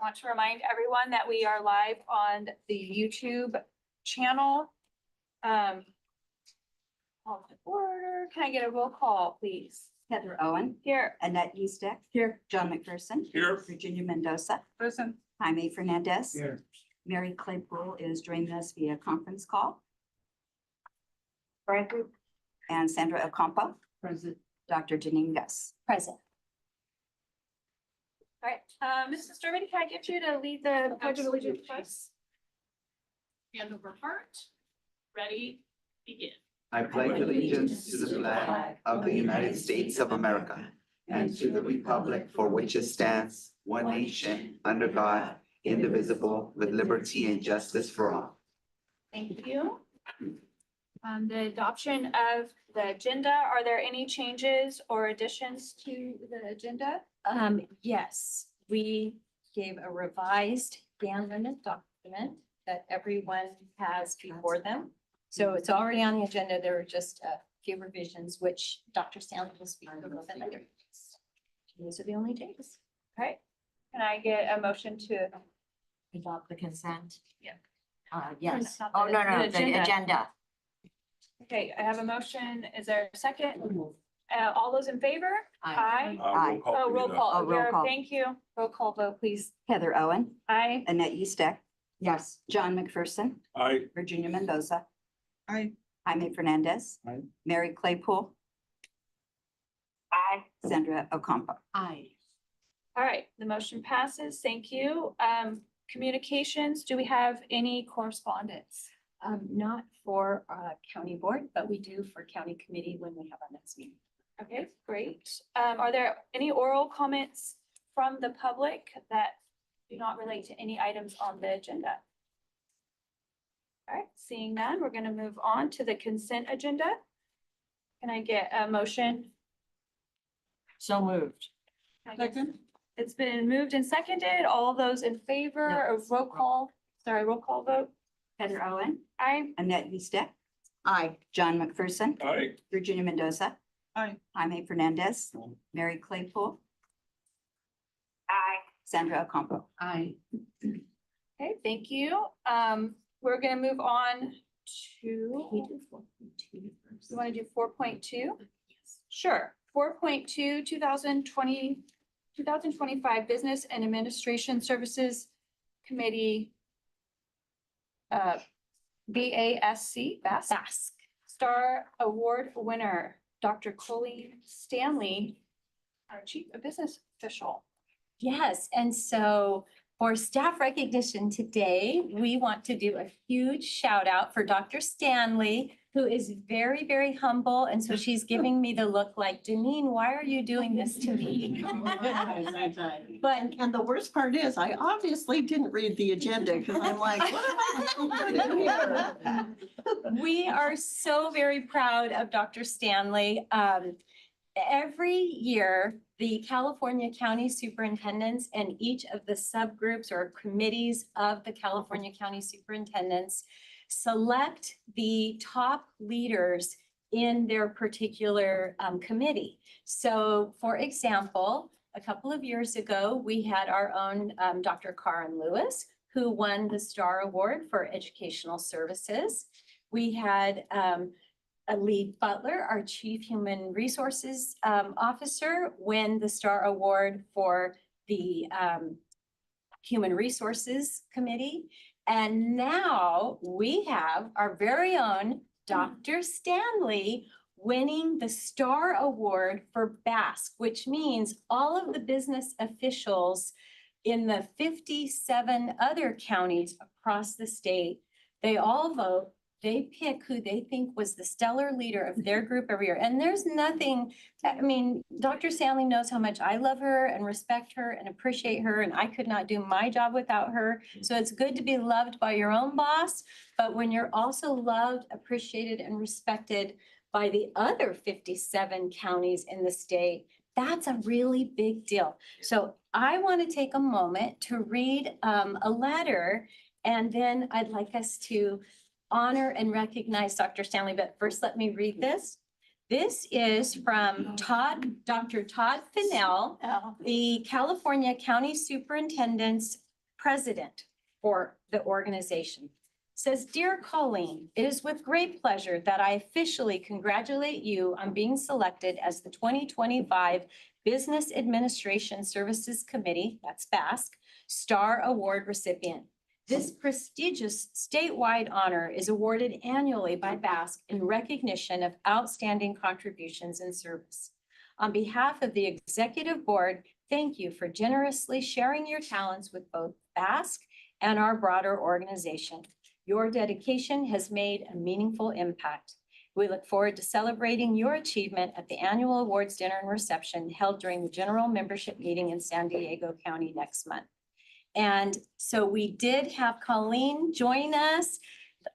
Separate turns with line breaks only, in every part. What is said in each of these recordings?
want to remind everyone that we are live on the YouTube channel. Call to order. Can I get a roll call, please?
Heather Owen.
Here.
Annette Eastick.
Here.
John McPherson.
Here.
Virginia Mendoza.
Present.
Jaime Fernandez.
Here.
Mary Claypool is joining us via conference call.
Frank.
And Sandra Ocampo.
Present.
Dr. Janine Gus.
Present. All right, Mrs. Dermody, can I get you to lead the Pledge of Allegiance, please?
Hand over heart. Ready, begin.
I pledge allegiance to the flag of the United States of America and to the republic for which it stands, one nation, under God, indivisible, with liberty and justice for all.
Thank you. The adoption of the agenda, are there any changes or additions to the agenda?
Yes, we gave a revised band limit document that everyone has before them. So it's already on the agenda. There were just a few revisions, which Dr. Stanley will speak about in later. These are the only changes.
All right, can I get a motion to?
Adopt the consent?
Yeah.
Yes.
Not
Oh,
the-
no, no,
the
the
agenda.
agenda.
Okay, I have a motion. Is there a second? All those in favor? Aye.
Aye.
Oh, roll call.
Oh, roll
Yeah,
call.
Thank you. Roll call vote, please.
Heather Owen.
Aye.
Annette Eastick.
Yes.
John McPherson.
Aye.
Virginia Mendoza.
Aye.
Jaime Fernandez.
Aye.
Mary Claypool.
Aye.
Sandra Ocampo.
Aye.
All right, the motion passes. Thank you. Communications, do we have any correspondence?
Not for county board, but we do for county committee when we have our next meeting.
Okay, great. Are there any oral comments from the public that do not relate to any items on the agenda? All right, seeing none, we're going to move on to the consent agenda. Can I get a motion?
So moved.
Second. It's been moved and seconded. All those in favor of roll call vote?
Heather Owen.
Aye.
Annette Eastick.
Aye.
John McPherson.
Aye.
Virginia Mendoza.
Aye.
Jaime Fernandez. Mary Claypool.
Aye.
Sandra Ocampo.
Aye.
Okay, thank you. We're gonna move on to, you wanna do 4.2? Sure. 4.2, 2025 Business and Administration Services Committee. BASC, BASC. Star Award winner, Dr. Colleen Stanley, our Chief Business Official.
Yes, and so for staff recognition today, we want to do a huge shout out for Dr. Stanley, who is very, very humble. And so she's giving me the look like, Janine, why are you doing this to me? But
And the worst part is, I obviously didn't read the agenda because I'm like, what am I supposed to do here?
we are so very proud of Dr. Stanley. Every year, the California County Superintendents and each of the subgroups or committees of the California County Superintendents select the top leaders in their particular committee. So for example, a couple of years ago, we had our own Dr. Karen Lewis, who won the Star Award for Educational Services. We had Lee Butler, our Chief Human Resources Officer, win the Star Award for the Human Resources Committee. And now we have our very own Dr. Stanley winning the Star Award for BASC, which means all of the business officials in the 57 other counties across the state, they all vote. They pick who they think was the stellar leader of their group every year. And there's nothing, I mean, Dr. Stanley knows how much I love her and respect her and appreciate her, and I could not do my job without her. So it's good to be loved by your own boss, but when you're also loved, appreciated, and respected by the other 57 counties in the state, that's a really big deal. So I want to take a moment to read a letter, and then I'd like us to honor and recognize Dr. Stanley, but first let me read this. This is from Dr. Todd Fennell, the California County Superintendent's president for the organization, says, "Dear Colleen, it is with great pleasure that I officially congratulate you on being selected as the 2025 Business Administration Services Committee, that's BASC, Star Award recipient. This prestigious statewide honor is awarded annually by BASC in recognition of outstanding contributions and service. On behalf of the executive board, thank you for generously sharing your talents with both BASC and our broader organization. Your dedication has made a meaningful impact. We look forward to celebrating your achievement at the annual awards dinner and reception held during the general membership meeting in San Diego County next month." And so we did have Colleen join us.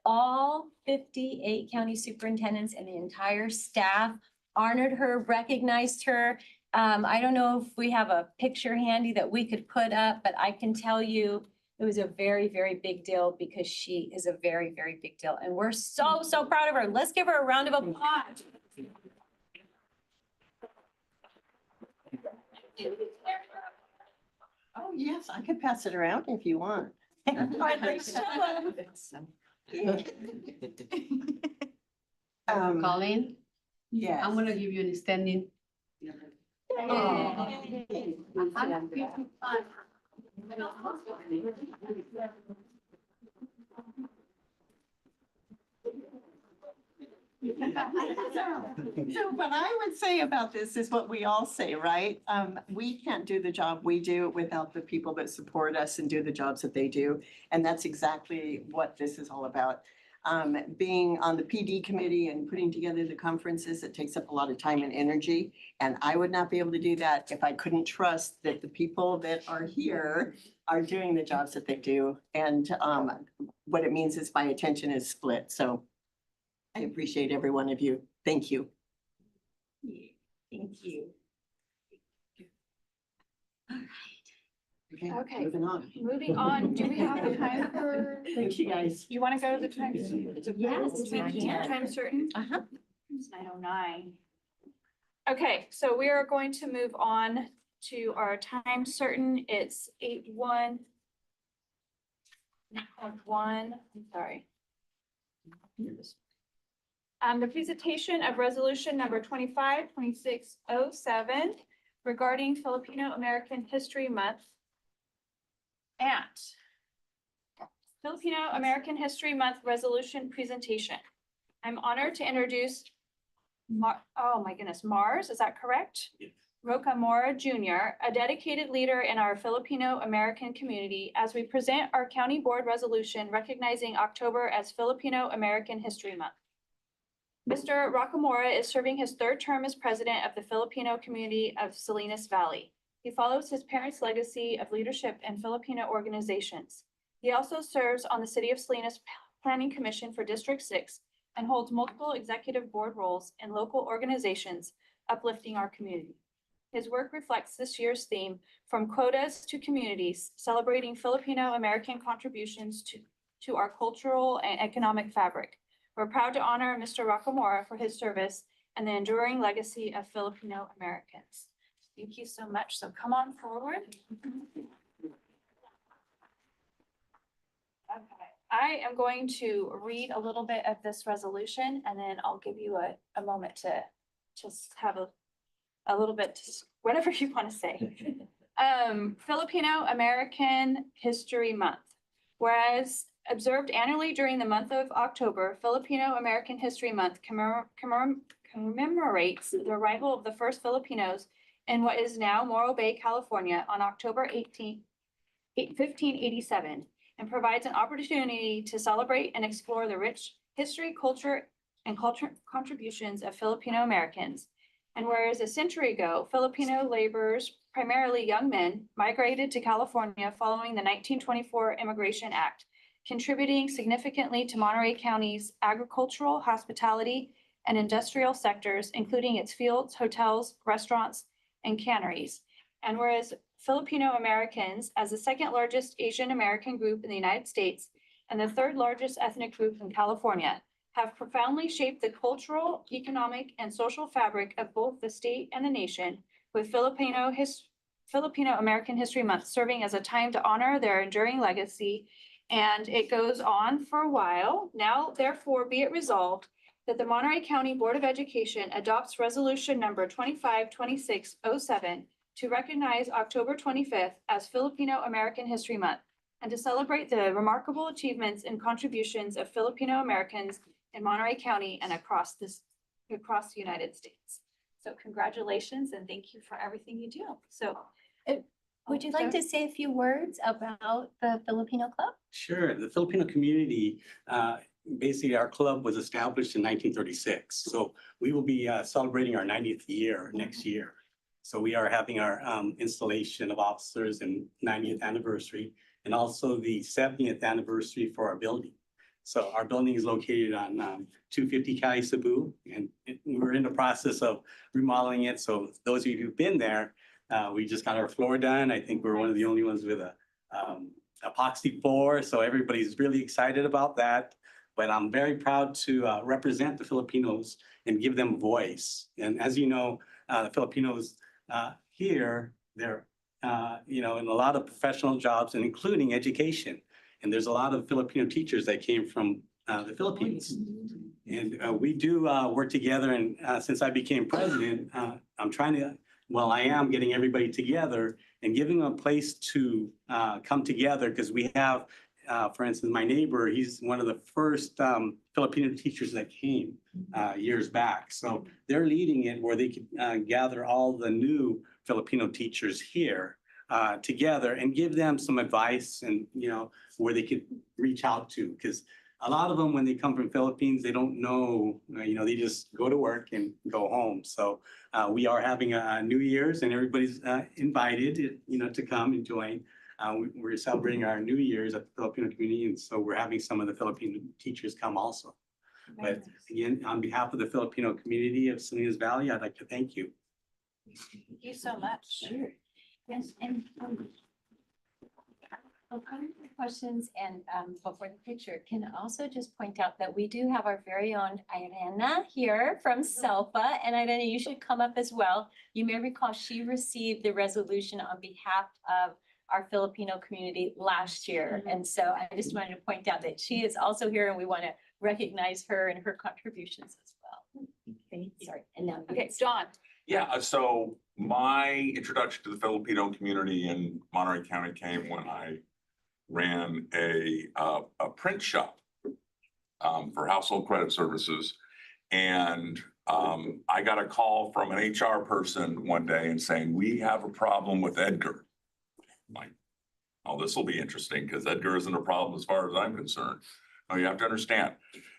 All 58 county superintendents and the entire staff honored her, recognized her. I don't know if we have a picture handy that we could put up, but I can tell you it was a very, very big deal because she is a very, very big deal. And we're so, so proud of her. Let's give her a round of applause.
Oh, yes, I could pass it around if you want.
Colleen,
Yes.
I'm gonna give you an standing.
So what I would say about this is what we all say, right? We can't do the job we do without the people that support us and do the jobs that they do. And that's exactly what this is all about. Being on the PD committee and putting together the conferences, it takes up a lot of time and energy. And I would not be able to do that if I couldn't trust that the people that are here are doing the jobs that they do. And what it means is my attention is split. So I appreciate every one of you. Thank you.
Thank you.
Okay.
Moving on.
Moving on, do we have the time for,
Thank you, guys.
you want to go to the time?
Yes, we can.
Time certain?
Uh-huh.
It's 9:09. Okay, so we are going to move on to our time certain. It's 8:01. I'm sorry. The presentation of resolution number 252607 regarding Filipino American History Month and Filipino American History Month resolution presentation. I'm honored to introduce Mars, is that correct?
Yes.
Roca Mora Jr., a dedicated leader in our Filipino American community, as we present our county board resolution recognizing October as Filipino American History Month. Mr. Rocamora is serving his third term as president of the Filipino community of Salinas Valley. He follows his parents' legacy of leadership in Filipino organizations. He also serves on the City of Salinas Planning Commission for District 6 and holds multiple executive board roles in local organizations uplifting our community. His work reflects this year's theme, From Quotas to Communities, celebrating Filipino American contributions to our cultural and economic fabric. We're proud to honor Mr. Rocamora for his service and the enduring legacy of Filipino Americans. Thank you so much. So come on forward. Okay, I am going to read a little bit of this resolution and then I'll give you a moment to just have a little bit, whatever you want to say. Filipino American History Month. Whereas observed annually during the month of October, Filipino American History Month commemorates the arrival of the first Filipinos in what is now Morro Bay, California on October 1587, and provides an opportunity to celebrate and explore the rich history, culture, and contributions of Filipino Americans. And whereas a century ago, Filipino laborers, primarily young men, migrated to California following the 1924 Immigration Act, contributing significantly to Monterey County's agricultural, hospitality, and industrial sectors, including its fields, hotels, restaurants, and canneries. And whereas Filipino Americans, as the second largest Asian American group in the United States and the third largest ethnic group in California, have profoundly shaped the cultural, economic, and social fabric of both the state and the nation, with Filipino Filipino American History Month, serving as a time to honor their enduring legacy. And it goes on for a while. Now, therefore, be it resolved that the Monterey County Board of Education adopts resolution number 252607 to recognize October 25th as Filipino American History Month and to celebrate the remarkable achievements and contributions of Filipino Americans in Monterey County and across the United States. So congratulations and thank you for everything you do. So.
Would you like to say a few words about the Filipino Club?
Sure. The Filipino community, basically our club was established in 1936. So we will be celebrating our 90th year next year. So we are having our installation of officers and 90th anniversary and also the 70th anniversary for our building. So our building is located on 250 Cali Cebu, and we're in the process of remodeling it. So those of you who've been there, we just got our floor done. I think we're one of the only ones with a epoxy floor. So everybody's really excited about that. But I'm very proud to represent the Filipinos and give them a voice. And as you know, the Filipinos here, they're in a lot of professional jobs and including education. And there's a lot of Filipino teachers that came from the Philippines. And we do work together. And since I became president, I am getting everybody together and giving them a place to come together because we have, for instance, my neighbor, he's one of the first Filipino teachers that came years back. So they're leading it where they could gather all the new Filipino teachers here together and give them some advice and, where they could reach out to. Because a lot of them, when they come from Philippines, they don't know, they just go to work and go home. So we are having a New Year's and everybody's invited, to come and join. We're celebrating our New Year's at the Filipino community. And so we're having some of the Filipino teachers come also. But again, on behalf of the Filipino community of Salinas Valley, I'd like to thank you.
Thank you so much.
Sure. Yes, and questions and before the picture, can also just point out that we do have our very own Irena here from SELPA. And Irena, you should come up as well. You may recall she received the resolution on behalf of our Filipino community last year. And so I just wanted to point out that she is also here and we want to recognize her and her contributions as well. Okay, sorry. And now,
Okay, John.
Yeah, so my introduction to the Filipino community in Monterey County came when I ran a print shop for household credit services. And I got a call from an HR person one day and saying, we have a problem with Edgar. I'm like, oh, this will be interesting because Edgar isn't a problem as far as I'm concerned. Oh, you have to understand,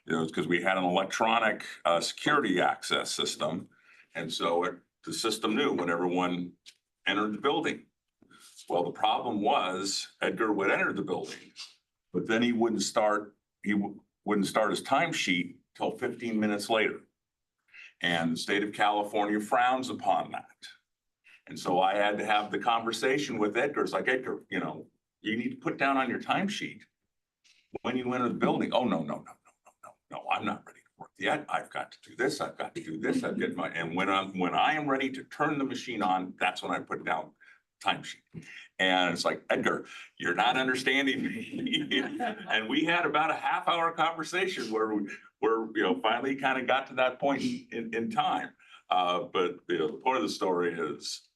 it's because we had an electronic security access system. And so the system knew when everyone entered the building. Well, the problem was Edgar would enter the building, but then he wouldn't start his timesheet till 15 minutes later. And the state of California frowns upon that. And so I had to have the conversation with Edgar. It's like, Edgar, you need to put down on your timesheet when you enter the building. Oh, no, I'm not ready to work yet. I've got to do this. I've got to do this. And when I am ready to turn the machine on, that's when I put down timesheet. And it's like, Edgar, you're not understanding me. And we had about a half-hour conversation where finally kind of got to that point in time. But the point of the story is,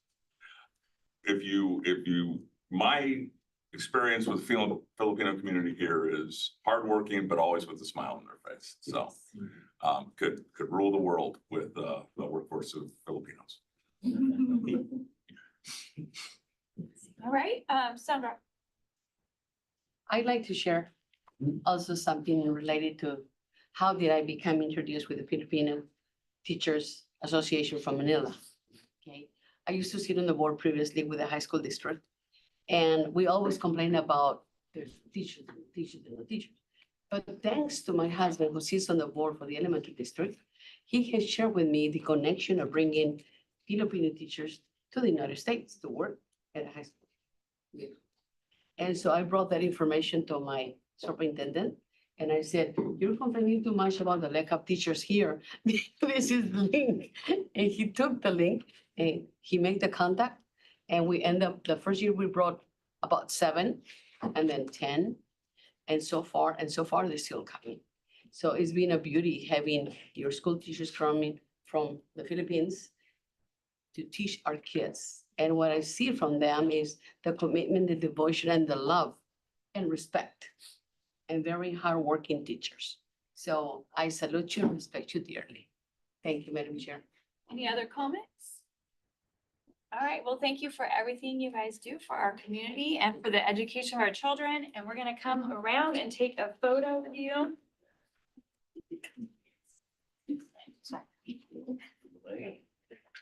my experience with the Filipino community here is hardworking, but always with a smile on their face. So could rule the world with the workforce of Filipinos.
All right, Sandra.
I'd like to share also something related to how did I become introduced with the Filipino Teachers Association from Manila. Okay, I used to sit on the board previously with the high school district, and we always complain about there's teachers and teachers and no teachers. But thanks to my husband who sits on the board for the elementary district, he has shared with me the connection of bringing Filipino teachers to the United States to work at a high school. And so I brought that information to my superintendent and I said, you're complaining too much about the lack of teachers here. This is the link. And he took the link and he made the contact. And we end up, the first year we brought about 7 and then 10. And so far they're still coming. So it's been a beauty having your school teachers coming from the Philippines to teach our kids. And what I see from them is the commitment, the devotion, and the love and respect, and very hardworking teachers. So I salute you and respect you dearly. Thank you, Madam Chair.
Any other comments? All right, well, thank you for everything you guys do for our community and for the education of our children. And we're gonna come around and take a photo with you.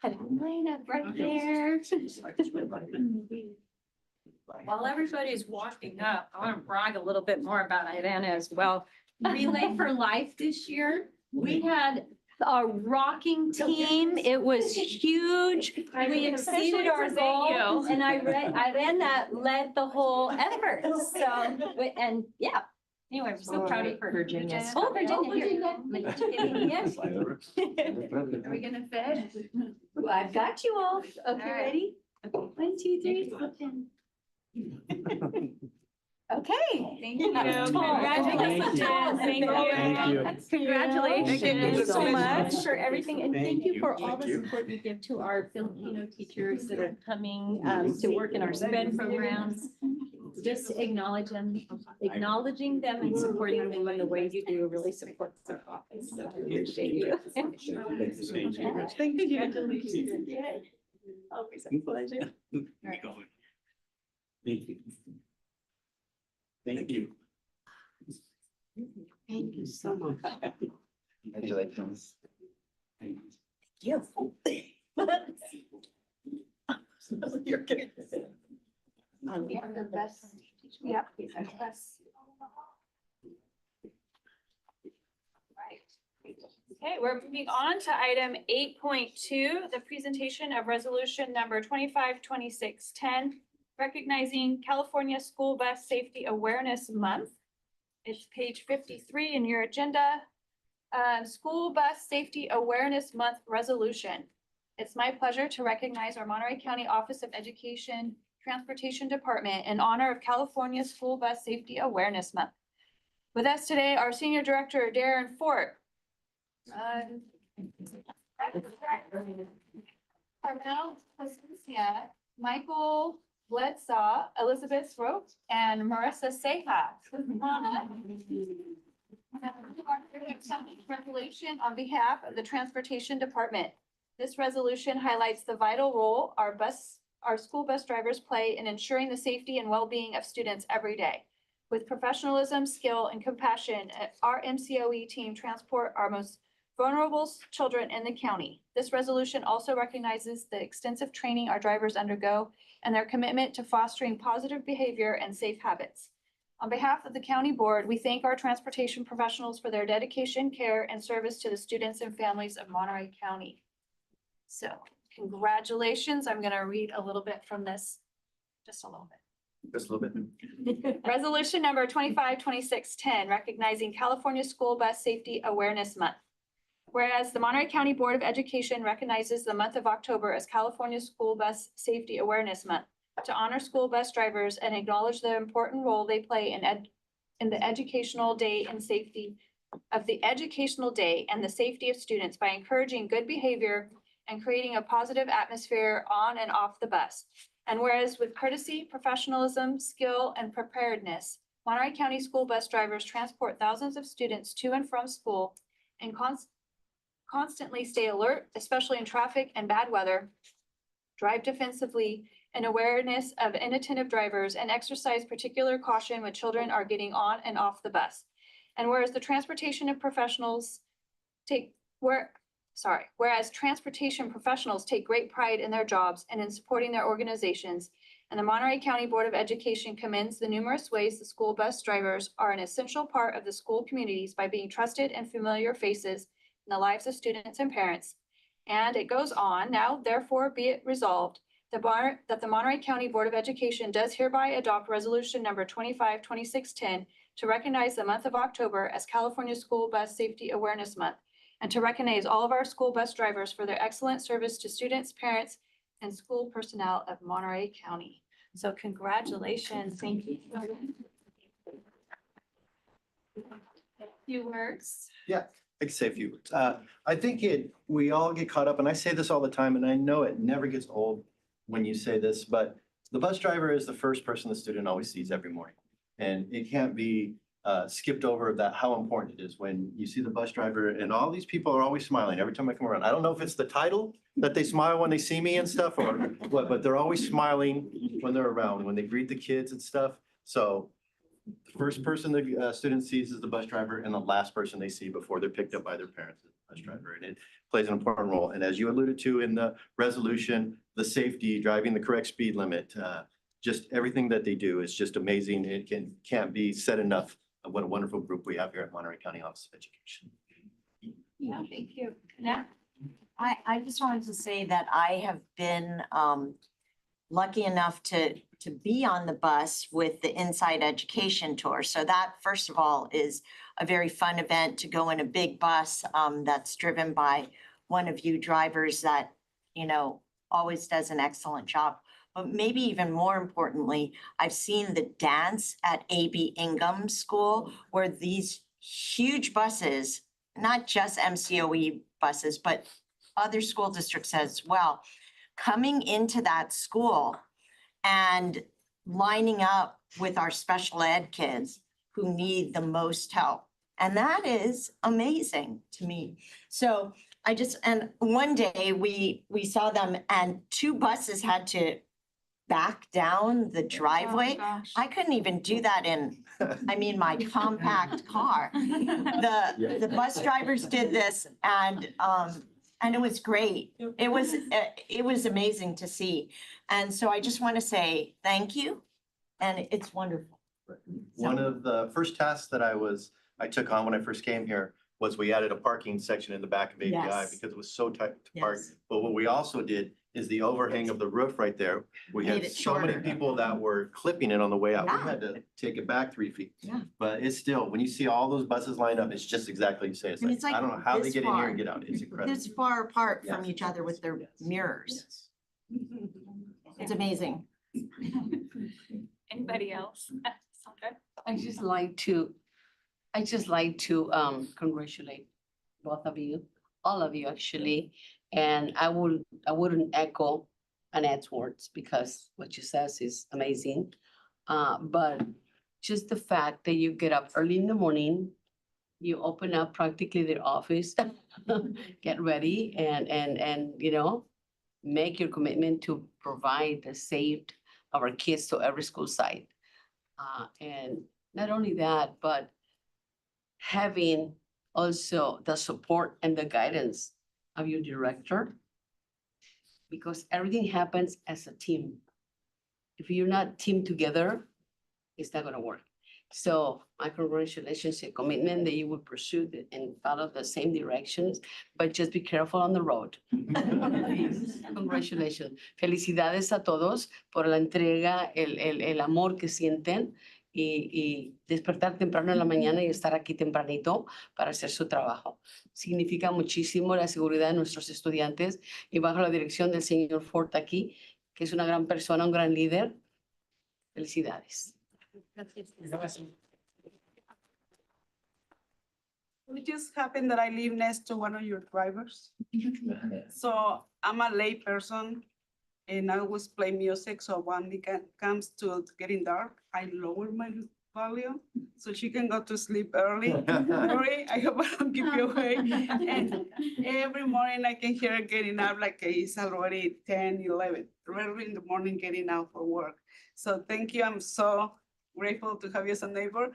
Line up right there.
While everybody's walking up, I want to brag a little bit more about Irene as well. Relay for Life this year, we had a rocking team. It was huge. We exceeded our goal and Irene led the whole effort. So, and yeah, anyway, we're so proud of her.
Virginia.
Oh, Virginia. Yes.
Are we gonna fit?
Well, I've got you all. Okay,
All right.
ready? 1, 2, 3.
Okay, thank you.
Congratulations.
Thank you.
Thank you.
Congratulations.
Thank you
so
so
much
much.
for everything. And
Thank
thank you
you.
for all
Thank
the
you.
support you give to our Filipino teachers that are coming to work in our SPED programs. Just acknowledge them, acknowledging them and supporting them in the way you do really supports our office. So I appreciate you.
Thank you.
Congratulations. Always a pleasure.
Thank you. Thank you.
Thank you so much.
Congratulations.
You. You're good.
You're the best. Yeah. Best. Right. Okay, we're moving on to item 8.2, the presentation of resolution number 252610, recognizing California School Bus Safety Awareness Month. It's page 53 in your agenda. School Bus Safety Awareness Month resolution. It's my pleasure to recognize our Monterey County Office of Education Transportation Department in honor of California School Bus Safety Awareness Month. With us today, our Senior Director, Darren Fort. Carmel Placencia, Michael Bledsaw, Elizabeth Rope, and Marissa Seha. Resolution on behalf of the Transportation Department. This resolution highlights the vital role our school bus drivers play in ensuring the safety and well-being of students every day. With professionalism, skill, and compassion, our MCOE team transport our most vulnerable children in the county. This resolution also recognizes the extensive training our drivers undergo and their commitment to fostering positive behavior and safe habits. On behalf of the county board, we thank our transportation professionals for their dedication, care, and service to the students and families of Monterey County. So congratulations. I'm going to read a little bit from this, just a little bit.
Just a little bit.
Resolution number 252610, recognizing California School Bus Safety Awareness Month. Whereas the Monterey County Board of Education recognizes the month of October as California School Bus Safety Awareness Month to honor school bus drivers and acknowledge the important role they play in the educational day and safety of the educational day and the safety of students by encouraging good behavior and creating a positive atmosphere on and off the bus. And whereas with courtesy, professionalism, skill, and preparedness, Monterey County school bus drivers transport thousands of students to and from school and constantly stay alert, especially in traffic and bad weather, drive defensively, and awareness of inattentive drivers, and exercise particular caution when children are getting on and off the bus. And whereas whereas transportation professionals take great pride in their jobs and in supporting their organizations, and the Monterey County Board of Education commends the numerous ways the school bus drivers are an essential part of the school communities by being trusted and familiar faces in the lives of students and parents. And it goes on, now therefore be it resolved that the Monterey County Board of Education does hereby adopt resolution number 252610 to recognize the month of October as California School Bus Safety Awareness Month, and to recognize all of our school bus drivers for their excellent service to students, parents, and school personnel of Monterey County. So congratulations, thank you. Few words.
I can say a few words. I think we all get caught up, and I say this all the time, and I know it never gets old when you say this, but the bus driver is the first person the student always sees every morning. And it can't be skipped over that how important it is when you see the bus driver, and all these people are always smiling every time I come around. I don't know if it's the title that they smile when they see me and stuff, or what, but they're always smiling when they're around, when they greet the kids and stuff. So the first person the student sees is the bus driver, and the last person they see before they're picked up by their parents is the bus driver. And it plays an important role. And as you alluded to in the resolution, the safety, driving the correct speed limit, just everything that they do is just amazing. It can't be said enough of what a wonderful group we have here at Monterey County Office of Education.
Yeah, thank you. Nat?
I just wanted to say that I have been lucky enough to be on the bus with the Inside Education Tour. So that, first of all, is a very fun event to go in a big bus that's driven by one of you drivers that, always does an excellent job. But maybe even more importantly, I've seen the dance at A.B. Ingham School, where these huge buses, not just MCOE buses, but other school districts as well, coming into that school and lining up with our special ed kids who need the most help. And that is amazing to me. So and one day we saw them and two buses had to back down the driveway.
Oh, gosh.
I couldn't even do that in, my compact car. The bus drivers did this and it was great. It was amazing to see. And so I just want to say thank you. And it's wonderful.
One of the first tasks that I took on when I first came here was we added a parking section in the back of API
Yes.
because it was so tight to park.
Yes.
But what we also did is the overhang of the roof right there. We
Made
had
it
so many
shorter.
people that were clipping it on the way out.
Yeah.
We had to take it back 3 feet.
Yeah.
But it's still, when you see all those buses lined up, it's just exactly you say. It's
And
like,
it's like
I don't know how they
this
get in here
far.
and get out. It's incredible.
This far apart from
Yes.
each other with their
Yes.
mirrors.
Yes.
It's amazing.
Anybody else? Sandra?
I just like to congratulate both of you, all of you actually. And I wouldn't echo Annette's words because what she says is amazing. But just the fact that you get up early in the morning, you open up practically their office, get ready and make your commitment to provide the safety of our kids to every school site. And not only that, but having also the support and the guidance of your director, because everything happens as a team. If you're not team together, it's not gonna work. So my congratulations, a commitment that you will pursue and follow the same directions, but just be careful on the road. Please. Congratulations. Felicidades a todos por la entrega, el amor que sienten y despertar temprano en la mañana y estar aquí tempranito para hacer su trabajo. Significa muchísimo la seguridad de nuestros estudiantes y bajo la dirección del señor Ford aquí, que es una gran persona, un gran líder. Felicidades.
It just happened that I live next to one of your drivers. So I'm a lay person and I always play music. So when it comes to getting dark, I lower my volume so she can go to sleep early. Sorry, I hope I don't keep you awake. And every morning I can hear her getting up like it's already 10, 11, early in the morning getting out for work. So thank you. I'm so grateful to have you as a neighbor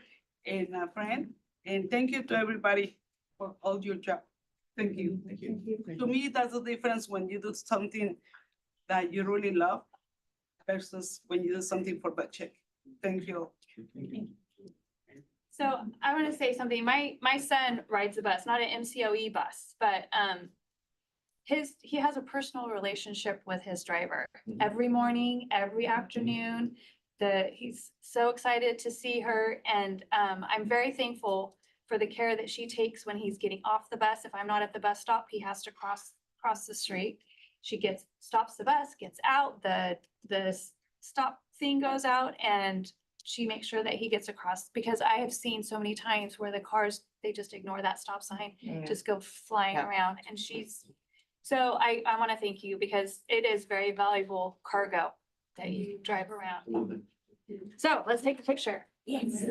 and a friend. And thank you to everybody for all your job. Thank you. Thank you. To me, that's the difference when you do something that you really love versus when you do something for the check. Thank you.
So I want to say something. My son rides a bus, not an MCOE bus, but he has a personal relationship with his driver. Every morning, every afternoon, he's so excited to see her, and I'm very thankful for the care that she takes when he's getting off the bus. If I'm not at the bus stop, he has to cross the street. she stops the bus, gets out, the stop thing goes out, and she makes sure that he gets across, because I have seen so many times where the cars, they just ignore that stop sign, just go flying
Yeah.
around, and so I want to thank you, because it is very valuable cargo that you drive around. So let's take a picture. Yes.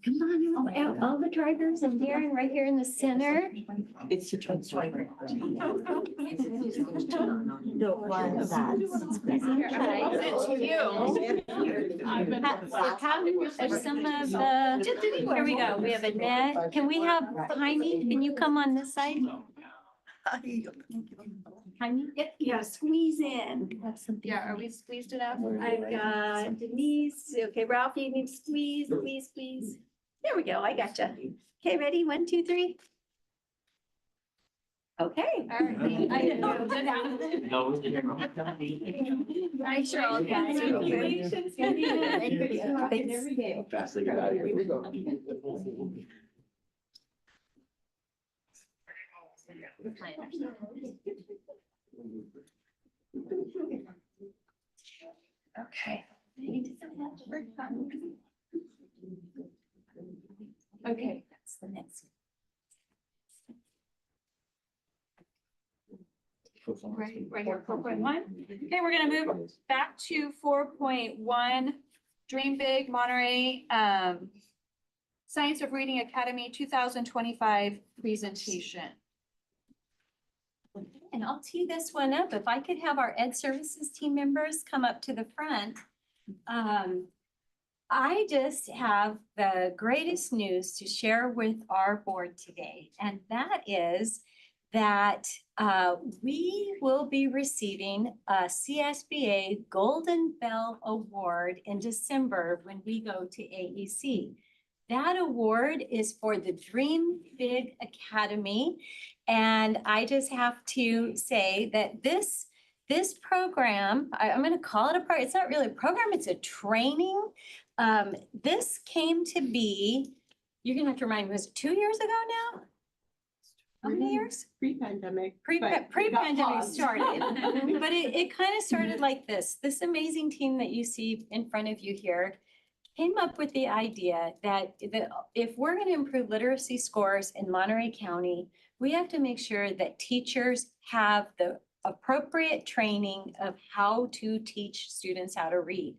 Come on, all the drivers and Darren right here in the center.
It's a transfer.
There's some of the, here we go. We have Annette. Can we have Jaime? Can you come on this side? Jaime?
Yeah, squeeze in.
Have something.
Yeah, are we squeezed enough?
I've got Denise. Okay, Ralph, you need to squeeze, squeeze, squeeze. There we go. I gotcha. Okay, ready? 1, 2, 3. Okay.
All right. I didn't know.
I sure all got it.
Okay. Okay,
That's the next.
right here, 4.1. Okay, we're gonna move back to 4.1, Dream Big Monterey, Science of Reading Academy 2025 presentation.
And I'll tee this one up. If I could have our Ed Services team members come up to the front. I just have the greatest news to share with our board today, and that is that we will be receiving a CSBA Golden Bell Award in December when we go to AEC. That award is for the Dream Big Academy. And I just have to say that this program, I'm going to call it it's not really a program, it's a training. This came to be, you're going to have to remind me, was it 2 years ago now? How many years?
Pre-pandemic.
Pre-pandemic started, but it kind of started like this. This amazing team that you see in front of you here came up with the idea that if we're going to improve literacy scores in Monterey County, we have to make sure that teachers have the appropriate training of how to teach students how to read.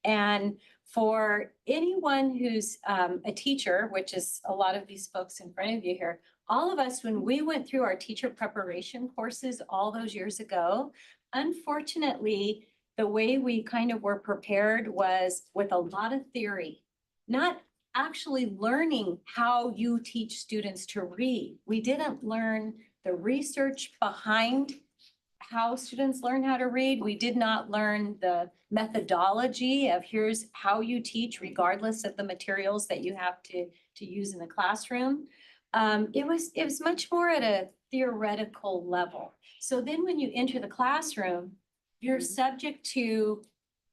And for anyone who's a teacher, which is a lot of these folks in front of you here, all of us, when we went through our teacher preparation courses all those years ago, unfortunately, the way we kind of were prepared was with a lot of theory, not actually learning how you teach students to read. We didn't learn the research behind how students learn how to read. We did not learn the methodology of here's how you teach regardless of the materials that you have to use in the classroom. It was much more at a theoretical level. So then when you enter the classroom, you're subject to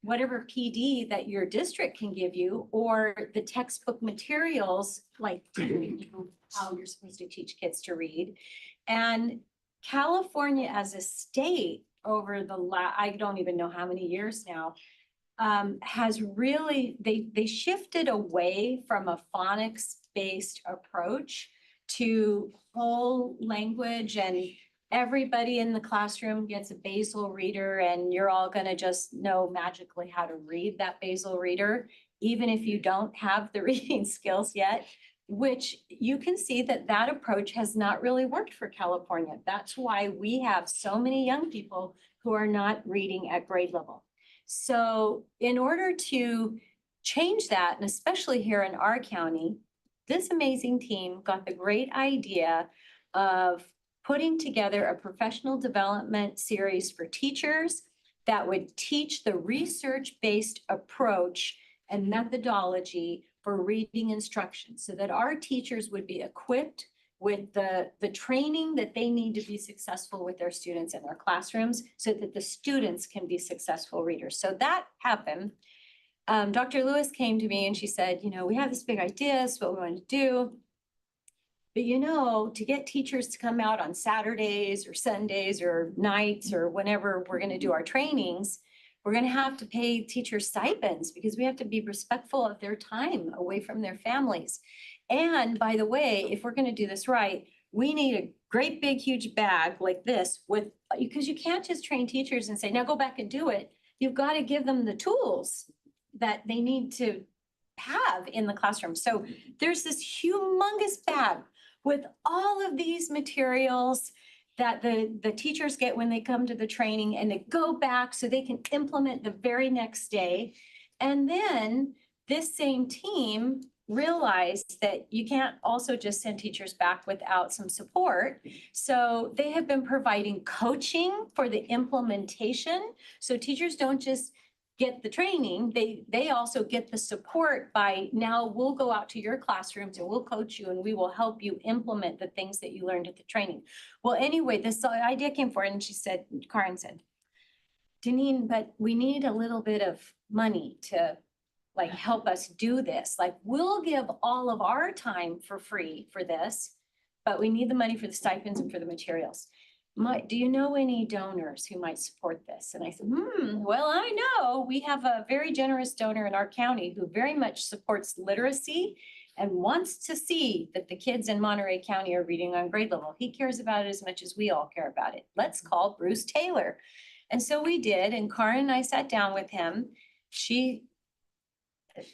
whatever PD that your district can give you or the textbook materials, like how you're supposed to teach kids to read. And California as a state over I don't even know how many years now, has really, they shifted away from a phonics-based approach to whole language, and everybody in the classroom gets a basal reader and you're all gonna just know magically how to read that basal reader, even if you don't have the reading skills yet, which you can see that approach has not really worked for California. That's why we have so many young people who are not reading at grade level. So in order to change that, and especially here in our county, this amazing team got the great idea of putting together a professional development series for teachers that would teach the research-based approach and methodology for reading instruction so that our teachers would be equipped with the training that they need to be successful with their students in their classrooms so that the students can be successful readers. So that happened. Dr. Lewis came to me and she said, you know, we have this big idea, this is what we want to do. But you know, to get teachers to come out on Saturdays or Sundays or nights or whenever we're going to do our trainings, we're going to have to pay teachers stipends because we have to be respectful of their time away from their families. And by the way, if we're going to do this right, we need a great big huge bag like this with, because you can't just train teachers and say, now go back and do it. You've got to give them the tools that they need to have in the classroom. So there's this humongous bag with all of these materials that the teachers get when they come to the training, and they go back so they can implement the very next day. And then this same team realized that you can't also just send teachers back without some support. So they have been providing coaching for the implementation. So teachers don't just get the training, they also get the support by, now we'll go out to your classrooms and we'll coach you and we will help you implement the things that you learned at the training. Well, anyway, this idea came forward and she said, Karen said, Deneen, but we need a little bit of money to like help us do this. Like, we'll give all of our time for free for this, but we need the money for the stipends and for the materials. Do you know any donors who might support this? And I said, well, I know we have a very generous donor in our county who very much supports literacy and wants to see that the kids in Monterey County are reading on grade level. He cares about it as much as we all care about it. Let's call Bruce Taylor. And so we did, and Karen and I sat down with him. She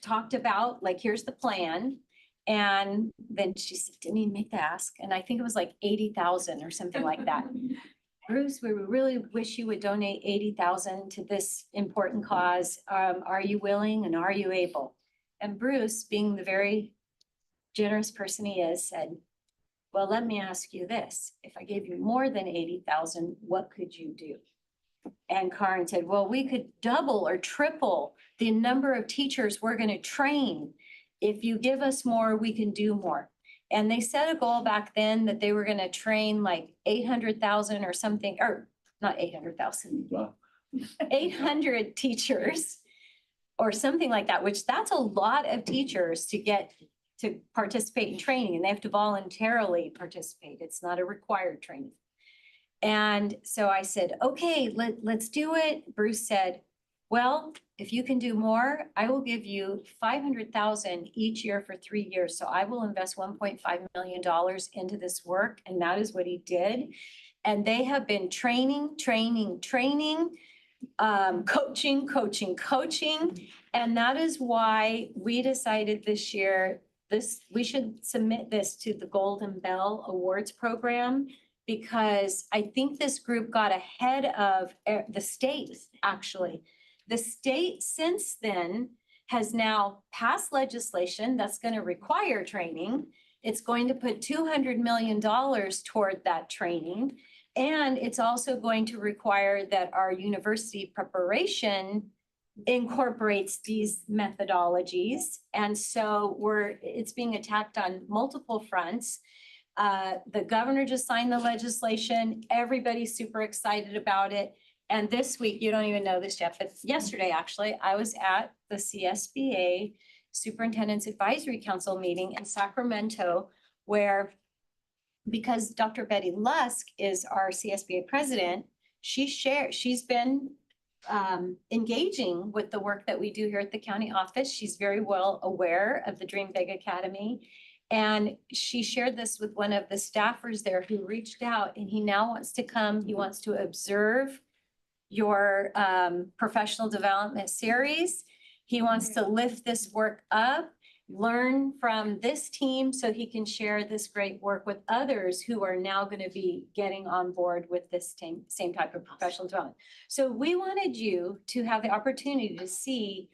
talked about, like, here's the plan. And then she said, didn't even make the ask. And I think it was like 80,000 or something like that. Bruce, we really wish you would donate 80,000 to this important cause. Are you willing and are you able? And Bruce, being the very generous person he is, said, well, let me ask you this. If I gave you more than 80,000, what could you do? And Karen said, well, we could double or triple the number of teachers we're going to train. If you give us more, we can do more. And they set a goal back then that they were going to train like 800,000 or something, or not 800,000, 800 teachers or something like that, which that's a lot of teachers to get to participate in training, and they have to voluntarily participate. It's not a required training. And so I said, okay, let's do it. Bruce said, well, if you can do more, I will give you 500,000 each year for 3 years. So I will invest $1.5 million into this work. And that is what he did. And they have been training, coaching. And that is why we decided this year, we should submit this to the Golden Bell Awards program, because I think this group got ahead of the state, actually. The state since then has now passed legislation that's going to require training. It's going to put $200 million toward that training. And it's also going to require that our university preparation incorporates these methodologies. And so it's being attacked on multiple fronts. The governor just signed the legislation. Everybody's super excited about it. And this week, you don't even know this yet, but yesterday, actually, I was at the CSBA Superintendent's Advisory Council meeting in Sacramento, where, because Dr. Betty Lusk is our CSBA president, she's been engaging with the work that we do here at the county office. She's very well aware of the Dream Big Academy. And she shared this with one of the staffers there who reached out, and he now wants to come. He wants to observe your professional development series. He wants to lift this work up, learn from this team so he can share this great work with others who are now going to be getting on board with this same type of professional development. So we wanted you to have the opportunity to see,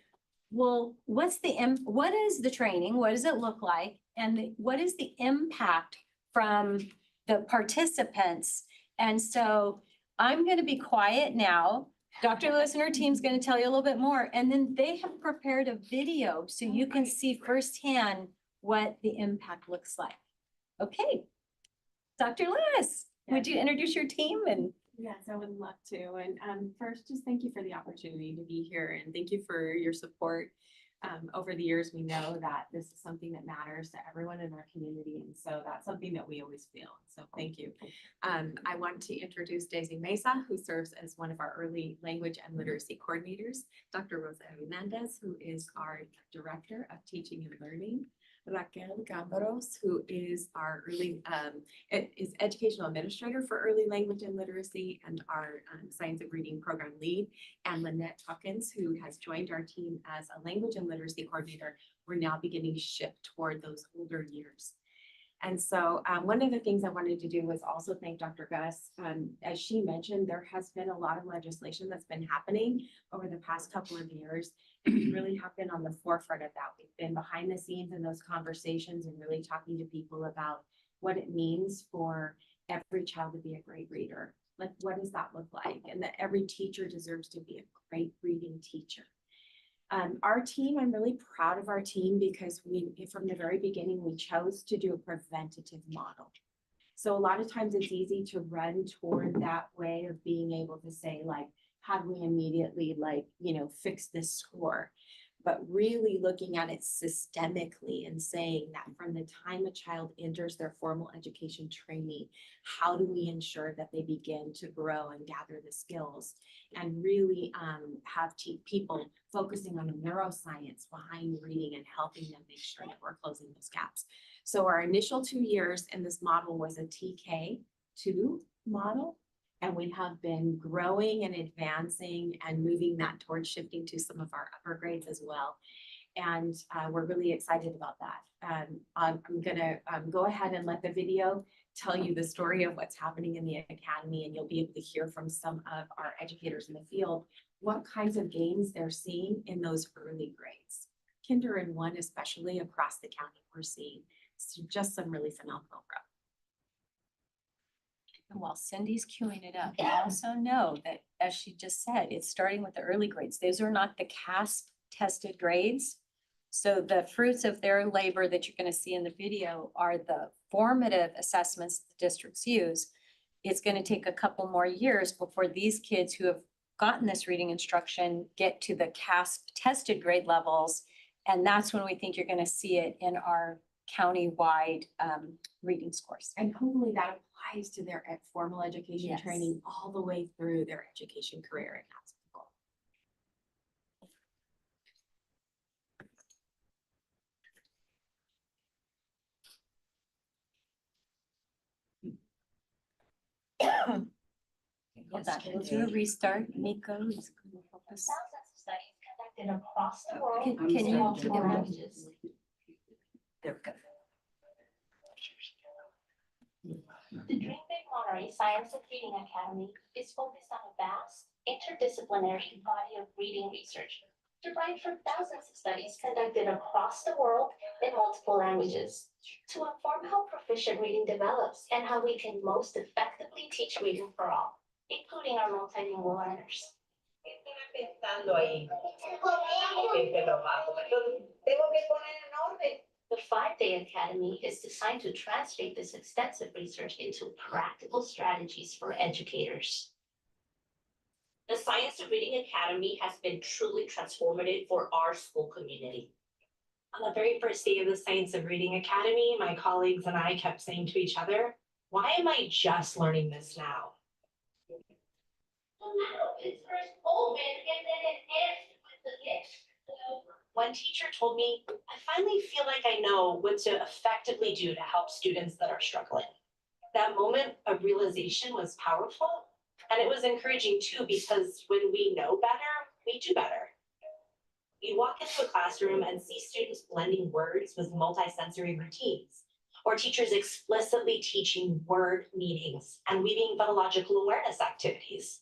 well, what is the training? What does it look like? And what is the impact from the participants? And so I'm going to be quiet now. Dr. Lewis and her team's going to tell you a little bit more. And then they have prepared a video so you can see firsthand what the impact looks like. Okay, Dr. Lewis, would you introduce your team and?
Yes, I would love to. And first, just thank you for the opportunity to be here and thank you for your support. Over the years, we know that this is something that matters to everyone in our community. And so that's something that we always feel. So thank you. I want to introduce Daisy Mesa, who serves as one of our early language and literacy coordinators, Dr. Rosa Hernandez, who is our Director of Teaching and Learning, Raquel Gambaros, who is our educational administrator for early language and literacy and our science of reading program lead, and Lynette Hawkins, who has joined our team as a language and literacy coordinator. We're now beginning to shift toward those older years. And so one of the things I wanted to do was also thank Dr. Gus. As she mentioned, there has been a lot of legislation that's been happening over the past couple of years. And we really have been on the forefront of that. We've been behind the scenes in those conversations and really talking to people about what it means for every child to be a great reader. Like, what does that look like? And that every teacher deserves to be a great reading teacher. Our team, I'm really proud of our team because from the very beginning, we chose to do a preventative model. So a lot of times it's easy to run toward that way of being able to say, like, how do we immediately, like, fix this score? But really looking at it systemically and saying that from the time a child enters their formal education training, how do we ensure that they begin to grow and gather the skills, and really have people focusing on the neuroscience behind reading and helping them make sure that we're closing those gaps. So our initial 2 years in this model was a TK2 model. And we have been growing and advancing and moving that towards shifting to some of our upper grades as well. And we're really excited about that. I'm gonna go ahead and let the video tell you the story of what's happening in the academy, and you'll be able to hear from some of our educators in the field what kinds of gains they're seeing in those early grades. Kinder and 1 especially across the county, we're seeing just some really phenomenal growth.
And while Cindy's queuing it up, we also know that, as she just said, it's starting with the early grades. Those are not the CASP tested grades. So the fruits of their labor that you're going to see in the video are the formative assessments the districts use. It's going to take a couple more years before these kids who have gotten this reading instruction get to the CASP tested grade levels. And that's when we think you're going to see it in our county-wide reading scores.
And hopefully that applies to their formal education
Yes.
training all the way through their education career. And that's the goal.
Hold on, we'll do a restart. Nico is going to help us.
Thousands of studies conducted across the world.
Can you do
multiple
that?
languages.
There we go.
The Dream Big Monterey Science of Reading Academy is focused on a vast, interdisciplinary body of reading research derived from thousands of studies conducted across the world in multiple languages to inform how proficient reading develops and how we can most effectively teach reading for all, including our multilingual learners. The 5-day academy is designed to translate this extensive research into practical strategies for educators.
The Science of Reading Academy has been truly transformative for our school community. On the very first day of the Science of Reading Academy, my colleagues and I kept saying to each other, why am I just learning this now? One teacher told me, I finally feel like I know what to effectively do to help students that are struggling. That moment of realization was powerful, and it was encouraging too, because when we know better, we do better. You walk into a classroom and see students blending words with multisensory routines, or teachers explicitly teaching word meanings and weaving phonological awareness activities.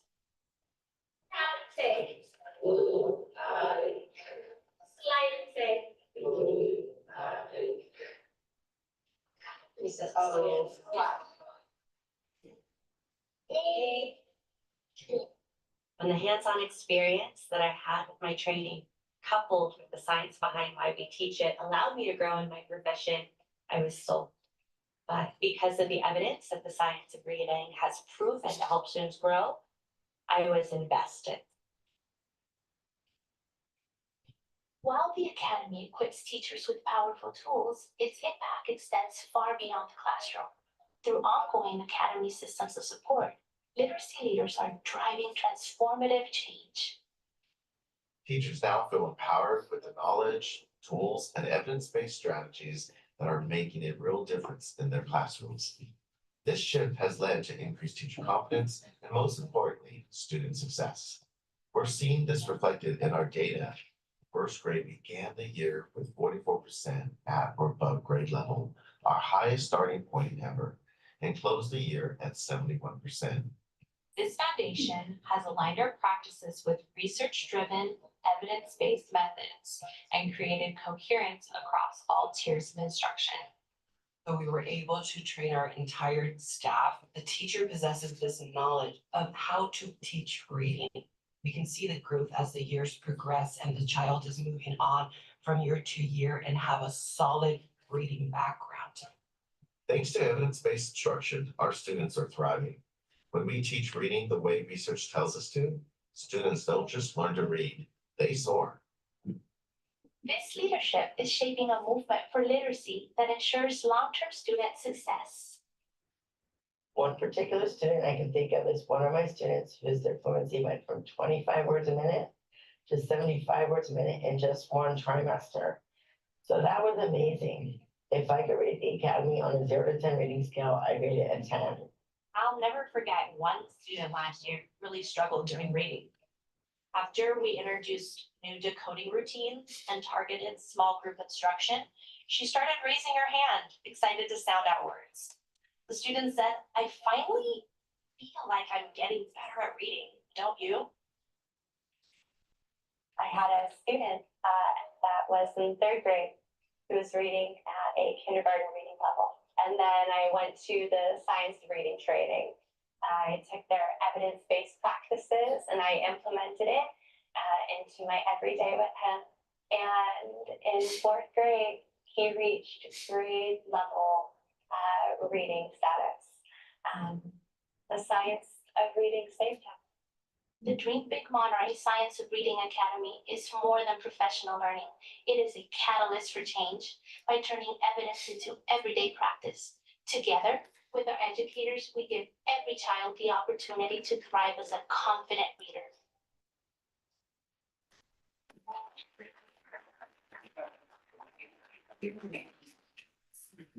And the hands-on experience that I had with my training, coupled with the science behind why we teach it, allowed me to grow in my profession. I was sold. But because of the evidence that the science of reading has proven to help students grow, I was invested.
While the Academy equips teachers with powerful tools, its impact extends far beyond the classroom. Through ongoing Academy systems of support, literacy leaders are driving transformative change.
Teachers now feel empowered with the knowledge, tools, and evidence-based strategies that are making a real difference in their classrooms. This shift has led to increased teacher confidence and, most importantly, student success. We're seeing this reflected in our data. First grade began the year with 44% at or above grade level, our highest starting point ever, and closed the year at 71%.
This foundation has aligned our practices with research-driven, evidence-based methods and created coherence across all tiers of instruction.
So we were able to train our entire staff. The teacher possesses this knowledge of how to teach reading. We can see the growth as the years progress and the child is moving on from year to year and have a solid reading background.
Thanks to evidence-based instruction, our students are thriving. When we teach reading the way research tells us to, students don't just learn to read, they soar.
This leadership is shaping a movement for literacy that ensures long-term student success.
One particular student I can think of is one of my students whose their fluency went from 25 words a minute to 75 words a minute in just one trimester. So that was amazing. If I could rate the Academy on a 0 to 10 reading scale, I rate it a 10.
I'll never forget one student last year really struggled during reading. After we introduced new decoding routines and targeted small group instruction, she started raising her hand, excited to sound out words. The student said, "I finally feel like I'm getting better at reading, don't you?"
I had a student that was in 3rd grade who was reading at a kindergarten reading level. And then I went to the science of reading training. I took their evidence-based practices and I implemented it into my everyday with him. And in 4th grade, he reached grade level reading status. The science of reading saved him.
The Dream Big Monterey Science of Reading Academy is more than professional learning. It is a catalyst for change by turning evidence into everyday practice. Together with our educators, we give every child the opportunity to thrive as a confident reader.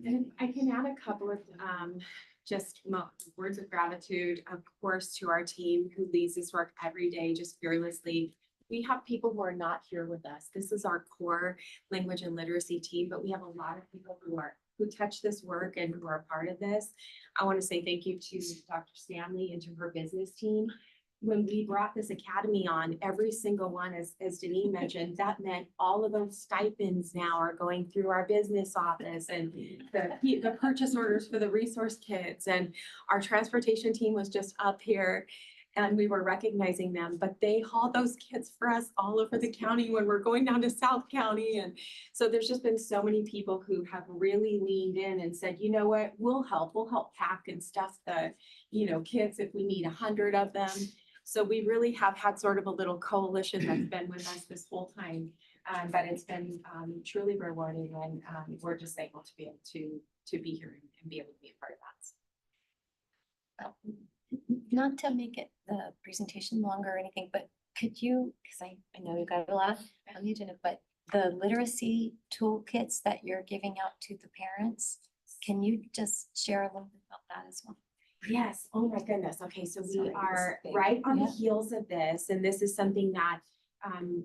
And I can add a couple of words of gratitude, of course, to our team who leads this work every day just fearlessly. We have people who are not here with us. This is our core language and literacy team, but we have a lot of people who touch this work and who are part of this. I want to say thank you to Dr. Stanley and to her business team. When we brought this academy on, every single one, as Denise mentioned, that meant all of those stipends now are going through our business office and the purchase orders for the resource kits, and our transportation team was just up here and we were recognizing them, but they haul those kits for us all over the county when we're going down to South County. And so there's just been so many people who have really leaned in and said, you know what, we'll help pack and stuff the, kits if we need 100 of them. So we really have had sort of a little coalition that's been with us this whole time. But it's been truly rewarding, and we're just able to be able to be here and be able to be a part of that.
Not to make it the presentation longer or anything, but could you, because I know you've got a lot on the agenda, but the literacy toolkits that you're giving out to the parents, can you just share a little bit about that as well?
Yes. Oh my goodness. Okay. So we are right on the heels of this, and this is something that,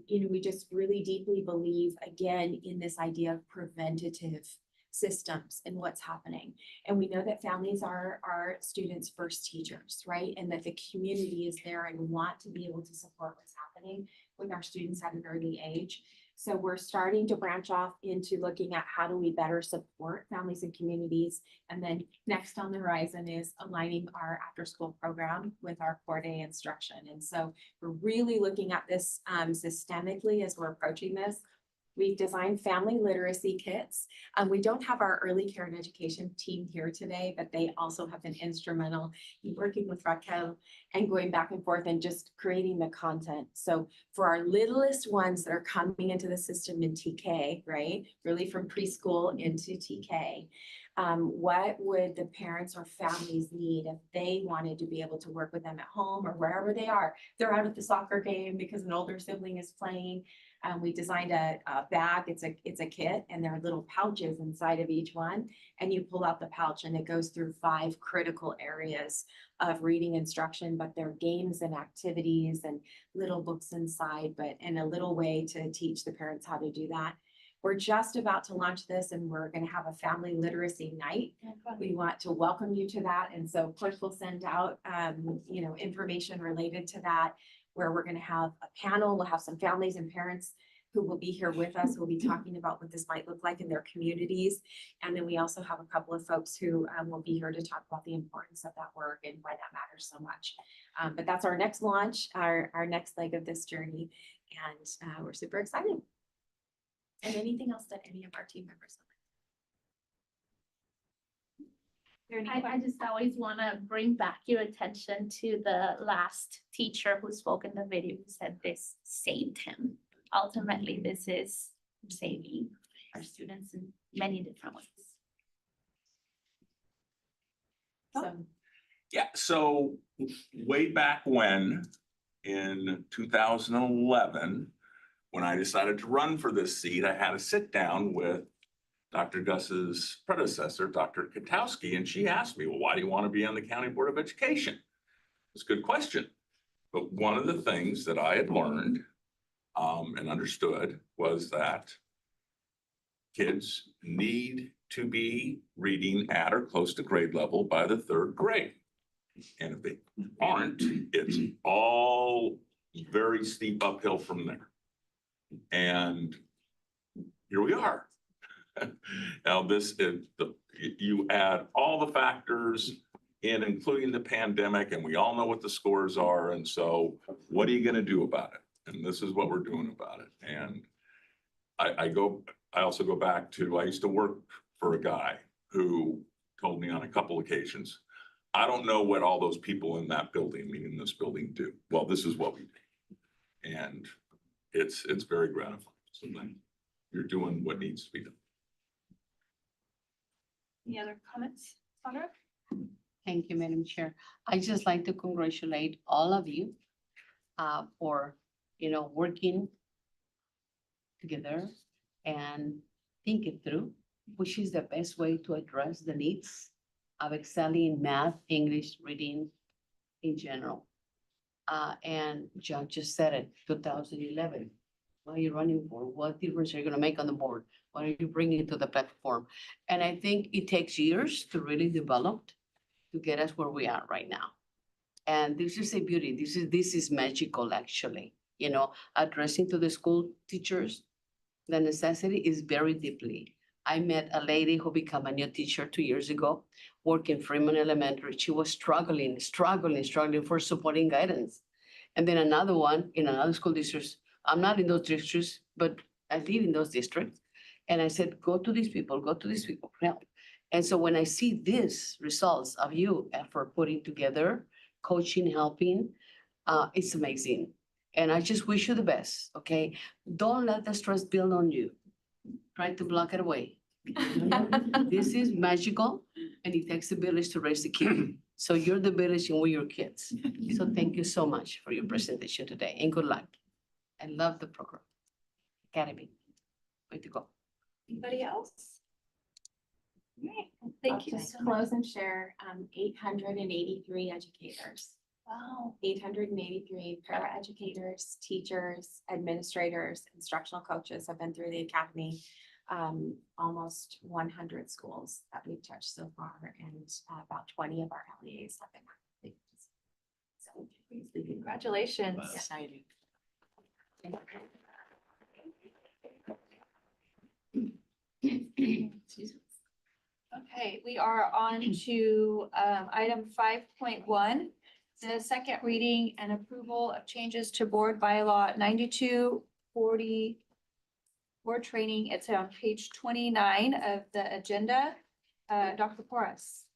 we just really deeply believe, again, in this idea of preventative systems and what's happening. And we know that families are our students' first teachers, right? And that the community is there and want to be able to support what's happening with our students at an early age. So we're starting to branch off into looking at how do we better support families and communities. And then next on the horizon is aligning our after-school program with our core day instruction. And so we're really looking at this systemically as we're approaching this. We've designed family literacy kits. We don't have our early care and education team here today, but they also have been instrumental in working with Raquel and going back and forth and just creating the content. So for our littlest ones that are coming into the system in TK, right, really from preschool into TK, what would the parents or families need if they wanted to be able to work with them at home or wherever they are? They're out at the soccer game because an older sibling is playing. We designed a bag, it's a kit, and there are little pouches inside of each one. And you pull out the pouch and it goes through 5 critical areas of reading instruction, but there are games and activities and little books inside, but in a little way to teach the parents how to do that. We're just about to launch this and we're going to have a family literacy night. We want to welcome you to that. And so of course we'll send out, information related to that, where we're going to have a panel. We'll have some families and parents who will be here with us. We'll be talking about what this might look like in their communities. And then we also have a couple of folks who will be here to talk about the importance of that work and why that matters so much. But that's our next launch, our next leg of this journey. And we're super excited. And anything else that any of our team members would like?
I just always want to bring back your attention to the last teacher who spoke in the video who said this saved him. Ultimately, this is saving our students in many different ways.
Yeah, so way back when, in 2011, when I decided to run for this seat, I had a sit down with Dr. Gus's predecessor, Dr. Katowski, and she asked me, well, why do you want to be on the County Board of Education? It's a good question. But one of the things that I had learned and understood was that kids need to be reading at or close to grade level by the 3rd grade. And if they aren't, it's all very steep uphill from there. And here we are. Now you add all the factors in, including the pandemic, and we all know what the scores are. And so what are you going to do about it? And this is what we're doing about it. And I also go back to, I used to work for a guy who told me on a couple occasions, I don't know what all those people in that building, meaning this building, do. Well, this is what we do. And it's very gratifying. So then you're doing what needs to be done.
Any other comments, Sandra?
Thank you, Madam Chair. I just like to congratulate all of you for, working together and think it through, which is the best way to address the needs of excelling in math, English, reading in general. And John just said it, 2011. What are you running for? What difference are you going to make on the board? What are you bringing to the platform? And I think it takes years to really develop to get us where we are right now. And this is a beauty. This is magical, actually. Addressing to the school teachers, the necessity is very deeply. I met a lady who became a new teacher 2 years ago, working Freeman Elementary. She was struggling for supporting guidance. And then another one in another school district. I'm not in those districts, but I live in those districts. And I said, go to these people for help. And so when I see these results of you effort putting together, coaching, helping, it's amazing. And I just wish you the best, okay? Don't let the stress build on you. Try to block it away. This is magical and it takes a village to raise the kid. So you're the village and we're your kids. So thank you so much for your presentation today and good luck. I love the program. Academy, way to go.
Anybody else? All right, thank you
Just
so much.
close and share 883 educators.
Wow.
883 paraeducators, teachers, administrators, instructional coaches have been through the academy. Almost 100 schools that we've touched so far, and about 20 of our LEAs have been active. So
Congratulations.
exciting.
Okay, we are on to item 5.1, the second reading and approval of changes to board bylaw 9241 board training. It's on page 29 of the agenda. Dr. Porras.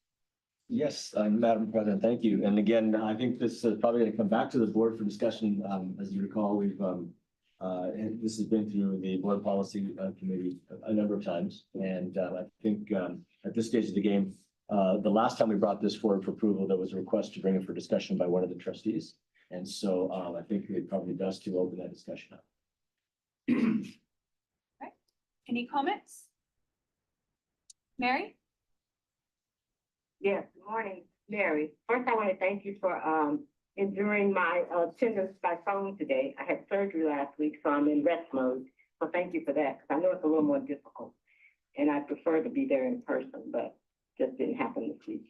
Yes, Madam President, thank you. And again, I think this is probably going to come back to the board for discussion. As you recall, and this has been through the board policy committee a number of times. And I think at this stage of the game, the last time we brought this forward for approval, there was a request to bring it for discussion by one of the trustees. And so I think it probably best to open that discussion up.
Okay. Any comments? Mary?
Yes, good morning, Mary. First, I want to thank you for enduring my attendance by phone today. I had surgery last week, so I'm in rest mode. So thank you for that, because I know it's a little more difficult. And I prefer to be there in person, but just didn't happen this week.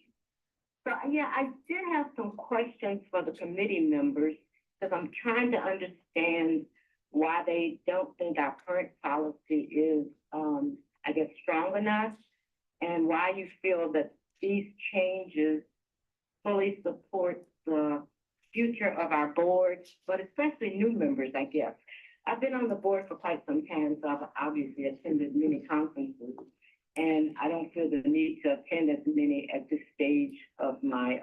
So yeah, I did have some questions for the committee members, because I'm trying to understand why they don't think our current policy is, I guess, strong enough, and why you feel that these changes fully support the future of our board, but especially new members, I guess. I've been on the board for quite some time, so I've obviously attended many conferences, and I don't feel the need to attend as many at this stage of my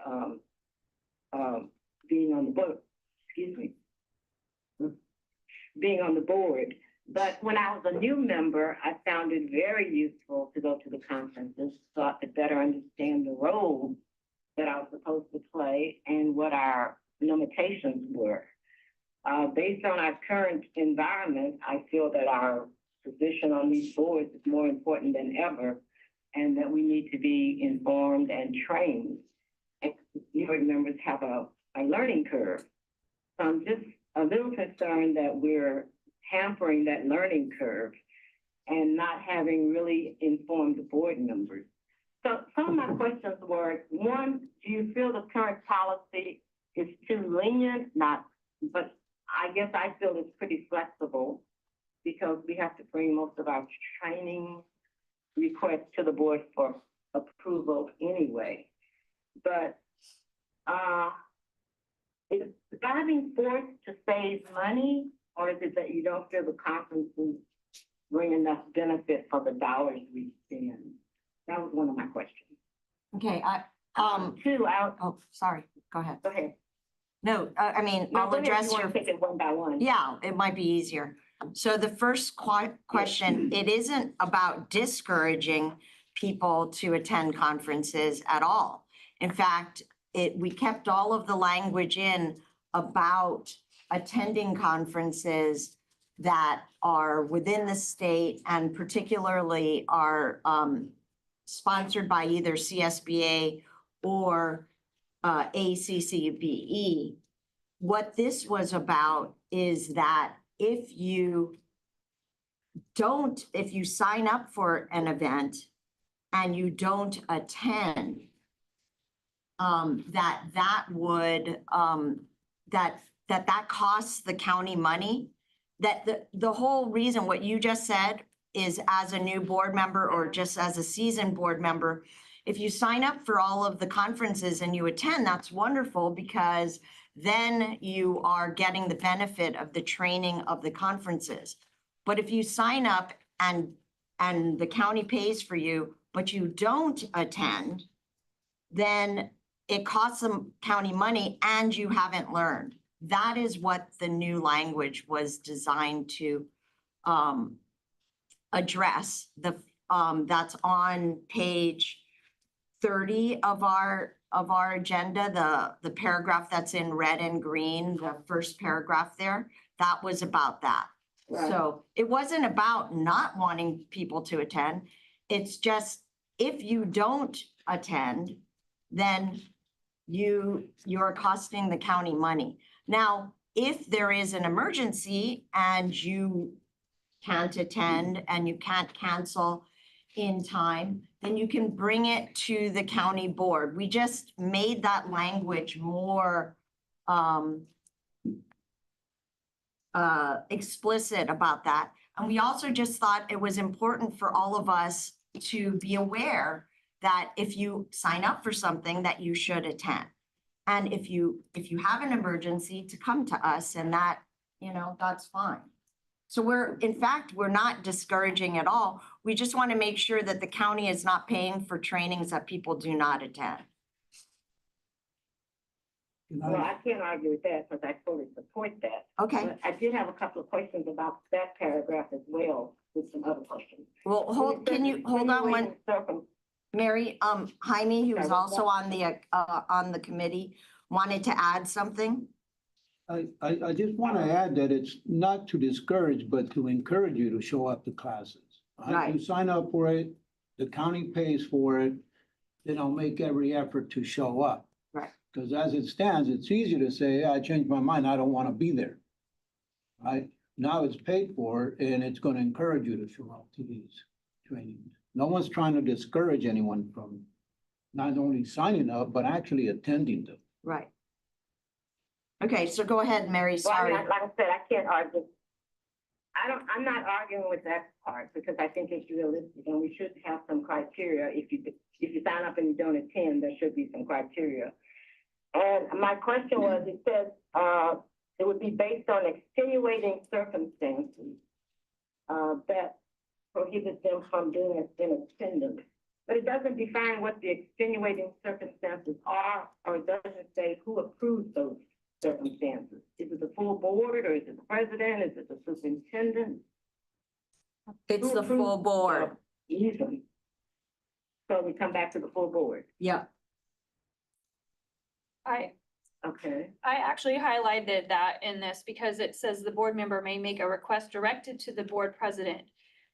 being on the board. Excuse me. Being on the board. But when I was a new member, I found it very useful to go to the conferences so I could better understand the role that I was supposed to play and what our limitations were. Based on our current environment, I feel that our position on these boards is more important than ever, and that we need to be informed and trained. And new board members have a learning curve. So I'm just a little concerned that we're hampering that learning curve and not having really informed board members. So some of my questions were, one, do you feel the current policy is too lenient? Not, but I guess I feel it's pretty flexible because we have to bring most of our training requests to the board for approval anyway. But is driving forced to save money, or is it that you don't feel the conferences bring enough benefit for the dollars we spend? That was one of my questions.
Okay, oh, sorry, go ahead.
Go ahead.
No, I mean,
No,
I'll
go ahead.
address
You wanna
your.
take it one by one?
Yeah, it might be easier. So the first question, it isn't about discouraging people to attend conferences at all. In fact, we kept all of the language in about attending conferences that are within the state and particularly are sponsored by either CSBA or ACCBE. What this was about is that if you sign up for an event and you don't attend, that costs the county money. That the whole reason what you just said is, as a new board member or just as a seasoned board member, if you sign up for all of the conferences and you attend, that's wonderful, because then you are getting the benefit of the training of the conferences. But if you sign up and the county pays for you, but you don't attend, then it costs the county money and you haven't learned. That is what the new language was designed to address. That's on page 30 of our agenda, the paragraph that's in red and green, the first paragraph there, that was about that.
Right.
So it wasn't about not wanting people to attend. It's just, if you don't attend, then you're costing the county money. Now, if there is an emergency and you can't attend and you can't cancel in time, then you can bring it to the county board. We just made that language more explicit about that. And we also just thought it was important for all of us to be aware that if you sign up for something, that you should attend. And if you have an emergency, to come to us, and that, that's fine. So in fact, we're not discouraging at all. We just want to make sure that the county is not paying for trainings that people do not attend.
Well, I can't argue with that because I fully support that.
Okay.
But I did have a couple of questions about that paragraph as well, with some other questions.
Well, can you hold on one, Mary, Jaime, who was also on the committee, wanted to add something?
I just want to add that it's not to discourage, but to encourage you to show up to classes.
Right.
You sign up for it, the county pays for it, then I'll make every effort to show up.
Right.
Because as it stands, it's easy to say, I changed my mind, I don't want to be there. Right? Now it's paid for and it's going to encourage you to show up to these trainings. No one's trying to discourage anyone from not only signing up, but actually attending them.
Right. Okay, so go ahead, Mary,
Well,
sorry.
like I said, I can't argue. I'm not arguing with that part because I think it's realistic and we should have some criteria. If you sign up and you don't attend, there should be some criteria. And my question was, it says, it would be based on extenuating circumstances, that prohibit them from doing it in attendance. But it doesn't define what the extenuating circumstances are, or it doesn't say who approves those circumstances. Is it the full board, or is it the president? Is it the superintendent?
It's
Who
the full
approves
board.
Even. So we come back to the full board.
Yeah.
Okay.
I actually highlighted that in this because it says the board member may make a request directed to the board president.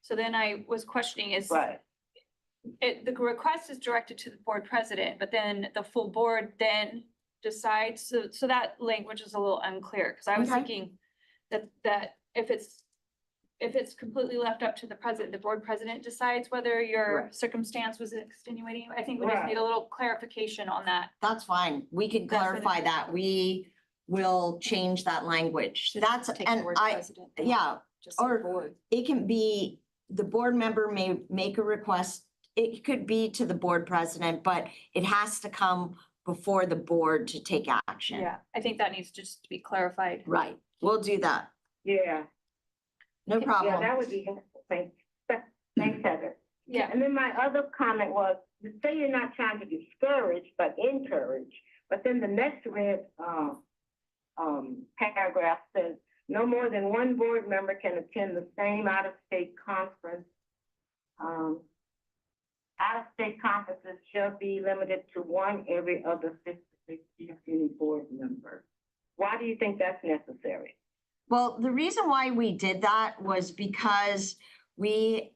So then I was questioning
Right.
the request is directed to the board president, but then the full board then decides. So that language is a little unclear because I was
Okay.
thinking that if it's completely left up to the president, the board president decides whether your
Right.
circumstance was extenuating. I think we just
Right.
need a little clarification on that.
That's fine. We can
That's what it
clarify
is.
that. We will change that language. That's,
Take the
and
word
I,
president.
yeah,
Just say
or
board.
it can be, the board member may make a request. It could be to the board president, but it has to come before the board to take action.
Yeah, I think that needs to just be clarified.
Right, we'll do that.
Yeah.
No
Yeah,
problem.
that would be helpful. Thanks, Heather.
Yeah.
And then my other comment was, you say you're not trying to discourage, but encourage. But then the next red, paragraph says, no more than one board member can attend the same out-of-state conference. Out-of-state conferences shall be limited to one every other 56 years, any board member. Why do you think that's necessary?
Well, the reason why we did that was because we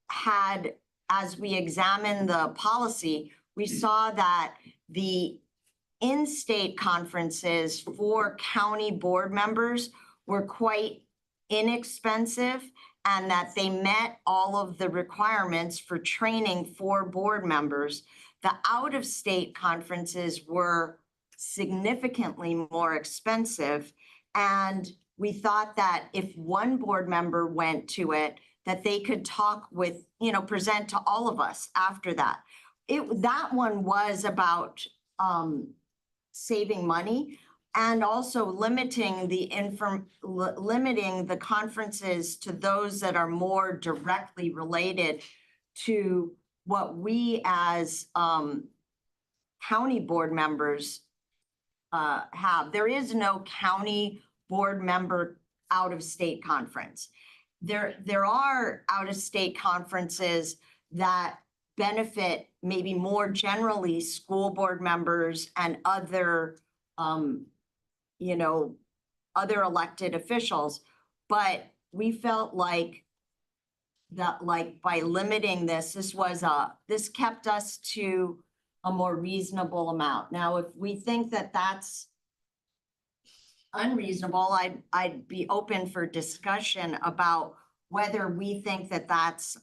had, as we examined the policy, we saw that the in-state conferences for county board members were quite inexpensive and that they met all of the requirements for training for board members. The out-of-state conferences were significantly more expensive. And we thought that if one board member went to it, that they could talk with, present to all of us after that. That one was about saving money and also limiting the conferences to those that are more directly related to what we as county board members have. There is no county board member out-of-state conference. There are out-of-state conferences that benefit maybe more generally school board members and other, other elected officials. But we felt like that, by limiting this, this kept us to a more reasonable amount. Now, if we think that that's unreasonable, I'd be open for discussion about whether we think that that's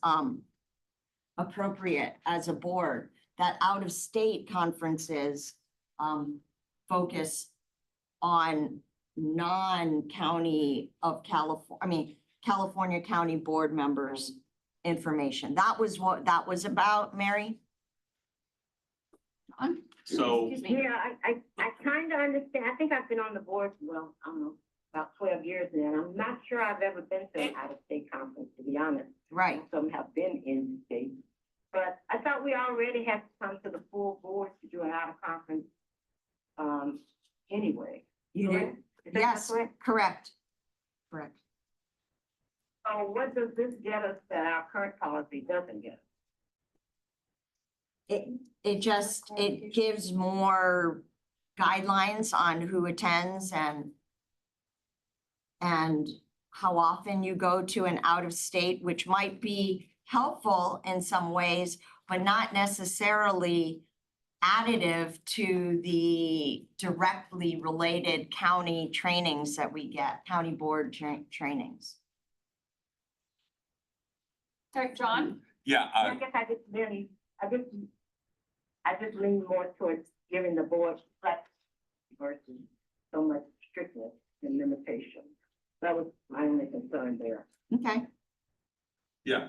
appropriate as a board, that out-of-state conferences focus on non-county of California County board members' information. That was what that was about, Mary?
So,
Excuse me.
Yeah, I kind of understand. I think I've been on the board, well, I don't know, about 12 years now, and I'm not sure I've ever been to an out-of-state conference, to be honest.
Right.
Some have been in state. But I thought we already had to come to the full board to do an out-of-conference, anyway.
You
Correct?
do?
Is that
Yes,
correct?
correct. Correct.
So what does this get us that our current policy doesn't get?
It just, it gives more guidelines on who attends and how often you go to an out of state, which might be helpful in some ways, but not necessarily additive to the directly related county trainings that we get, county board trainings.
Sorry, John?
Yeah,
I guess I just lean more towards giving the board flex versus so much strictness and limitation. That was my only concern there.
Okay.
yeah.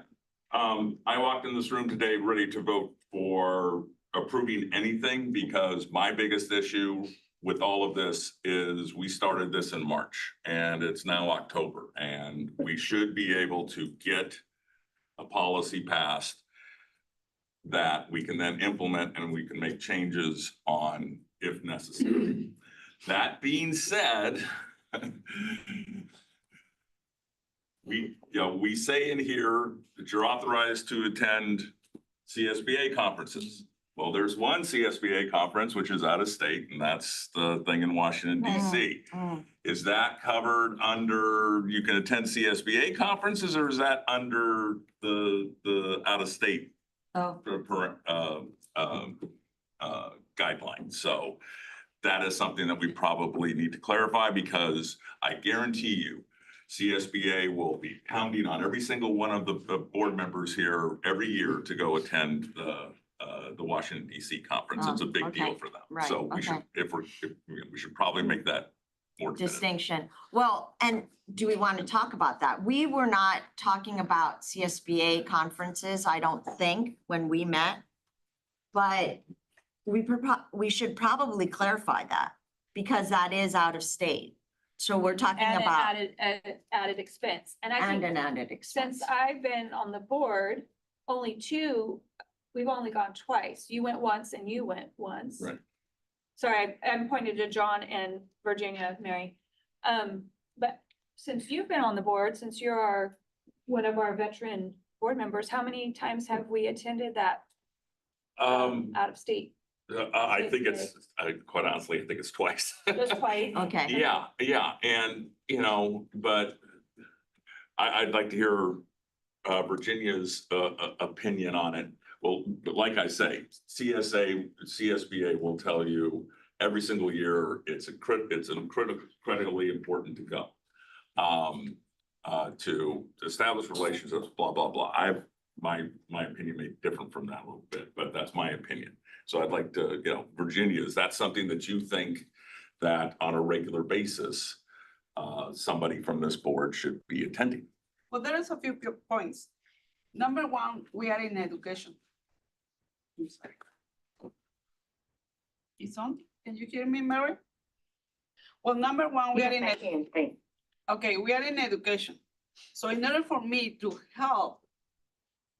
I walked in this room today ready to vote for approving anything because my biggest issue with all of this is we started this in March and it's now October and we should be able to get a policy passed that we can then implement and we can make changes on if necessary. That being said, we say in here that you're authorized to attend CSBA conferences. Well, there's one CSBA conference, which is out of state, and that's the thing in Washington DC. Is that covered under, you can attend CSBA conferences, or is that under the out of state guidelines? So that is something that we probably need to clarify because I guarantee you, CSBA will be pounding on every single one of the board members here every year to go attend the Washington DC conference. It's a big deal for them.
Right,
So we should, we should probably make that more definitive.
Distinction. Well, and do we want to talk about that? We were not talking about CSBA conferences, I don't think, when we met. But we should probably clarify that because that is out of state. So we're talking
And
about.
added expense. And I think
an added expense.
since I've been on the board, we've only gone twice. You went once and you went once.
Right.
Sorry, I'm pointing to John and Virginia, Mary. But since you've been on the board, since you're one of our veteran board members, how many times have we attended that out of state?
I think it's, quite honestly, I think it's twice.
Just twice?
Okay.
Yeah, and, but I'd like to hear Virginia's opinion on it. Well, but like I say, CSBA will tell you every single year, it's critically important to go. To establish relationships, blah, blah, blah. My opinion may differ from that a little bit, but that's my opinion. So I'd like to, Virginia, is that something that you think that on a regular basis, somebody from this board should be attending?
Well, there is a few points. Number one, we are in education. I'm sorry. It's on? Can you hear me, Mary? Well, number one, we are in. Okay, we are in education. So in order for me to help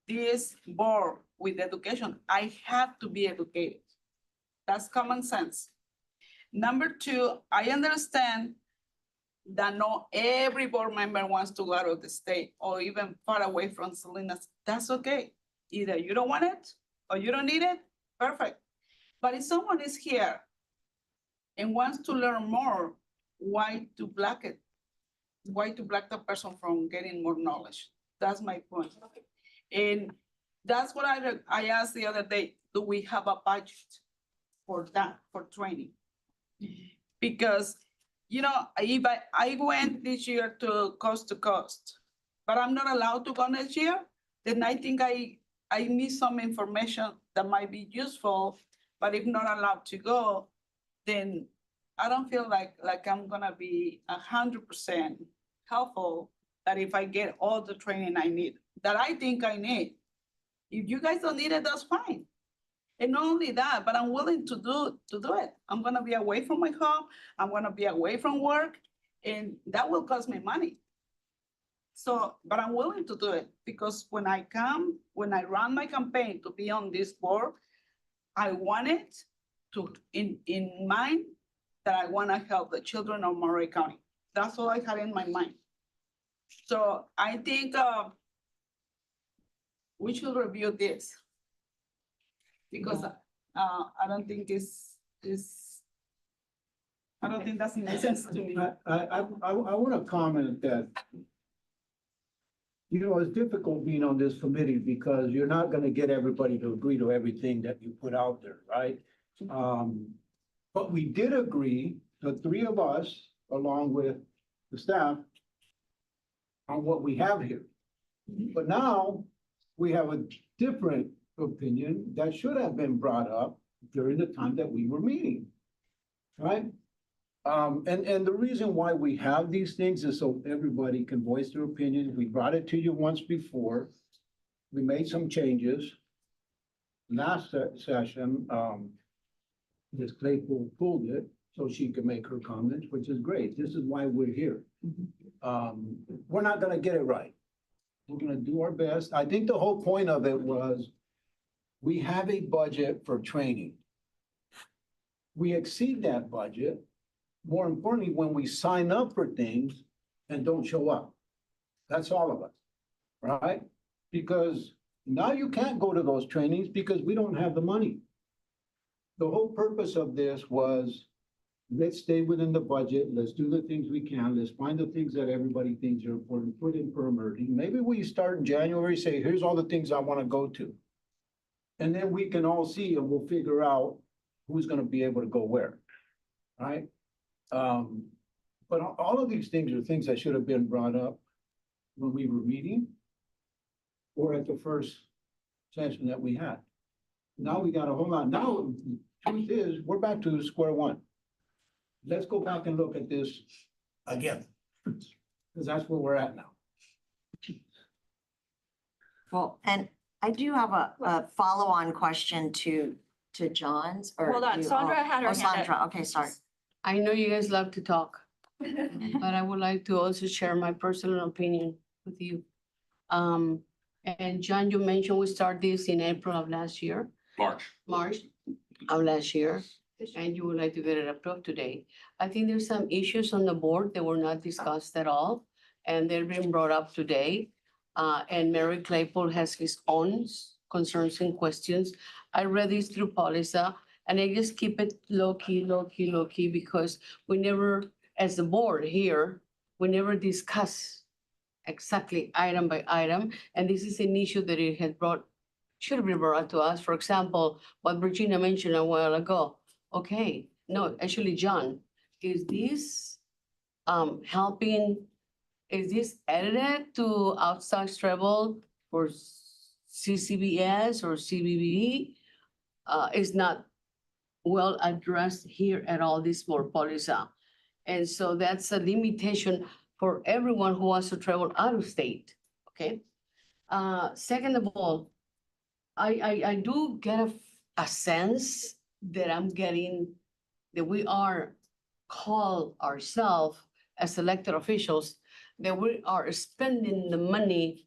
this board with education, I have to be educated. That's common sense. Number two, I understand that not every board member wants to go out of the state or even far away from Salinas. That's okay. Either you don't want it or you don't need it, perfect. But if someone is here and wants to learn more, why to block it? Why to block the person from getting more knowledge? That's my point. And that's what I asked the other day, do we have a budget for that, for training? Because, if I went this year to coast, but I'm not allowed to go next year, then I think I need some information that might be useful, but if not allowed to go, then I don't feel like I'm gonna be 100% helpful that if I get all the training I need, that I think I need. If you guys don't need it, that's fine. And not only that, but I'm willing to do it. I'm gonna be away from my home. I'm gonna be away from work. And that will cost me money. So, but I'm willing to do it because when I run my campaign to be on this board, I want it to, in mind, that I want to help the children of Monterey County. That's all I had in my mind. So I think we should review this. Because I don't think I don't think that's makes sense to me.
I want to comment that, you know, it's difficult being on this committee because you're not going to get everybody to agree to everything that you put out there, right? But we did agree, the three of us, along with the staff, on what we have here. But now we have a different opinion that should have been brought up during the time that we were meeting, right? And the reason why we have these things is so everybody can voice their opinion. We brought it to you once before. We made some changes. Last session, Ms. Claypool pulled it so she could make her comments, which is great. This is why we're here. We're not gonna get it right. We're gonna do our best. I think the whole point of it was we have a budget for training. We exceed that budget. More importantly, when we sign up for things and don't show up. That's all of us, right? Because now you can't go to those trainings because we don't have the money. The whole purpose of this was, let's stay within the budget, let's do the things we can, let's find the things that everybody thinks are important, put in for emerging. Maybe we start in January, say, here's all the things I want to go to. And then we can all see and we'll figure out who's going to be able to go where, right? But all of these things are things that should have been brought up when we were meeting or at the first session that we had. Now we got a whole lot. Now, truth is, we're back to square one. Let's go back and look at this again, because that's where we're at now.
Well, and I do have a follow-on question to John's or.
Hold on, Sandra had her
Oh,
hand up.
Sandra, okay, sorry.
I know you guys love to talk, but I would like to also share my personal opinion with you. And John, you mentioned we started this in April of last year. March of last year, and you would like to get it approved today. I think there's some issues on the board that were not discussed at all, and they're being brought up today. And Mary Claypool has his own concerns and questions. I read this through Paulisa, and I just keep it low key, because we never, as the board here, we never discuss exactly item by item. And this is an issue that it had should have been brought to us. For example, what Virginia mentioned a while ago. Okay, no, actually, John, is this is this edited to outside travel for CCBS or CBB? Is not well addressed here at all, this board policy. And so that's a limitation for everyone who wants to travel out of state, okay? Second of all, I do get a sense that I'm getting that we are call ourselves as elected officials, that we are spending the money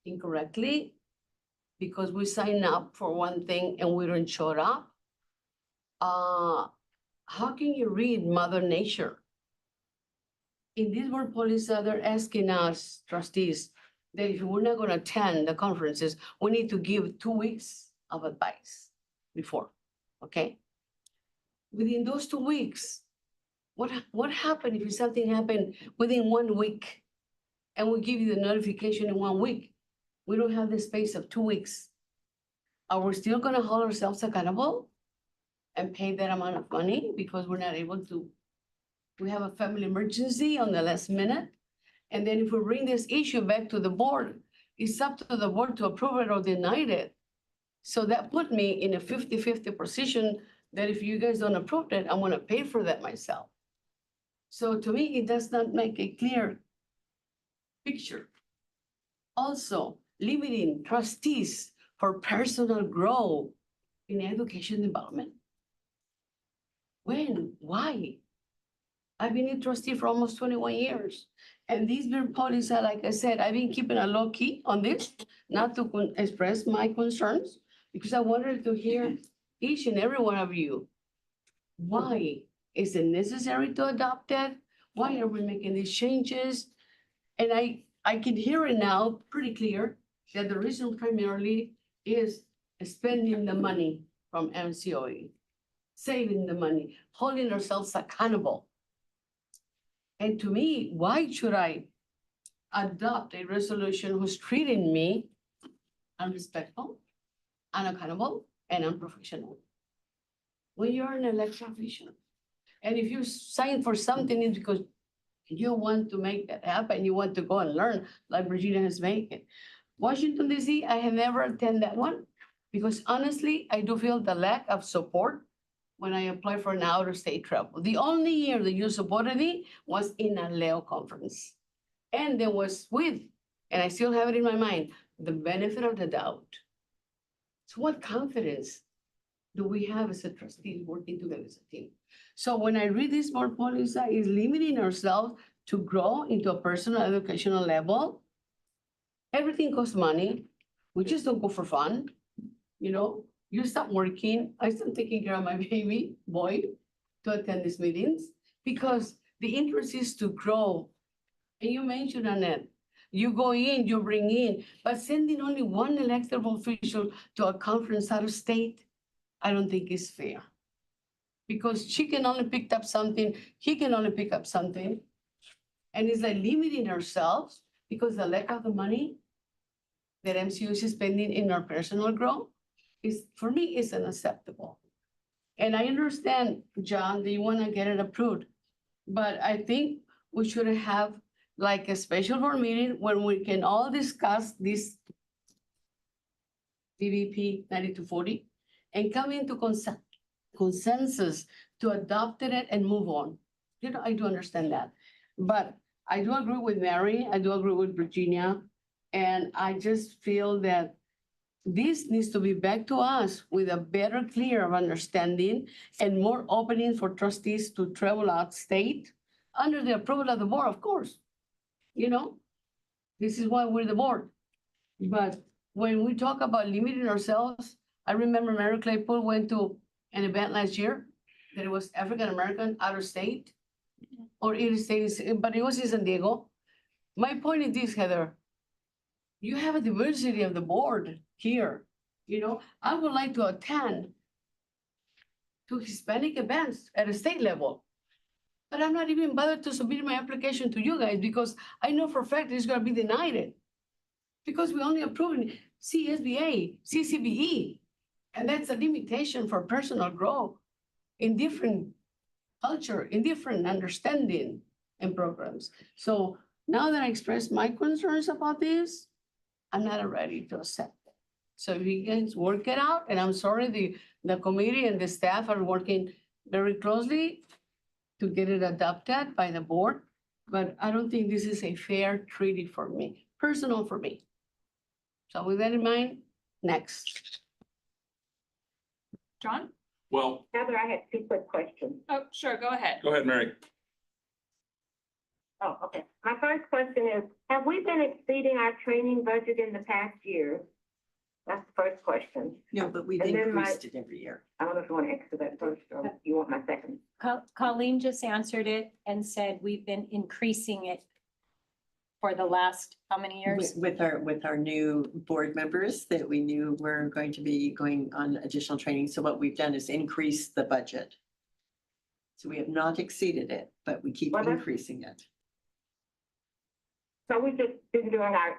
incorrectly because we sign up for one thing and we don't show up. How can you read Mother Nature? In this board policy, they're asking us trustees that if we're not gonna attend the conferences, we need to give 2 weeks of advice before, okay? Within those 2 weeks, what happened if something happened within 1 week and we give you the notification in 1 week? We don't have the space of 2 weeks. Are we still gonna hold ourselves accountable and pay that amount of money because we're not able to? We have a family emergency on the last minute. And then if we bring this issue back to the board, it's up to the board to approve it or deny it. So that put me in a 50-50 position that if you guys don't approve it, I'm gonna pay for that myself. So to me, it does not make a clear picture. Also, limiting trustees for personal growth in education development. When? Why? I've been a trustee for almost 21 years. And these board policies, like I said, I've been keeping a low key on this, not to express my concerns, because I wanted to hear each and every one of you. Why is it necessary to adopt it? Why are we making these changes? And I can hear it now pretty clear that the reason primarily is spending the money from MCOE, saving the money, holding ourselves accountable. And to me, why should I adopt a resolution who's treating me unrespectful, unaccountable, and unprofessional? When you're an elected official, and if you sign for something, it's because you want to make that happen, you want to go and learn, like Virginia has made it. Washington DC, I have never attended that one, because honestly, I do feel the lack of support when I applied for an out-of-state travel. The only year that you supported me was in a Leo conference. And there was with, and I still have it in my mind, the benefit of the doubt. So what confidence do we have as a trustees working together as a team? So when I read this board policy, is limiting ourselves to grow into a personal educational level. Everything costs money. We just don't go for fun. You know, you stop working. I start taking care of my baby boy to attend these meetings because the interest is to grow. And you mentioned, Annette, you go in, you bring in, but sending only one elected official to a conference out of state, I don't think is fair. Because she can only pick up something, he can only pick up something. And it's like limiting ourselves because the lack of the money that MCU is spending in our personal growth is, for me, is unacceptable. And I understand, John, that you want to get it approved, but I think we should have like a special board meeting when we can all discuss this DVP 9240 and come into consensus to adopt it and move on. You know, I do understand that, but I do agree with Mary, I do agree with Virginia, and I just feel that this needs to be back to us with a better, clear of understanding and more opening for trustees to travel out state under the approval of the board, of course. You know, this is why we're the board. But when we talk about limiting ourselves, I remember Mary Claypool went to an event last year that it was African-American out of state or in state, but it was in San Diego. My point is this, Heather, you have a diversity of the board here. You know, I would like to attend to Hispanic events at a state level. But I'm not even bothered to submit my application to you guys because I know for a fact it's gonna be denied it. Because we only approved CSBA, CCBE, and that's a limitation for personal growth in different culture, in different understanding and programs. So now that I expressed my concerns about this, I'm not ready to accept it. So if you guys work it out, and I'm sorry, the committee and the staff are working very closely to get it adopted by the board, but I don't think this is a fair treaty for me, personal for me. So with that in mind, next.
John?
Well,
Heather, I had two quick questions.
Oh, sure, go ahead.
go ahead, Mary.
Oh, okay. My first question is, have we been exceeding our training budget in the past year? That's the first question.
No, but we've
And then my-
increased it every year.
I don't know if you want to answer that first or you want my second.
Colleen just answered it and said we've been increasing it for the last, how many years?
With our new board members that we knew were going to be going on additional training. So what we've done is increase the budget. So we have not exceeded it, but we keep
Well, that's-
increasing it.
So we just been doing our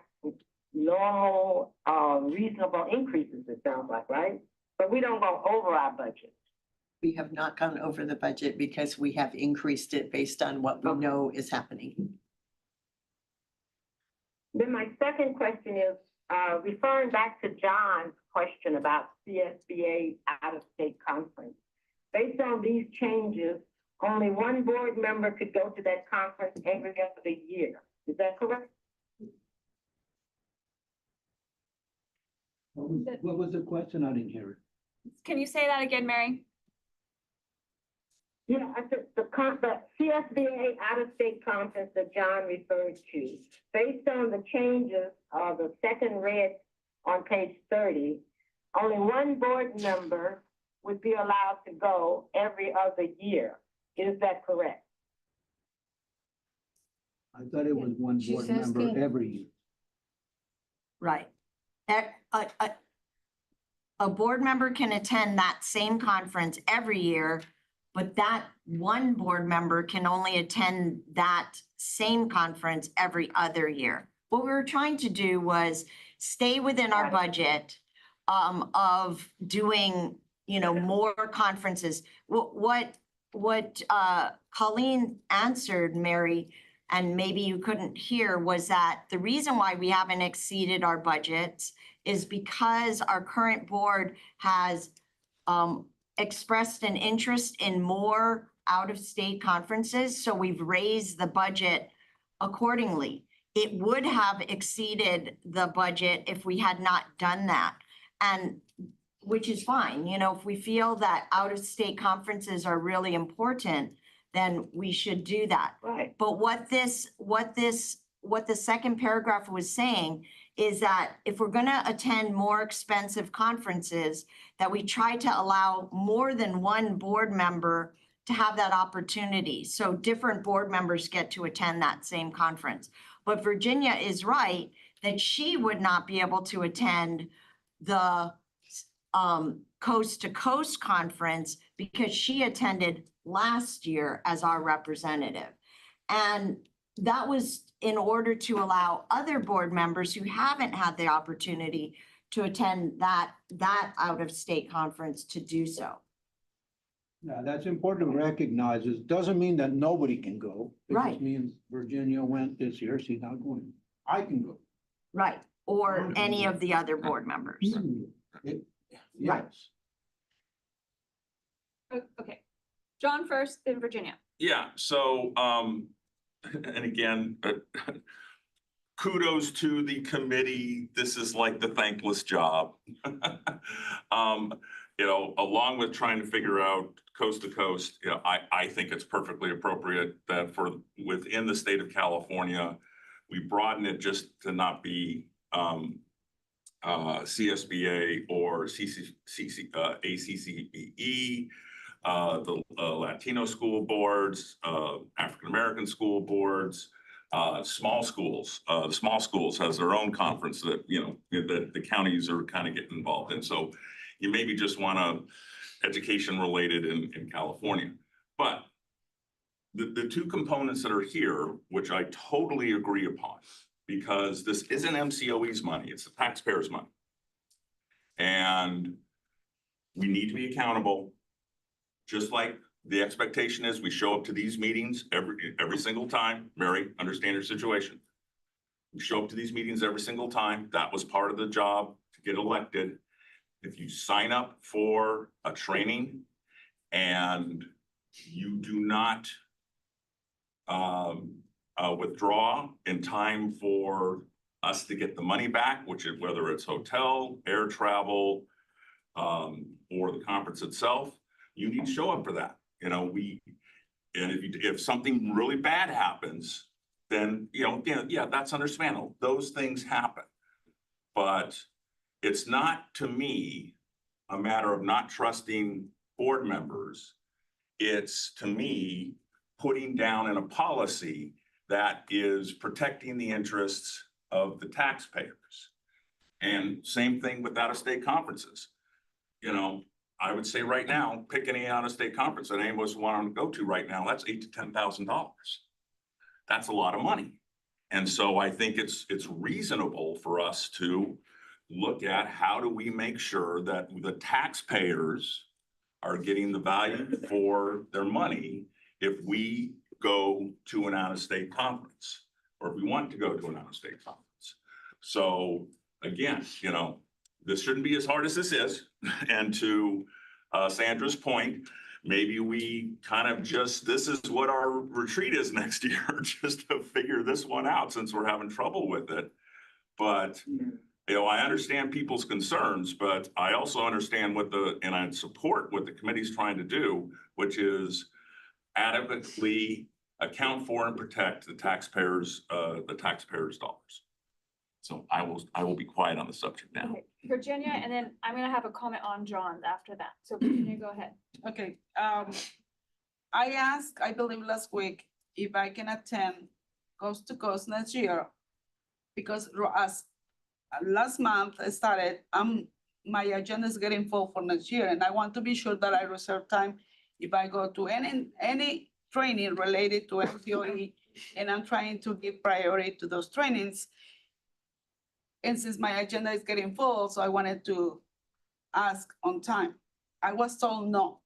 normal, reasonable increases, it sounds like, right? But we don't go over our budget.
We have not gone over the budget because we have increased it based on what we know is happening.
Then my second question is, referring back to John's question about CSBA out-of-state conference. Based on these changes, only one board member could go to that conference every other year. Is that correct?
What was the question? I didn't hear it.
Can you say that again, Mary?
Yeah, I think the CSBA out-of-state conference that John referred to, based on the changes of the second red on page 30, only one board member would be allowed to go every other year. Is that correct?
I thought it was one
She's
board member
asking-
every year.
Right. A board member can attend that same conference every year, but that one board member can only attend that same conference every other year. What we were trying to do was stay within our budget of doing, more conferences. What Colleen answered, Mary, and maybe you couldn't hear, was that the reason why we haven't exceeded our budgets is because our current board has expressed an interest in more out-of-state conferences, so we've raised the budget accordingly. It would have exceeded the budget if we had not done that, and which is fine. If we feel that out-of-state conferences are really important, then we should do that.
Right.
But what the second paragraph was saying is that if we're gonna attend more expensive conferences, that we try to allow more than one board member to have that opportunity. So different board members get to attend that same conference. But Virginia is right that she would not be able to attend the Coast to Coast conference because she attended last year as our representative. And that was in order to allow other board members who haven't had the opportunity to attend that out-of-state conference to do so.
Yeah, that's important to recognize. It doesn't mean that nobody can go. It
Right.
just means Virginia went this year, she's not going. I can go.
Right, or any of the other board members.
Yes.
Okay, John first, then Virginia.
Yeah, so, and again, kudos to the committee. This is like the thankless job. Along with trying to figure out coast to coast, I think it's perfectly appropriate that within the state of California, we broaden it just to not be CSBA or ACCBE, the Latino school boards, African-American school boards, small schools. The small schools has their own conference that, that the counties are kind of getting involved in. So you maybe just want to education related in California. But the two components that are here, which I totally agree upon, because this isn't MCOE's money, it's the taxpayers' money. And we need to be accountable, just like the expectation is we show up to these meetings every single time. Mary, understand your situation. We show up to these meetings every single time. That was part of the job to get elected. If you sign up for a training and you do not withdraw in time for us to get the money back, which is whether it's hotel, air travel, or the conference itself, you need to show up for that. If something really bad happens, then, yeah, that's understandable. Those things happen. But it's not, to me, a matter of not trusting board members. It's, to me, putting down in a policy that is protecting the interests of the taxpayers. And same thing with out-of-state conferences. I would say right now, pick any out-of-state conference that any of us want to go to right now, that's $8,000 to $10,000. That's a lot of money. And so I think it's reasonable for us to look at how do we make sure that the taxpayers are getting the value for their money if we go to an out-of-state conference, or if we want to go to an out-of-state conference. So again, this shouldn't be as hard as this is. And to Sandra's point, maybe we kind of this is what our retreat is next year, just to figure this one out since we're having trouble with it. But, I understand people's concerns, but I also understand and I support what the committee's trying to do, which is adequately account for and protect the taxpayers' dollars. So I will be quiet on the subject now.
Okay, Virginia, and then I'm gonna have a comment on John after that. So Virginia, go ahead.
Okay, I asked, I believe last week, if I can attend Coast to Coast next year. Because as last month I started, my agenda is getting full for next year, and I want to be sure that I reserve time if I go to any training related to MCOE, and I'm trying to give priority to those trainings. And since my agenda is getting full, so I wanted to ask on time. I was told no.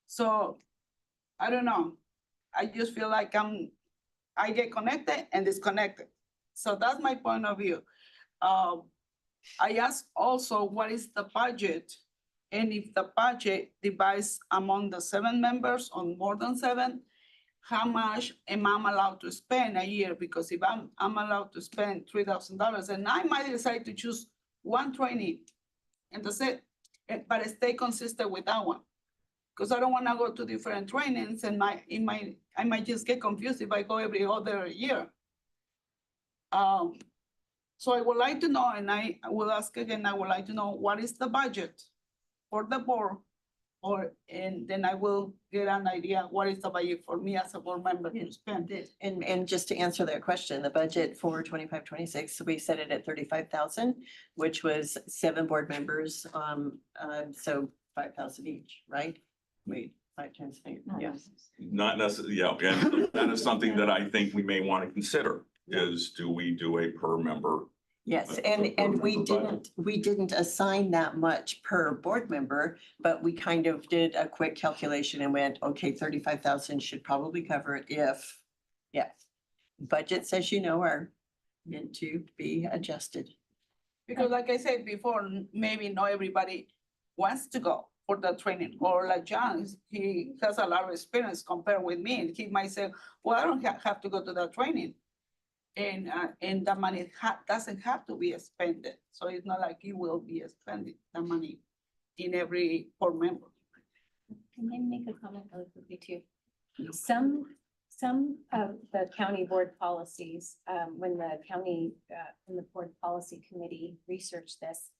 So I don't know. I just feel like I get connected and disconnected. So that's my point of view. I asked also, what is the budget? And if the budget divides among the 7 members or more than 7, how much am I allowed to spend a year? Because if I'm allowed to spend $3,000, and I might decide to choose one training and that's it, but stay consistent with that one. Because I don't want to go to different trainings, and I might just get confused if I go every other year. So I would like to know, and I will ask again, I would like to know what is the budget for the board, and then I will get an idea what is the budget for me as a board member to spend.
And just to answer that question, the budget for 25-26, we set it at 35,000, which was 7 board members, so 5,000 each, right? Wait, 5 times 8, yeah.
Not necessarily, yeah, and that is something that I think we may want to consider, is do we do a per member?
Yes, and we didn't assign that much per board member, but we kind of did a quick calculation and went, okay, 35,000 should probably cover it if, yes. Budgets, as you know, are meant to be adjusted.
Because like I said before, maybe not everybody wants to go for the training, or like John, he has a lot of experience compared with me, and he might say, well, I don't have to go to that training. And the money doesn't have to be expended. So it's not like you will be spending the money in every board member.
Can I make a comment really quickly too? Some of the county board policies, when the board policy committee researched this,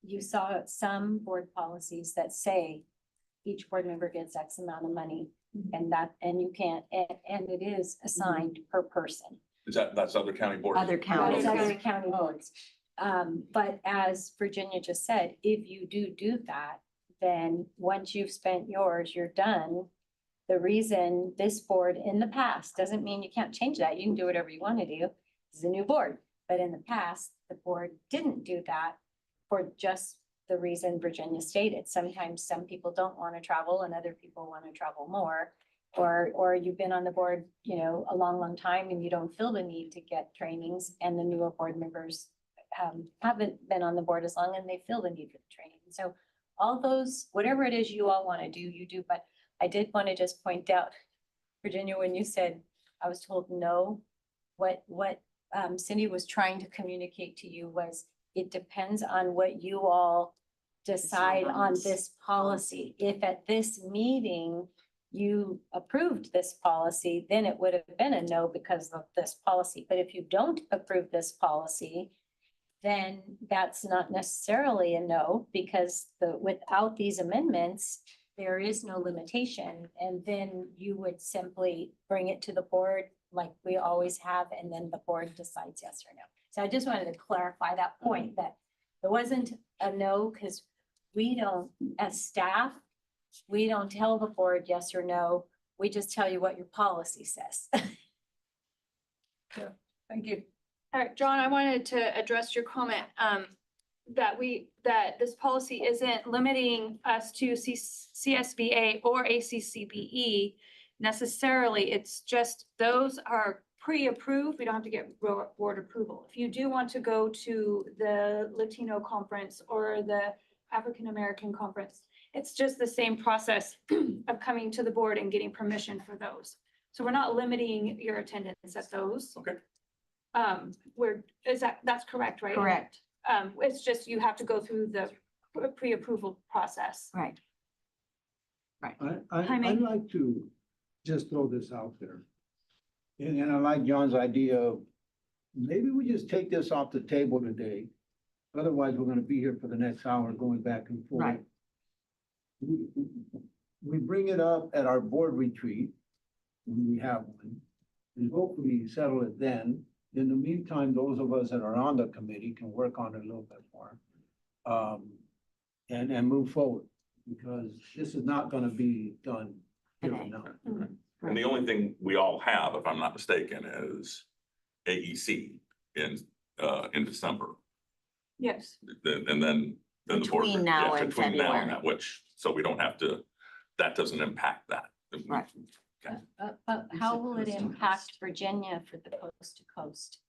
you saw some board policies that say each board member gets X amount of money, and you can't, and it is assigned per person.
That's other county boards?
Other counties. Other county boards. But as Virginia just said, if you do that, then once you've spent yours, you're done. The reason this board in the past, doesn't mean you can't change that. You can do whatever you want to do. This is a new board. But in the past, the board didn't do that for just the reason Virginia stated. Sometimes some people don't want to travel and other people want to travel more. Or you've been on the board, a long time, and you don't feel the need to get trainings, and the newer board members haven't been on the board as long and they feel the need for the training. So all those, whatever it is you all want to do, you do. But I did want to just point out, Virginia, when you said, I was told no, what Cindy was trying to communicate to you was, it depends on what you all decide on this policy. If at this meeting you approved this policy, then it would have been a no because of this policy. But if you don't approve this policy, then that's not necessarily a no, because without these amendments, there is no limitation. And then you would simply bring it to the board like we always have, and then the board decides yes or no. So I just wanted to clarify that point, that it wasn't a no, because we don't, as staff, we don't tell the board yes or no. We just tell you what your policy says.
Thank you.
All right, John, I wanted to address your comment that this policy isn't limiting us to CSBA or ACCBE necessarily. It's just those are pre-approved. We don't have to get board approval. If you do want to go to the Latino conference or the African American conference, it's just the same process of coming to the board and getting permission for those. So we're not limiting your attendance at those.
Okay.
That's correct, right?
Correct.
It's just you have to go through the pre-approval process.
Right.
I'd like to just throw this out there. And I like John's idea of, maybe we just take this off the table today. Otherwise, we're gonna be here for the next hour going back and forth.
Right.
We bring it up at our board retreat, when we have one, and hopefully settle it then. In the meantime, those of us that are on the committee can work on it a little bit more. And move forward, because this is not gonna be done here and now.
And the only thing we all have, if I'm not mistaken, is AEC in December.
Yes.
And then the board.
Between now
yeah,
and
between now
February.
that, which, so we don't have to, that doesn't impact that.
Right.
But how will it impact Virginia for the coast to coast?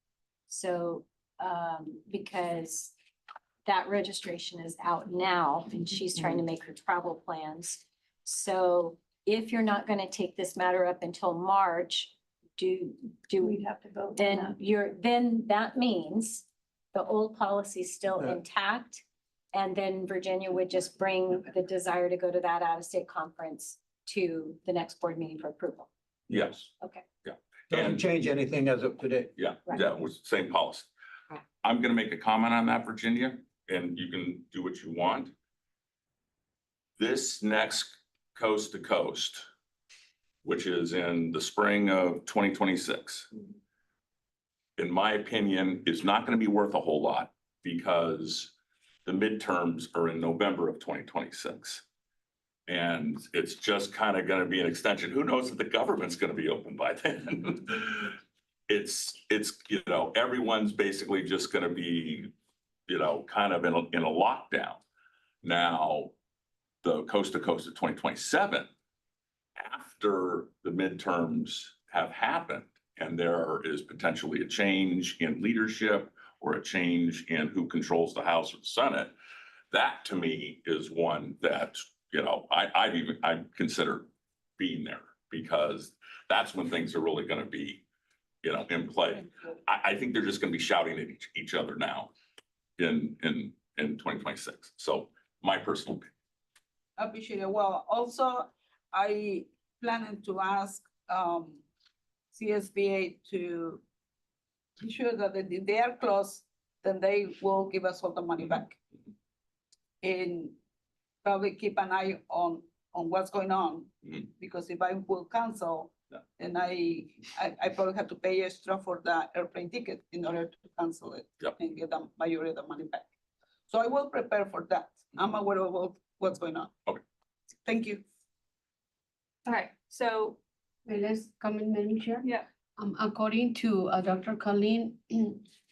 So, because that registration is out now and she's trying to make her travel plans. So if you're not gonna take this matter up until March, do
We'd have to vote.
then then that means the old policy is still
Yeah.
intact. And then Virginia would just bring the desire to go to that out-of-state conference to the next board meeting for approval.
Yes,
Okay.
Doesn't change anything as of today.
yeah,
Right.
yeah, it was the same policy.
Right.
I'm gonna make a comment on that, Virginia, and you can do what you want. This next coast to coast, which is in the spring of 2026, in my opinion, is not gonna be worth a whole lot because the midterms are in November of 2026. And it's just kind of gonna be an extension. Who knows if the government's gonna be open by then? It's, you know, everyone's basically just gonna be, you know, kind of in a lockdown. Now, the coast to coast of 2027, after the midterms have happened and there is potentially a change in leadership or a change in who controls the House or the Senate, that to me is one that, you know, I'd consider being there because that's when things are really gonna be, you know, in play. I think they're just gonna be shouting at each other now in 2026. So my personal opinion.
Appreciate it. Well, also, I planning to ask CSBA to be sure that if they are closed, then they will give us all the money back. And probably keep an eye on what's going on, because if I will cancel, then I probably have to pay extra for the airplane ticket in order to cancel it and get the majority of the money back. So I will prepare for that. I'm aware of what's going on.
Okay.
Thank you.
All right, so,
Let's comment, Madam Chair.
yeah,
According to Dr. Colleen,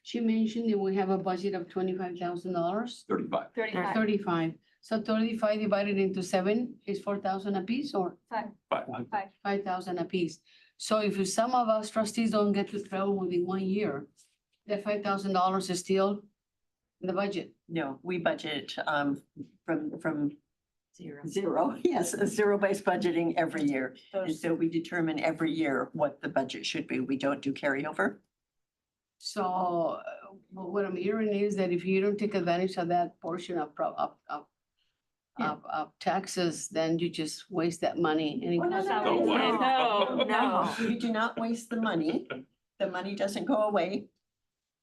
she mentioned that we have a budget of $25,000.
35.
35.
35. So 35 divided into 7 is 4,000 apiece or
Five.
5,000 apiece. So if some of us trustees don't get to travel within 1 year, that $5,000 is still in the budget.
No, we budget from zero, yes, a zero-based budgeting every year. And so we determine every year what the budget should be. We don't do carryover.
So what I'm hearing is that if you don't take advantage of that portion of taxes, then you just waste that money. And it
Oh,
goes
No,
No, you do not waste the money. The money doesn't go away.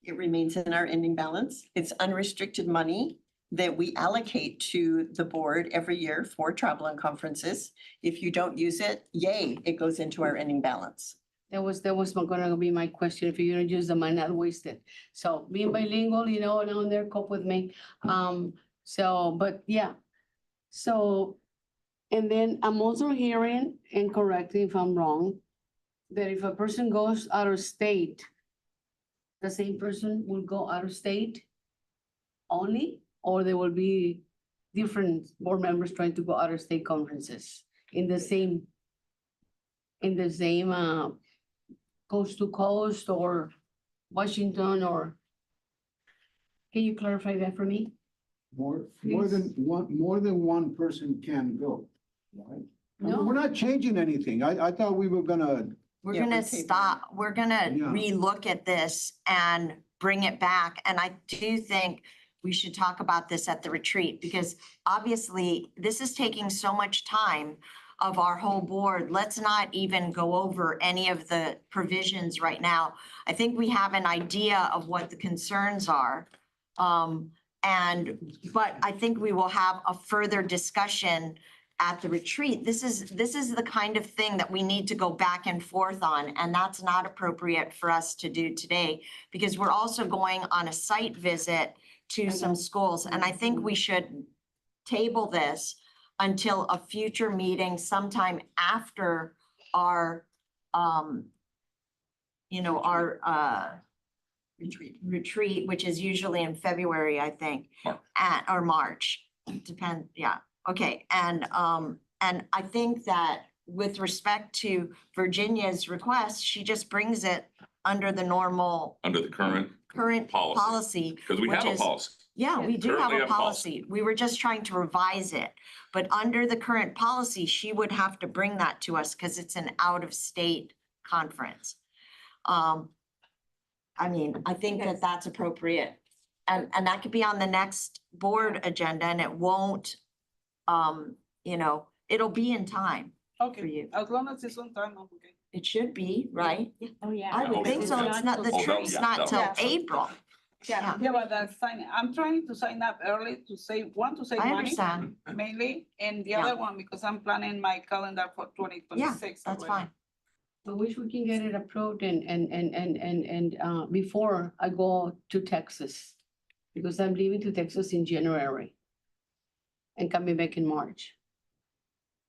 It remains in our ending balance. It's unrestricted money that we allocate to the board every year for travel and conferences. If you don't use it, yay, it goes into our ending balance.
That was gonna be my question. If you're gonna use the money, not waste it. So being bilingual, you know, down there, cope with me. But yeah. So, and then I'm also hearing, and correct me if I'm wrong, that if a person goes out of state, the same person will go out of state only, or there will be different board members trying to go out of state conferences in the same coast to coast or Washington, or can you clarify that for me?
More than one person can go, right?
No.
We're not changing anything. I thought we were gonna.
We're
Yeah,
gonna
we're tapering.
stop, we're gonna
Yeah.
relook at this and bring it back. And I do think we should talk about this at the retreat because obviously this is taking so much time of our whole board, let's not even go over any of the provisions right now. I think we have an idea of what the concerns are. But I think we will have a further discussion at the retreat. This is the kind of thing that we need to go back and forth on, and that's not appropriate for us to do today because we're also going on a site visit to some schools, and I think we should table this until a future meeting sometime after our, retreat, which is usually in February, I think, or March, depend, yeah, okay. And I think that with respect to Virginia's request, she just brings it under the normal,
Under the current
policy.
because we
which
have a
is-
policy.
Yeah, we do have
Currently
a
have a policy.
policy. We were just trying to revise it. But under the current policy, she would have to bring that to us because it's an out-of-state conference. I mean, I think that that's appropriate. And that could be on the next board agenda and it won't, it'll be in time for
Okay,
you.
as long as it's on time, I'm okay.
It should be, right?
Oh, yeah.
I would think so. It's not, the
Oh, that-
trip's
yeah,
not
that-
till
yeah.
April.
Yeah, but that's sign, I'm trying to sign up early to save, one, to save
I
money
understand.
mainly, and the
Yeah.
other one, because I'm planning my calendar for 2026.
That's
already.
fine.
I wish we can get it approved and before I go to Texas. Because I'm leaving to Texas in January. And coming back in March.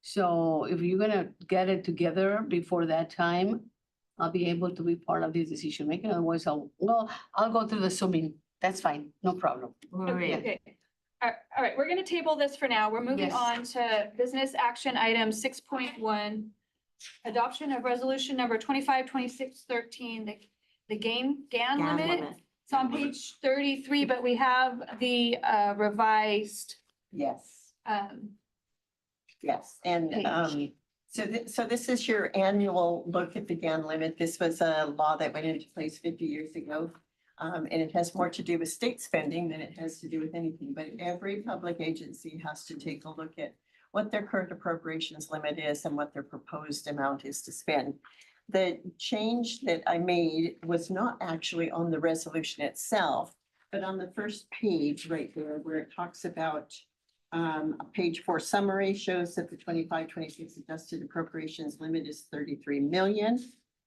So if you're gonna get it together before that time, I'll be able to be part of this decision making. Otherwise, I'll go through the Zooming. That's fine, no problem.
Okay. All right, we're gonna table this for now. We're moving
Yes.
on to business action item 6.1. Adoption of resolution number 252613, the GAN
GAN
limit.
limit.
It's on page 33, but we have the revised
Yes,
um,
yes, and
page.
so this is your annual look at the GAN limit. This was a law that went into place 50 years ago. And it has more to do with state spending than it has to do with anything, but every public agency has to take a look at what their current appropriations limit is and what their proposed amount is to spend. The change that I made was not actually on the resolution itself, but on the first page right there where it talks about page 4 summary shows that the 25-26 adjusted appropriations limit is 33 million.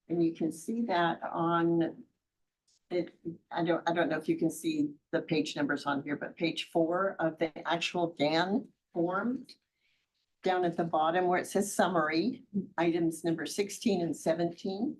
And you can see that on it. I don't know if you can see the page numbers on here, but page 4 of the actual GAN form. Down at the bottom where it says summary, items number 16 and 17.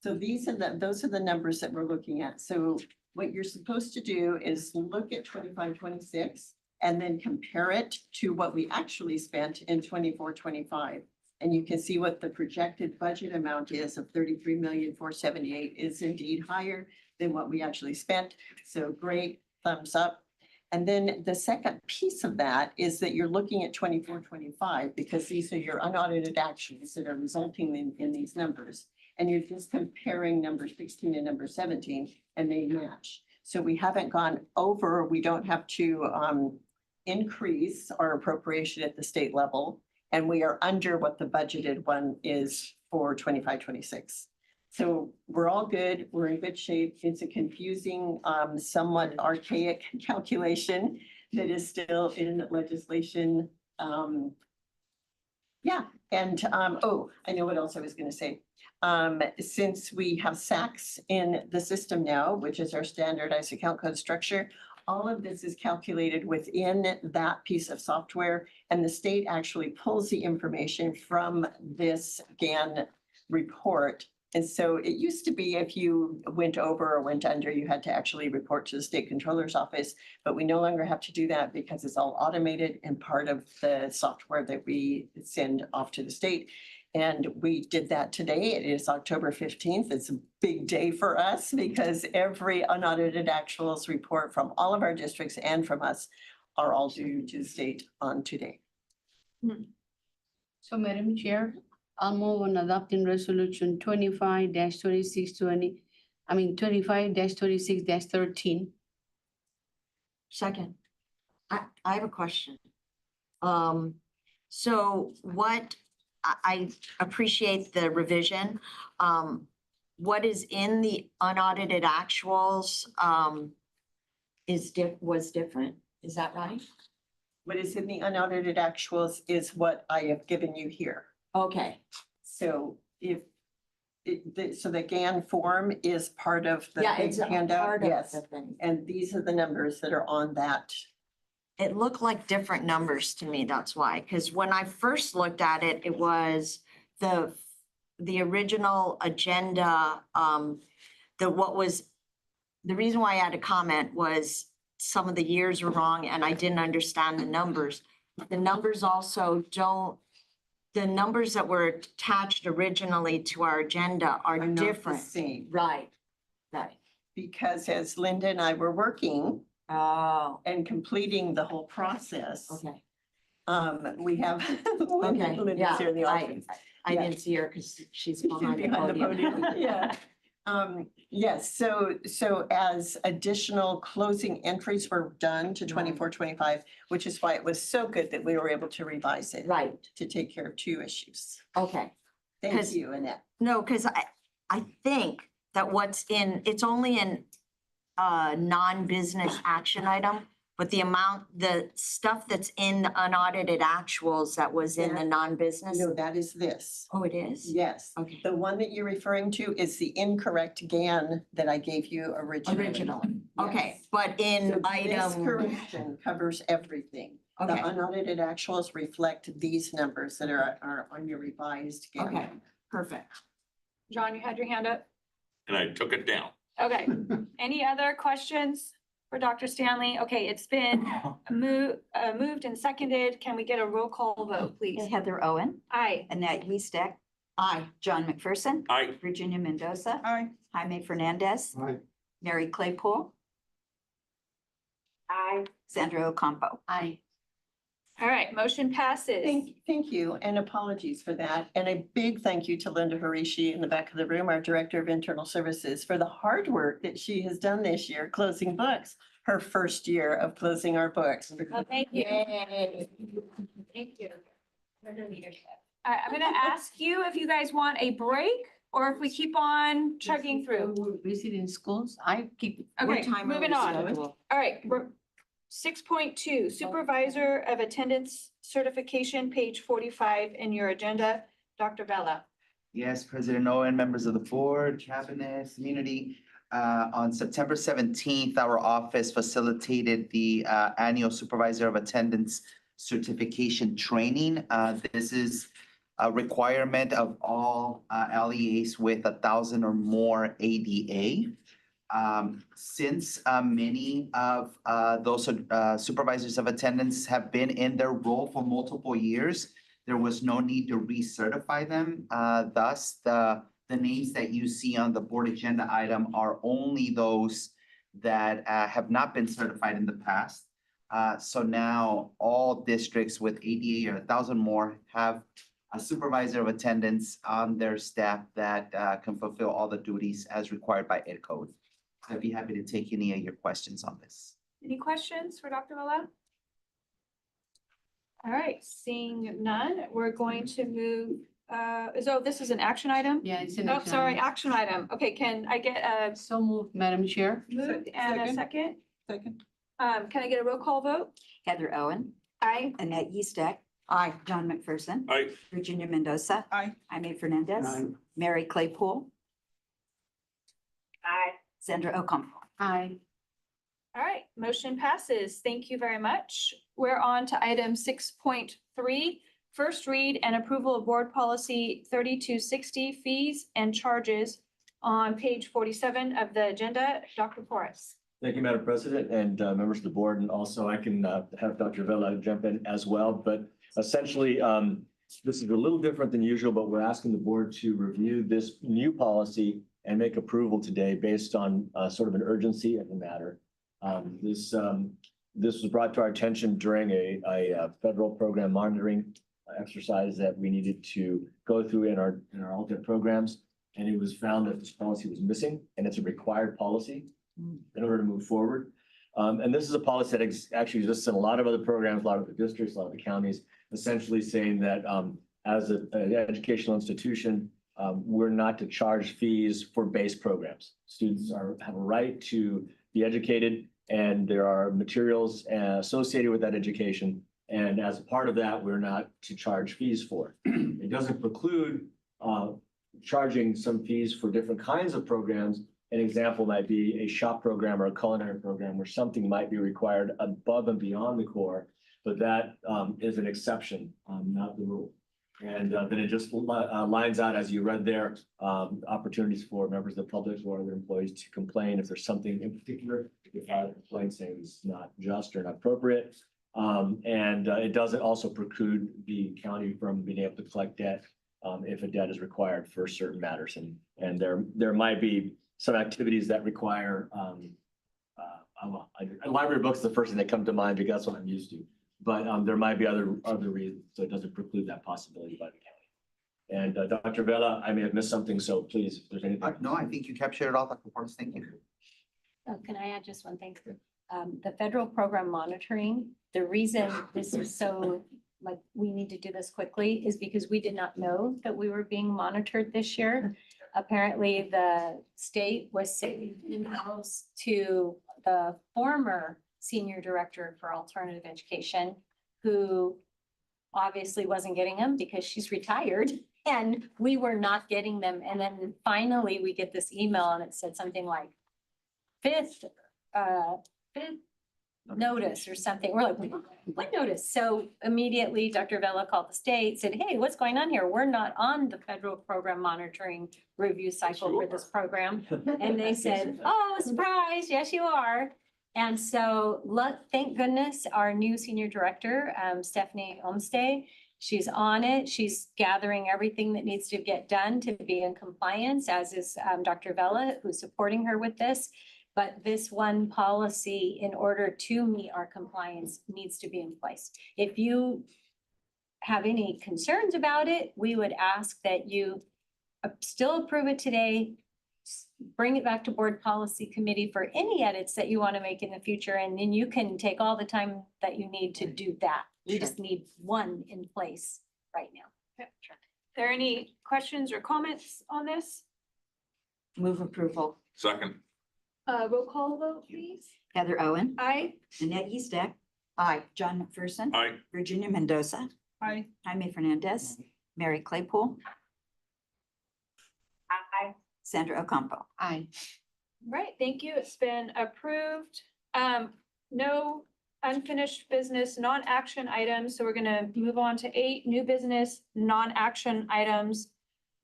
So those are the numbers that we're looking at. So what you're supposed to do is look at 25-26 and then compare it to what we actually spent in 24-25. And you can see what the projected budget amount is of 33,478,000 is indeed higher than what we actually spent. So great, thumbs up. And then the second piece of that is that you're looking at 24-25 because these are your unaudited actions that are resulting in these numbers. And you're just comparing number 16 and number 17 and they match. So we haven't gone over, we don't have to increase our appropriation at the state level. And we are under what the budgeted one is for 25-26. So we're all good. We're in good shape. It's a confusing, somewhat archaic calculation that is still in legislation. Yeah, and oh, I know what else I was going to say. Since we have SACs in the system now, which is our standardized account code structure, all of this is calculated within that piece of software, and the state actually pulls the information from this GAN report. And so it used to be if you went over or went under, you had to actually report to the state controller's office, but we no longer have to do that because it's all automated and part of the software that we send off to the state. And we did that today. It is October 15th. It's a big day for us because every unaudited actuals report from all of our districts and from us are all due to the state on today.
So Madam Chair, I'll move on adopting resolution 25-26-13.
Second, I have a question. So what, I appreciate the revision. What is in the unaudited actuals, was different? Is that right?
What is in the unaudited actuals is what I have given you here.
Okay,
So if, so the GAN form is part of the
yeah,
big
it's a
handout,
part of
yes.
the thing.
And these are the numbers that are on that.
It looked like different numbers to me, that's why, because when I first looked at it, it was the original agenda, the reason why I had a comment was some of the years were wrong and I didn't understand the numbers. The numbers also the numbers that were attached originally to our agenda are
not the
different.
same.
Right, right.
Because as Linda and I were working
Oh,
and completing the whole process,
okay.
we have
Okay,
Linda's
yeah,
here in the office.
I
Yeah.
didn't see her because she's
She's
behind the podium.
Yeah. Yes, so as additional closing entries were done to 24-25, which is why it was so good that we were able to revise it.
Right,
To take care of two issues.
okay.
Thank
'Cause-
you, Annette.
No, because I think that it's only in non-business action item, but the stuff that's in the unaudited actuals that was in the non-business.
No, that is this.
Oh, it is?
Yes.
Okay.
The one that you're referring to is the incorrect GAN that I gave you originally.
Originally, okay,
Yes.
but in
So this
item,
correction covers everything. The
okay,
unaudited actuals reflect these numbers that are on your revised GAN.
okay, perfect.
John, you had your hand up?
And I took it down.
Okay. Any other questions for Dr. Stanley? Okay, it's been moved and seconded. Can we get a roll call vote, please?
Heather Owen,
Aye.
Annette Eastick,
Aye.
John McPherson,
Aye.
Virginia Mendoza,
Aye.
Jaime Fernandez,
Aye.
Mary Claypool,
Aye.
Sandra Ocampo.
Aye.
All right, motion passes.
Thank you, and apologies for that. And a big thank you to Linda Harishi in the back of the room, our Director of Internal Services, for the hard work that she has done this year, closing books, her first year of closing our books.
Well, thank you.
Yay.
Thank you. I'm gonna ask you if you guys want a break or if we keep on chugging through.
Visiting schools, I keep.
Okay,
What time are
moving
we
on.
scheduled?
All right, we're 6.2 Supervisor of Attendance Certification, page 45 in your agenda. Dr. Vella.
Yes, President Owen, members of the board, cabinet, community. On September 17th, our office facilitated the annual Supervisor of Attendance Certification Training. This is a requirement of all LEAs with 1,000 or more ADA. Since many of those supervisors of attendance have been in their role for multiple years, there was no need to recertify them. Thus, the names that you see on the board agenda item are only those that have not been certified in the past. So now all districts with ADA or 1,000 more have a supervisor of attendance on their staff that can fulfill all the duties as required by Ed Code. I'd be happy to take any of your questions on this.
Any questions for Dr. Vella? All right, seeing none, we're going to move, this is an action item?
Yeah, it's an
Oh,
action
sorry,
item.
action item. Okay, can I get a
So moved, Madam Chair.
moved and a second?
Second.
Can I get a roll call vote?
Heather Owen,
Aye.
Annette Eastick,
Aye.
John McPherson,
Aye.
Virginia Mendoza,
Aye.
Jaime Fernandez,
Aye.
Mary Claypool,
Aye.
Sandra Ocampo.
Aye.
All right, motion passes. Thank you very much. We're on to item 6.3, first read and approval of board policy 3260, fees and charges on page 47 of the agenda. Dr. Porras.
Thank you, Madam President, and members of the board, and also I can have Dr. Vella jump in as well. But essentially, this is a little different than usual, but we're asking the board to review this new policy and make approval today based on sort of an urgency of the matter. This was brought to our attention during a federal program monitoring exercise that we needed to go through in our alternate programs, and it was found that this policy was missing, and it's a required policy in order to move forward. And this is a policy that actually exists in a lot of other programs, a lot of the districts, a lot of the counties, essentially saying that as an educational institution, we're not to charge fees for base programs. Students have a right to be educated, and there are materials associated with that education. And as a part of that, we're not to charge fees for it. It doesn't preclude charging some fees for different kinds of programs. An example might be a shop program or a culinary program where something might be required above and beyond the core, but that is an exception, not the rule. And then it just lines out, as you read there, opportunities for members of the public or other employees to complain if there's something in particular, if you file a complaint saying it's not just or not appropriate. It doesn't also preclude the county from being able to collect debt if a debt is required for certain matters. And there might be some activities that require, library books is the first thing that come to mind because that's what I'm used to. But there might be other reasons, so it doesn't preclude that possibility by the county. And Dr. Vela, I may have missed something, so please, if there's anything.
No, I think you captured it all, Dr. Porras. Thank you.
Oh, can I add just one thing? The federal program monitoring, the reason this is so, like, we need to do this quickly is because we did not know that we were being monitored this year. Apparently, the state was sending emails to the former senior director for alternative education, who obviously wasn't getting them because she's retired, and we were not getting them. And then finally, we get this email and it said something like fifth notice or something. We're like, what notice? So immediately Dr. Vela called the state, said, hey, what's going on here? We're not on the federal program monitoring review cycle for this program. And they said, oh, surprise, yes, you are. And so thank goodness our new senior director, Stephanie Olmsted, she's on it. She's gathering everything that needs to get done to be in compliance, as is Dr. Vela, who's supporting her with this. But this one policy, in order to meet our compliance, needs to be in place. If you have any concerns about it, we would ask that you still approve it today, bring it back to board policy committee for any edits that you want to make in the future, and then you can take all the time that you need to do that. We just need one in place right now.
Okay. Are there any questions or comments on this?
Move approval.
Second.
Roll call vote, please.
Heather Owen.
Aye.
Annette Easteck. Aye. John McPherson.
Aye.
Virginia Mendoza.
Aye.
Jaime Fernandez. Mary Claypool.
Aye.
Sandra Ocampo.
Aye.
Right, thank you. It's been approved. No unfinished business, non-action items. So we're gonna move on to 8 new business, non-action items.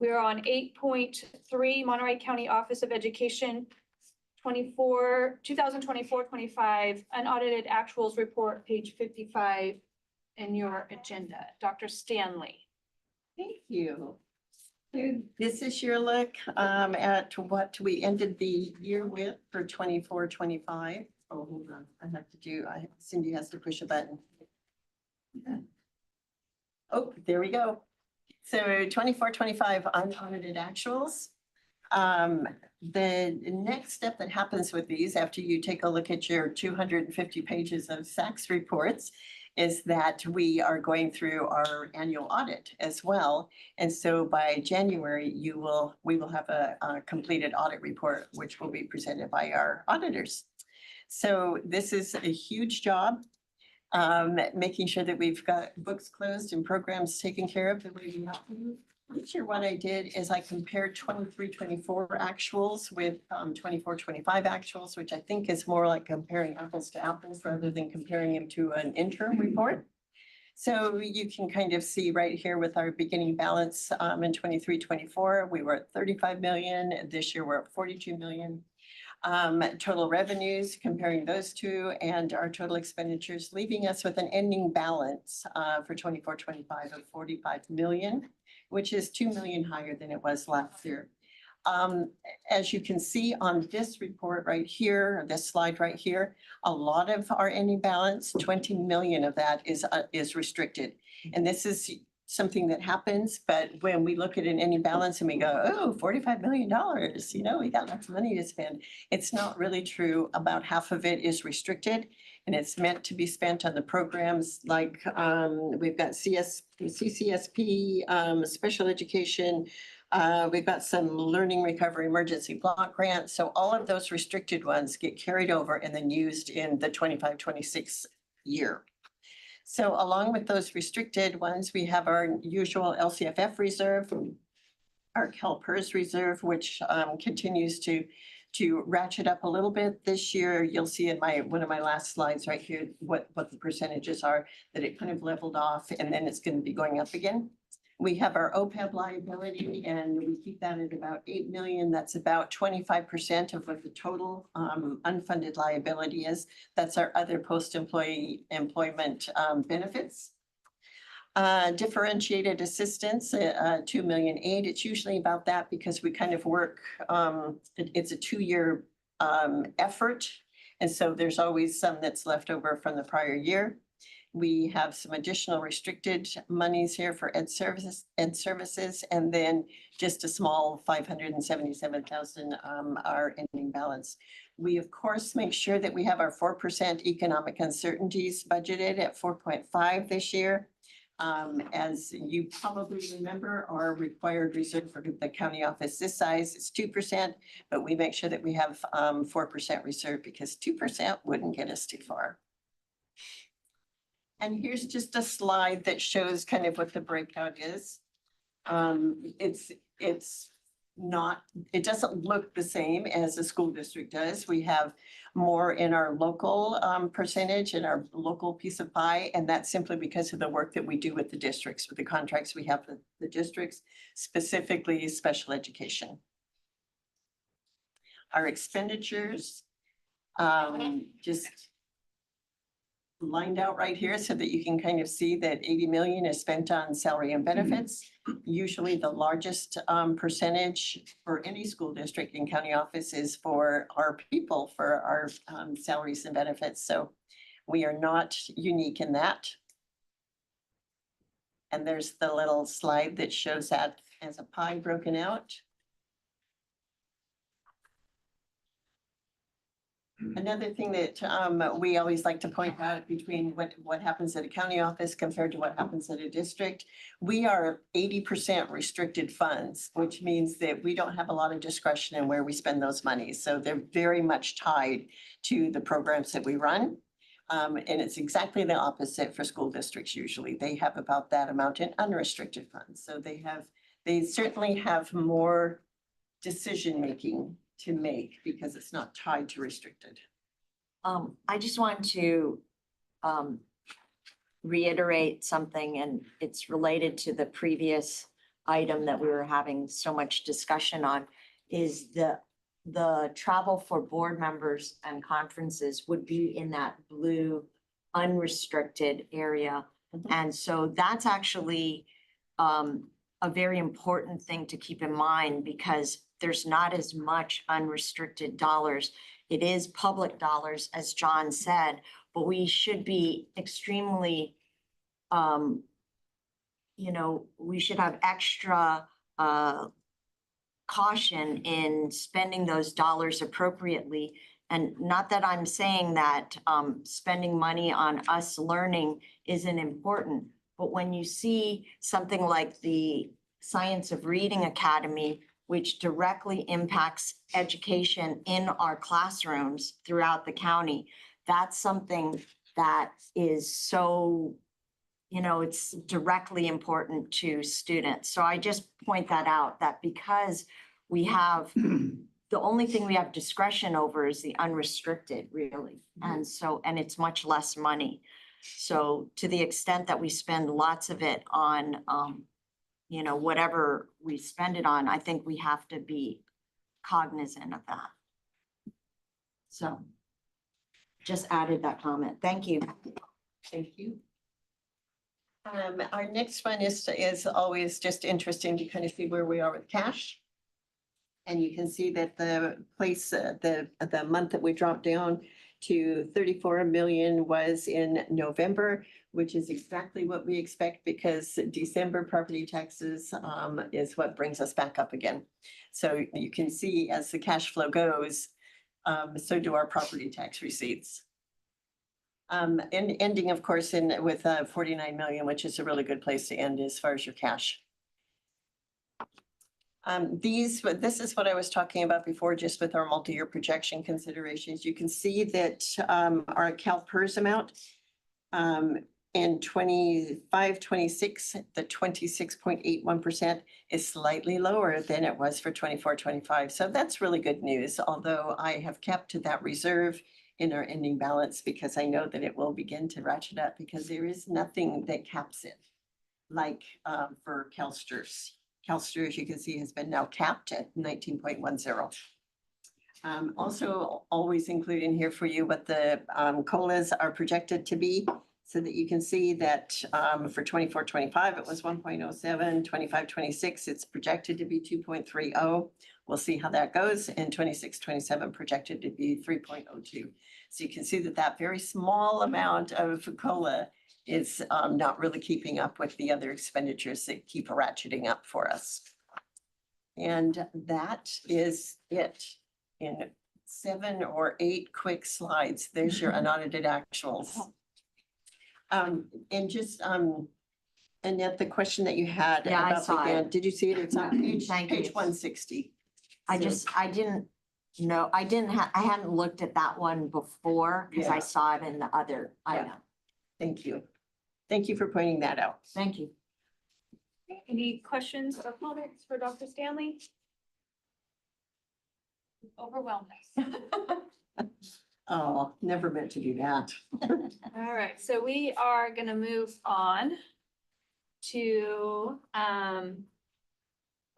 We're on 8.3 Monterey County Office of Education 2024-25 unaudited actuals report, page 55 in your agenda. Dr. Stanley.
Thank you. So this is your look at what we ended the year with for 24-25. Oh, hold on, Cindy has to push a button. Oh, there we go. So 24-25 unaudited actuals. The next step that happens with these, after you take a look at your 250 pages of SACS reports, is that we are going through our annual audit as well. And so by January, we will have a completed audit report, which will be presented by our auditors. So this is a huge job, making sure that we've got books closed and programs taken care of the way we have to. This year, what I did is I compared 23-24 actuals with 24-25 actuals, which I think is more like comparing apples to apples rather than comparing them to an interim report. So you can kind of see right here with our beginning balance in 23-24, we were at 35 million. This year, we're at 42 million. Total revenues, comparing those two, and our total expenditures, leaving us with an ending balance for 24-25 of 45 million, which is 2 million higher than it was last year. As you can see on this report right here, this slide right here, a lot of our ending balance, 20 million of that is restricted. And this is something that happens, but when we look at an ending balance and we go, oh, $45 million, we got lots of money to spend. It's not really true. About half of it is restricted and it's meant to be spent on the programs like, we've got CCSP, special education. We've got some learning recovery emergency block grants. So all of those restricted ones get carried over and then used in the 25-26 year. So along with those restricted ones, we have our usual LCFF reserve, our CalPERS reserve, which continues to ratchet up a little bit this year. You'll see in one of my last slides right here, what the percentages are, that it kind of leveled off and then it's going to be going up again. We have our OPEB liability and we keep that at about 8 million. That's about 25% of what the total unfunded liability is. That's our other post-employee employment benefits. Differentiated assistance, 2.8 million. It's usually about that because we kind of work, it's a 2-year effort. And so there's always some that's left over from the prior year. We have some additional restricted monies here for ed services, and then just a small 577,000 our ending balance. We of course make sure that we have our 4% economic uncertainties budgeted at 4.5 this year. As you probably remember, our required reserve for the county office this size is 2%, but we make sure that we have 4% reserve because 2% wouldn't get us too far. And here's just a slide that shows kind of what the breakout is. It doesn't look the same as the school district does. We have more in our local percentage in our local piece of pie, and that's simply because of the work that we do with the districts, with the contracts we have with the districts, specifically special education. Our expenditures, just lined out right here so that you can kind of see that 80 million is spent on salary and benefits. Usually the largest percentage for any school district and county office is for our people, for our salaries and benefits. So we are not unique in that. And there's the little slide that shows that as a pie broken out. Another thing that we always like to point out between what happens at a county office compared to what happens at a district, we are 80% restricted funds, which means that we don't have a lot of discretion in where we spend those monies. So they're very much tied to the programs that we run. And it's exactly the opposite for school districts usually. They have about that amount in unrestricted funds. So they certainly have more decision-making to make because it's not tied to restricted.
I just want to reiterate something, and it's related to the previous item that we were having so much discussion on, is the travel for board members and conferences would be in that blue unrestricted area. And so that's actually a very important thing to keep in mind because there's not as much unrestricted dollars. It is public dollars, as John said, but we should be extremely, we should have extra caution in spending those dollars appropriately. And not that I'm saying that spending money on us learning isn't important, but when you see something like the Science of Reading Academy, which directly impacts education in our classrooms throughout the county, that's something that is so, it's directly important to students. So I just point that out, that because we have, the only thing we have discretion over is the unrestricted, really. And so, and it's much less money. So to the extent that we spend lots of it on, whatever we spend it on, I think we have to be cognizant of that. So just added that comment. Thank you.
Thank you. Our next one is always just interesting to kind of see where we are with cash. And you can see that the place, the month that we dropped down to 34 million was in November. which is exactly what we expect because December property taxes is what brings us back up again. So you can see as the cash flow goes, so do our property tax receipts. And ending, of course, with 49 million, which is a really good place to end as far as your cash. This is what I was talking about before, just with our multi-year projection considerations. You can see that our CalPERS amount in 25-26, the 26.81% is slightly lower than it was for 24-25. So that's really good news, although I have kept that reserve in our ending balance because I know that it will begin to ratchet up because there is nothing that caps it like for CalSTRS. CalSTRS, as you can see, has been now capped at 19.10. Also, always include in here for you what the COLAs are projected to be so that you can see that for 24-25, it was 1.07, 25-26, it's projected to be 2.30. We'll see how that goes. And 26-27 projected to be 3.02. So you can see that that very small amount of COLA is not really keeping up with the other expenditures that keep ratcheting up for us. And that is it in 7 or 8 quick slides. There's your unaudited actuals. And just, Annette, the question that you had
Yeah, I
about
saw
the
it.
grant, did you see it? It's on page
Thank you.
160.
I didn't know, I hadn't looked at that one before because I
Yeah.
saw it in the other item.
Thank you. Thank you for pointing that out.
Thank you.
Any questions or comments for Dr. Stanley? Overwhelmed us.
Oh, never meant to do that.
All right, so we are gonna move on to, on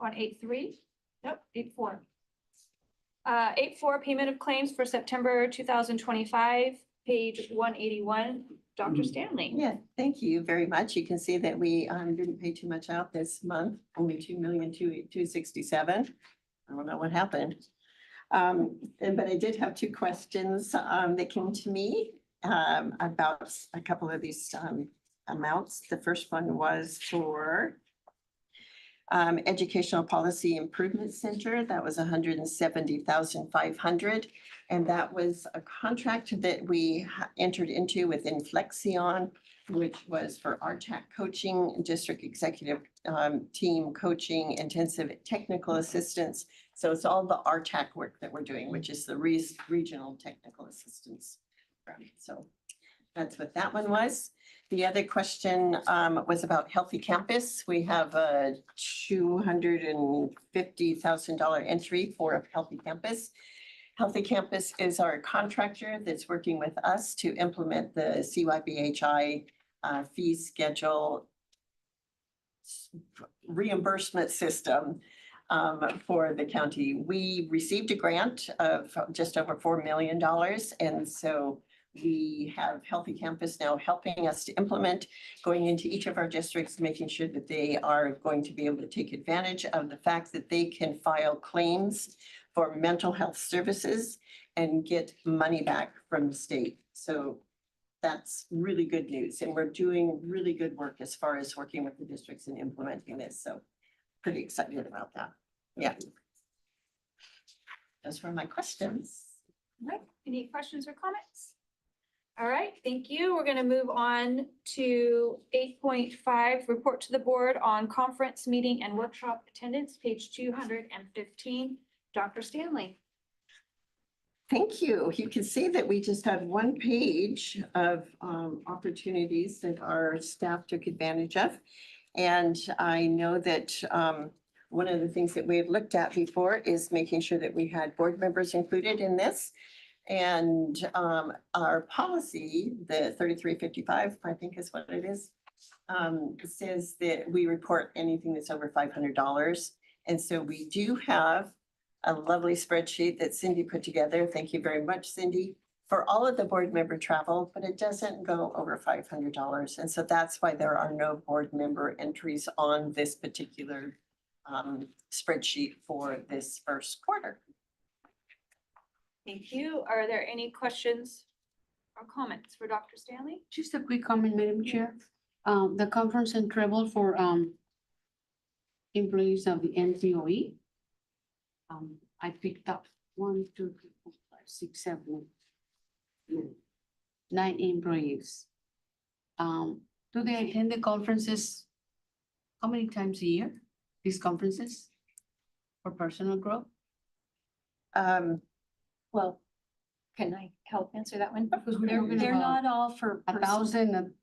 8.3, nope, 8.4. 8.4, payment of claims for September 2025, page 181, Dr. Stanley.
Yeah, thank you very much. You can see that we didn't pay too much out this month, only 2,267,000. I don't know what happened. But I did have 2 questions that came to me about a couple of these amounts. The first one was for Educational Policy Improvement Center. That was 170,500. And that was a contract that we entered into with Inflexion, which was for RTAC coaching, district executive team coaching, intensive technical assistance. So it's all the RTAC work that we're doing, which is the regional technical assistance. So that's what that one was. The other question was about Healthy Campus. We have a $250,000 entry for Healthy Campus. Healthy Campus is our contractor that's working with us to implement the CYBHI fee schedule reimbursement system for the county. We received a grant of just over $4 million. And so we have Healthy Campus now helping us to implement, going into each of our districts, making sure that they are going to be able to take advantage of the fact that they can file claims for mental health services and get money back from the state. So that's really good news. And we're doing really good work as far as working with the districts and implementing this. So pretty excited about that. Yeah. Those were my questions.
All right, any questions or comments? All right, thank you. We're gonna move on to 8.5, report to the board on conference, meeting, and workshop attendance, page 215. Dr. Stanley.
Thank you. You can see that we just had 1 page of opportunities that our staff took advantage of. And I know that one of the things that we had looked at before is making sure that we had board members included in this. And our policy, the 3355, I think is what it is, says that we report anything that's over $500. And so we do have a lovely spreadsheet that Cindy put together. Thank you very much, Cindy, for all of the board member travel, but it doesn't go over $500. And so that's why there are no board member entries on this particular spreadsheet for this first quarter.
Thank you. Are there any questions or comments for Dr. Stanley?
Just a quick comment, Madam Chair. The conference and travel for employees of the MCOE. I picked up 1, 2, 3, 4, 5, 6, 7, 9 employees. Do they attend the conferences? How many times a year? These conferences for personal growth?
Well, can I help answer that one?
Because we're
They're,
talking
they're
about
not all for. personal-
1,000,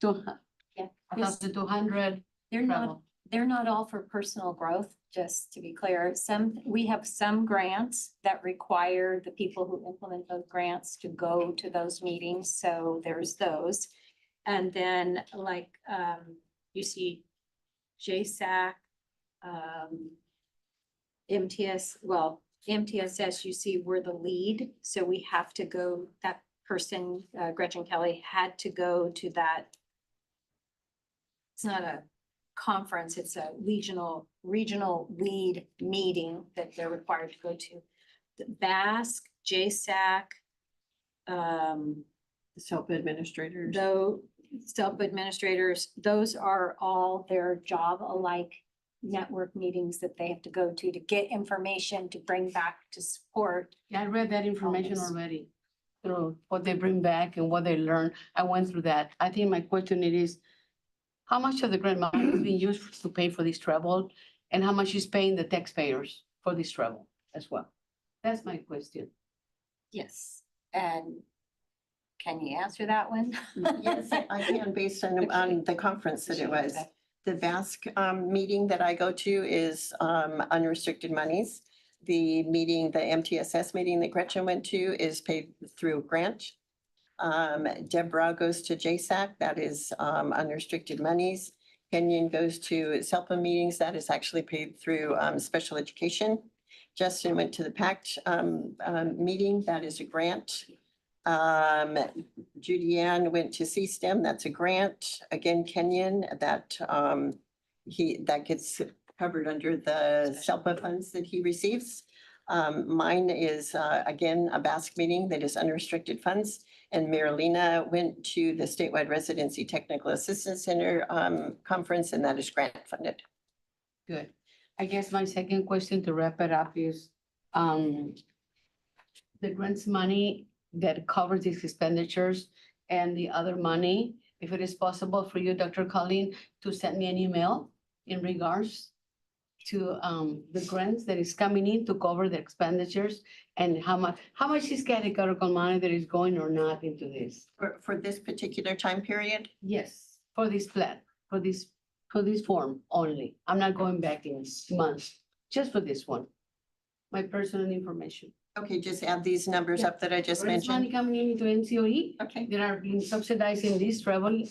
Yeah.
1,200.
They're not,
travel.
they're not all for personal growth, just to be clear. We have some grants that require the people who implement those grants to go to those meetings, so there's those. And then like, you see JSAC, MTSS, you see we're the lead, so we have to go, that person, Gretchen Kelly, had to go to that. It's not a conference, it's a regional lead meeting that they're required to go to. The BASC, JSAC,
Self-administrators.
though, self-administrators, those are all their job-alike network meetings that they have to go to get information to bring back to support.
Yeah, I read that information
Always.
already through what they bring back and what they learn. I went through that. I think my question is, how much of the grant money is being used to pay for this travel? And how much is paying the taxpayers for this travel as well? That's my question.
Yes, and can you answer that one?
Yes, I can, based on the conference that it was. The BASC meeting that I go to is unrestricted monies. The meeting, the MTSS meeting that Gretchen went to is paid through grant. Deborah goes to JSAC, that is unrestricted monies. Kenyon goes to SELPA meetings, that is actually paid through special education. Justin went to the PACT meeting, that is a grant. Judy Ann went to CSTEM, that's a grant. Again, Kenyon, that that gets covered under the SELPA funds that he receives. Mine is again a BASC meeting that is unrestricted funds. And Marilena went to the statewide residency technical assistance center conference, and that is grant funded.
Good. I guess my second question to wrap it up is, the grants money that covers these expenditures and the other money, if it is possible for you, Dr. Colleen, to send me an email in regards to the grants that is coming in to cover the expenditures and how much is categorical money that is going or not into this?
For this particular time period?
Yes, for this plan, for this form only. I'm not going back in months, just for this one. My personal information.
Okay, just add these numbers up that I just
Grants money
mentioned.
coming into MCOE.
Okay.
That are being subsidized in this travel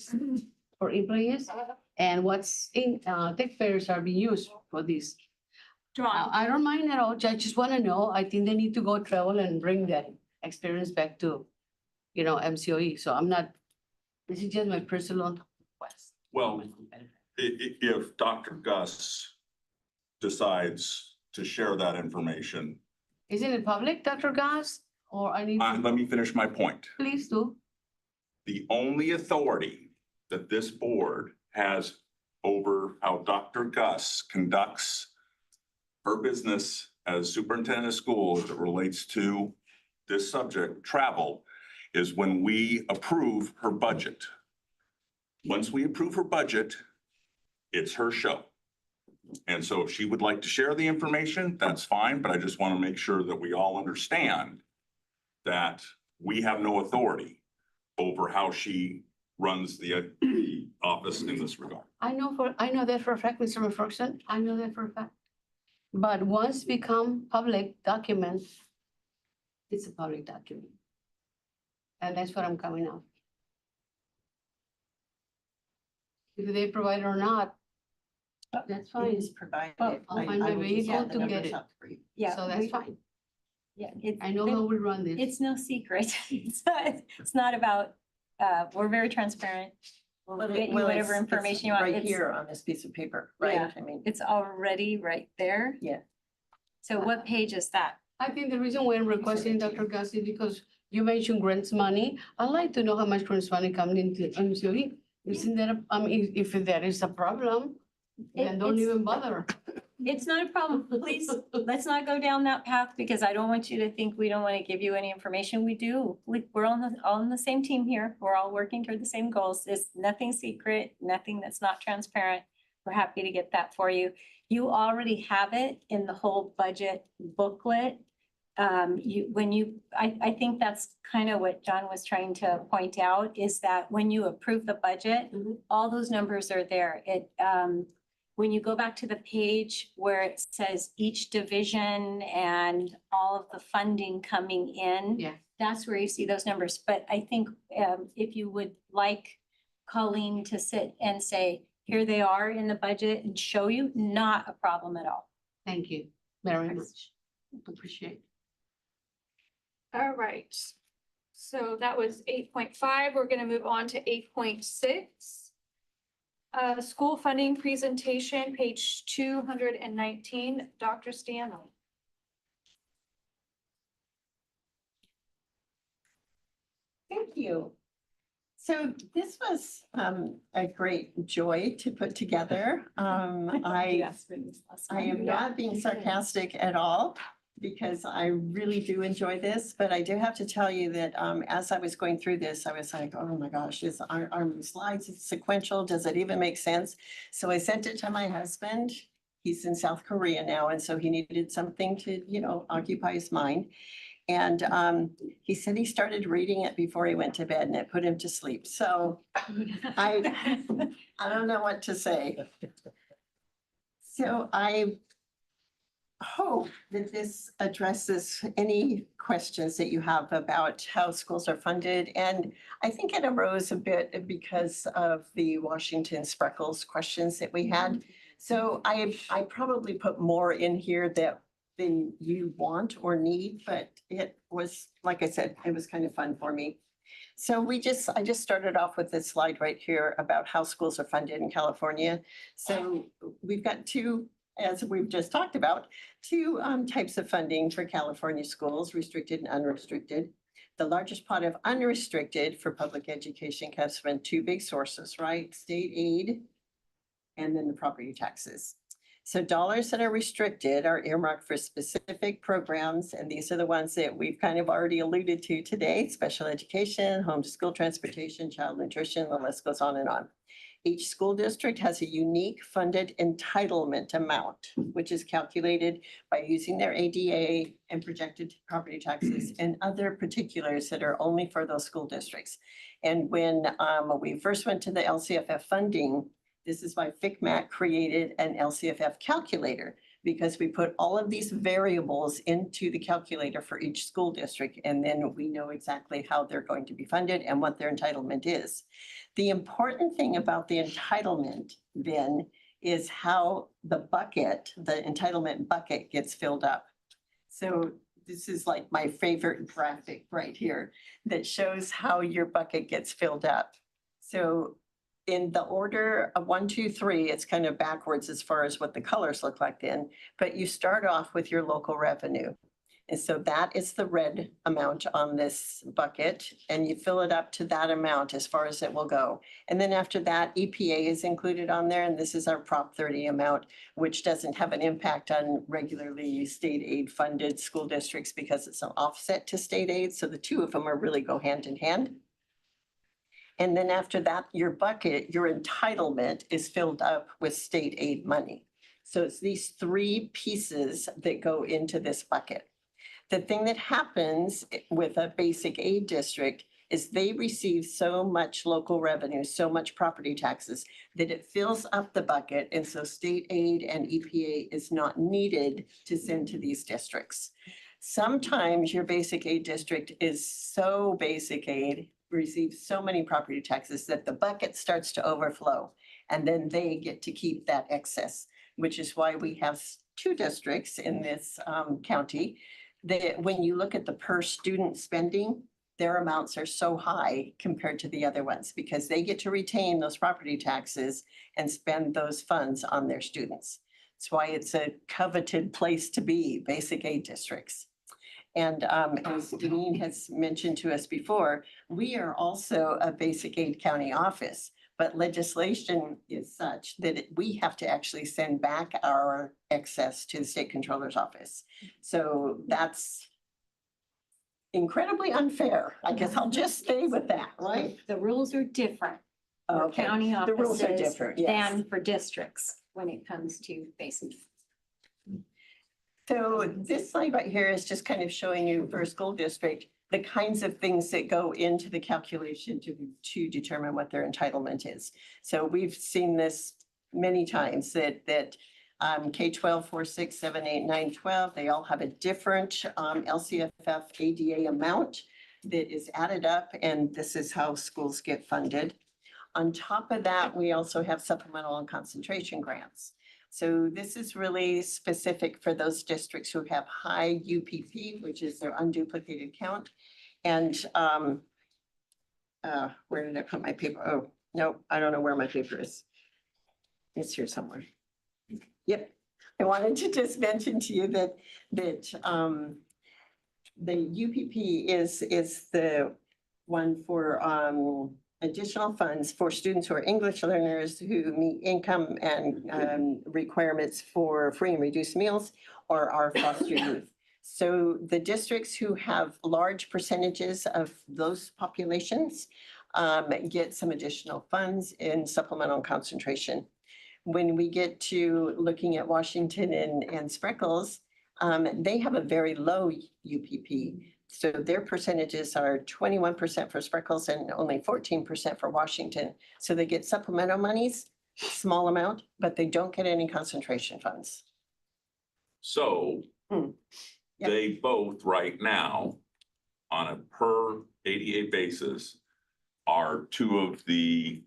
for employees. And what's in, taxpayers are being used for this. I don't mind at all. I just want to know. I think they need to go travel and bring that experience back to, MCOE. So I'm not, this is just my personal request.
Well, if Dr. Gus decides to share that information,
Isn't it public, Dr. Gus? Or I need,
let me finish my point.
please do.
The only authority that this board has over how Dr. Gus conducts her business as superintendent of schools as it relates to this subject, travel, is when we approve her budget. Once we approve her budget, it's her show. And so if she would like to share the information, that's fine, but I just want to make sure that we all understand that we have no authority over how she runs the office in this regard.
I know that for a fact, Mr. McPherson. I know that for a fact. But once become public documents, it's a public document. And that's what I'm coming out. If they provide it or not, that's fine.
It is provided.
Well, I'll find my
will just
vehicle
add the
to get
numbers
it.
up for you.
Yeah.
So that's fine.
Yeah.
I know how we run this.
It's no secret. It's not about, we're very transparent. We'll get you whatever
it's
information you want.
Right
It's-
here on this piece of paper, right?
Yeah.
I mean,
It's already right there.
Yeah.
So what page is that?
I think the reason why I'm requesting Dr. Gus is because You mentioned grants money. I'd like to know how much grants money coming into MCOE. Isn't that, if there is a problem, then don't
It's-
even bother.
It's not a problem. Please, let's not go down that path because I don't want you to think we don't want to give you any information. We do. We're all on the same team here. We're all working toward the same goals. It's nothing secret, nothing that's not transparent. We're happy to get that for you. You already have it in the whole budget booklet. I think that's kind of what John was trying to point out is that when you approve the budget, all those numbers are there. When you go back to the page where it says each division and all of the funding coming in.
Yeah.
That's where you see those numbers. But I think if you would like Colleen to sit and say, here they are in the budget and show you, not a problem at all.
Thank you very much. Appreciate it.
All right. So that was 8.5. We're gonna move on to 8.6. School funding presentation, page 219, Dr. Stanley.
Thank you. So this was a great joy to put together. I am not being sarcastic at all because I really do enjoy this, but I do have to tell you that as I was going through this, I was like, oh my gosh, are slides sequential? Does it even make sense? So I sent it to my husband. He's in South Korea now, and so he needed something to, occupy his mind. And he said he started reading it before he went to bed and it put him to sleep. So I don't know what to say. So I hope that this addresses any questions that you have about how schools are funded. And I think it arose a bit because of the Washington Spreckles questions that we had. So I probably put more in here than you want or need, but it was, like I said, it was kind of fun for me. So I just started off with this slide right here about how schools are funded in California. So we've got two, as we've just talked about, two types of funding for California schools, restricted and unrestricted. The largest pot of unrestricted for public education comes from two big sources, right? State aid and then the property taxes. So dollars that are restricted are earmarked for specific programs, and these are the ones that we've kind of already alluded to today: special education, home to school transportation, child nutrition, the list goes on and on. Each school district has a unique funded entitlement amount, which is calculated by using their ADA and projected property taxes and other particulars that are only for those school districts. And when we first went to the LCFF funding, this is why FCMAT created an LCFF calculator, because we put all of these variables into the calculator for each school district, and then we know exactly how they're going to be funded and what their entitlement is. The important thing about the entitlement then is how the entitlement bucket gets filled up. So this is like my favorite graphic right here that shows how your bucket gets filled up. So in the order of 1, 2, 3, it's kind of backwards as far as what the colors look like then, but you start off with your local revenue. And so that is the red amount on this bucket, and you fill it up to that amount as far as it will go. And then after that, EPA is included on there, and this is our Prop 30 amount, which doesn't have an impact on regularly state aid funded school districts because it's an offset to state aid. So the two of them are really go hand in hand. And then after that, your bucket, your entitlement is filled up with state aid money. So it's these three pieces that go into this bucket. The thing that happens with a basic aid district is they receive so much local revenue, so much property taxes, that it fills up the bucket. And so state aid and EPA is not needed to send to these districts. Sometimes your basic aid district is so basic aid, receives so many property taxes that the bucket starts to overflow, and then they get to keep that excess, which is why we have two districts in this county that when you look at the per student spending, their amounts are so high compared to the other ones because they get to retain those property taxes and spend those funds on their students. That's why it's a coveted place to be, basic aid districts. And as Deneen has mentioned to us before, we are also a basic aid county office. But legislation is such that we have to actually send back our excess to the state controller's office. So that's incredibly unfair. I guess I'll just stay with that, right?
The rules are different for
Okay.
county
The rules are
offices
different, yes.
than for districts when it comes to basic.
So this slide right here is just kind of showing you for a school district, the kinds of things that go into the calculation to determine what their entitlement is. So we've seen this many times that K-12, 4, 6, 7, 8, 9, 12, they all have a different LCFF ADA amount that is added up, and this is how schools get funded. On top of that, we also have supplemental and concentration grants. So this is really specific for those districts who have high UPP, which is their unduplicated count. And where did I put my paper? Oh, no, I don't know where my paper is. It's here somewhere. Yep. I wanted to just mention to you that the UPP is the one for additional funds for students who are English learners who meet income and requirements for free and reduced meals or are foster youth. So the districts who have large percentages of those populations get some additional funds in supplemental concentration. When we get to looking at Washington and Spreckles, they have a very low UPP. So their percentages are 21% for Spreckles and only 14% for Washington. So they get supplemental monies, small amount, but they don't get any concentration funds.
So they both right now, on a per ADA basis, are two of the,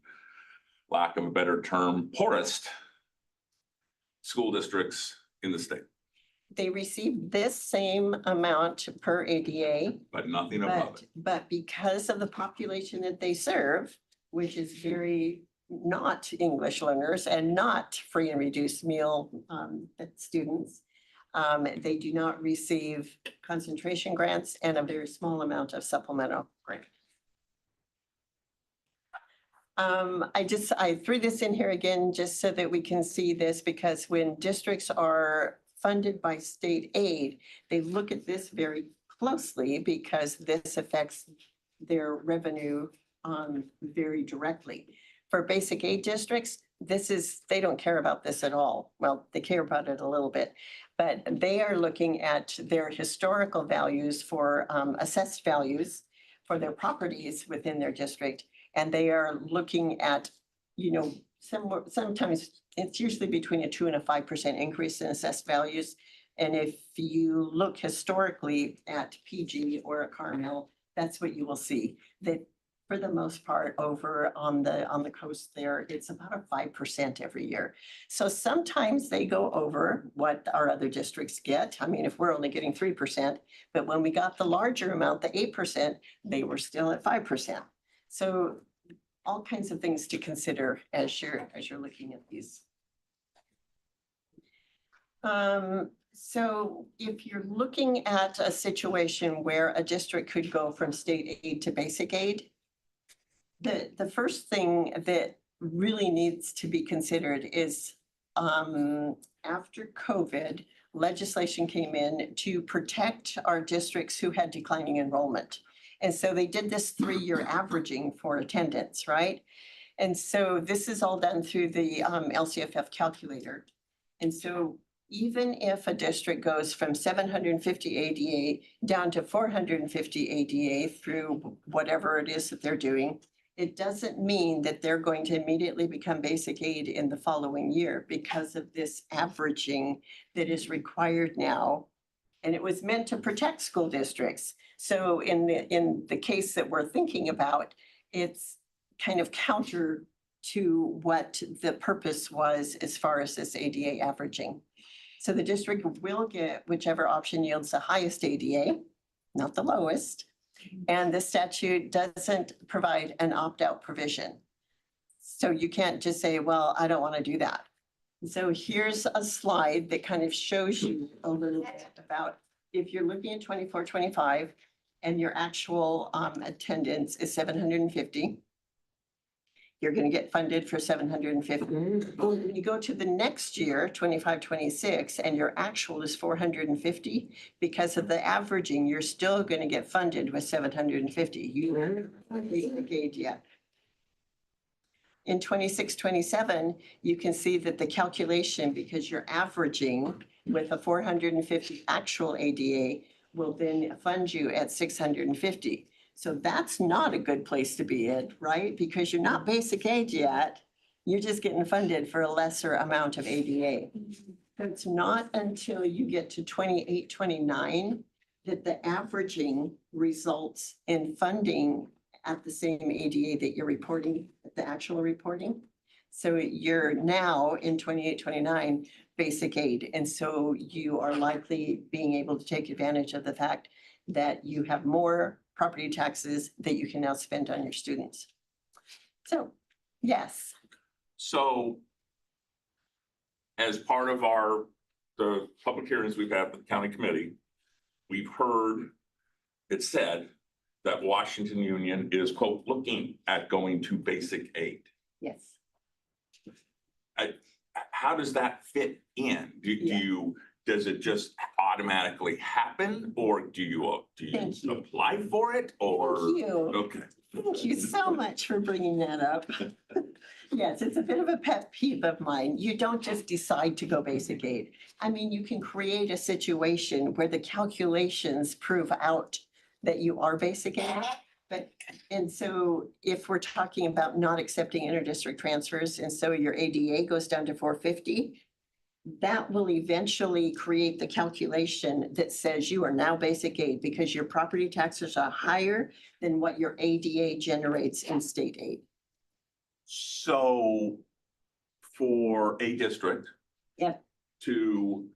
lack of a better term, poorest school districts in the state.
They receive this same amount per ADA.
But nothing above it.
But because of the population that they serve, which is very not English learners and not free and reduced meal students, they do not receive concentration grants and a very small amount of supplemental grant. I threw this in here again, just so that we can see this, because when districts are funded by state aid, they look at this very closely because this affects their revenue very directly. For basic aid districts, they don't care about this at all. Well, they care about it a little bit, but they are looking at their historical values for assessed values for their properties within their district. And they are looking at, sometimes it's usually between a 2% and a 5% increase in assessed values. And if you look historically at PG or at Carmel, that's what you will see. That for the most part over on the coast there, it's about a 5% every year. So sometimes they go over what our other districts get. I mean, if we're only getting 3%, but when we got the larger amount, the 8%, they were still at 5%. So all kinds of things to consider as you're looking at these. So if you're looking at a situation where a district could go from state aid to basic aid, the first thing that really needs to be considered is after COVID, legislation came in to protect our districts who had declining enrollment. And so they did this 3-year averaging for attendance, right? And so this is all done through the LCFF calculator. And so even if a district goes from 750 ADA down to 450 ADA through whatever it is that they're doing, it doesn't mean that they're going to immediately become basic aid in the following year because of this averaging that is required now. And it was meant to protect school districts. So in the case that we're thinking about, it's kind of counter to what the purpose was as far as this ADA averaging. So the district will get whichever option yields the highest ADA, not the lowest. And the statute doesn't provide an opt-out provision. So you can't just say, well, I don't want to do that. So here's a slide that kind of shows you a little bit about if you're looking at 24-25 and your actual attendance is 750, you're gonna get funded for 750. When you go to the next year, 25-26, and your actual is 450, because of the averaging, you're still gonna get funded with 750. You aren't basic aid yet. In 26-27, you can see that the calculation, because you're averaging with a 450 actual ADA, will then fund you at 650. So that's not a good place to be in, right? Because you're not basic aid yet. You're just getting funded for a lesser amount of ADA. So it's not until you get to 28-29 that the averaging results in funding at the same ADA that you're reporting, the actual reporting. So you're now in 28-29 basic aid. And so you are likely being able to take advantage of the fact that you have more property taxes that you can now spend on your students. So, yes.
So as part of the public hearings we've had with the county committee, we've heard it said that Washington Union is, quote, looking at going to basic aid.
Yes.
How does that fit in? Does it just automatically happen, or do you apply for it, or?
Thank you.
Okay.
Thank you so much for bringing that up. Yes, it's a bit of a pet peeve of mine. You don't just decide to go basic aid. I mean, you can create a situation where the calculations prove out that you are basic aid. And so if we're talking about not accepting interdistrict transfers, and so your ADA goes down to 450, that will eventually create the calculation that says you are now basic aid because your property taxes are higher than what your ADA generates in state aid.
So for a district to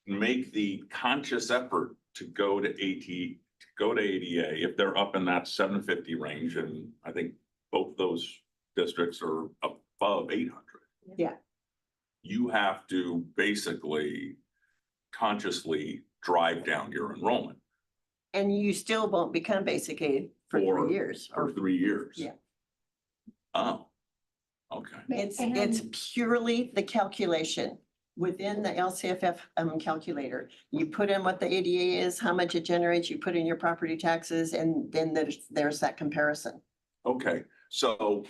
make the conscious effort to go to ADA, if they're up in that 750 range, and I think both those districts are above 800.
Yeah.
You have to basically consciously drive down your enrollment.
And you still won't become basic aid for 3 years.
For 3 years.
Yeah.
Oh, okay.
It's purely the calculation within the LCFF calculator. You put in what the ADA is, how much it generates, you put in your property taxes, and then there's that comparison.
Okay, so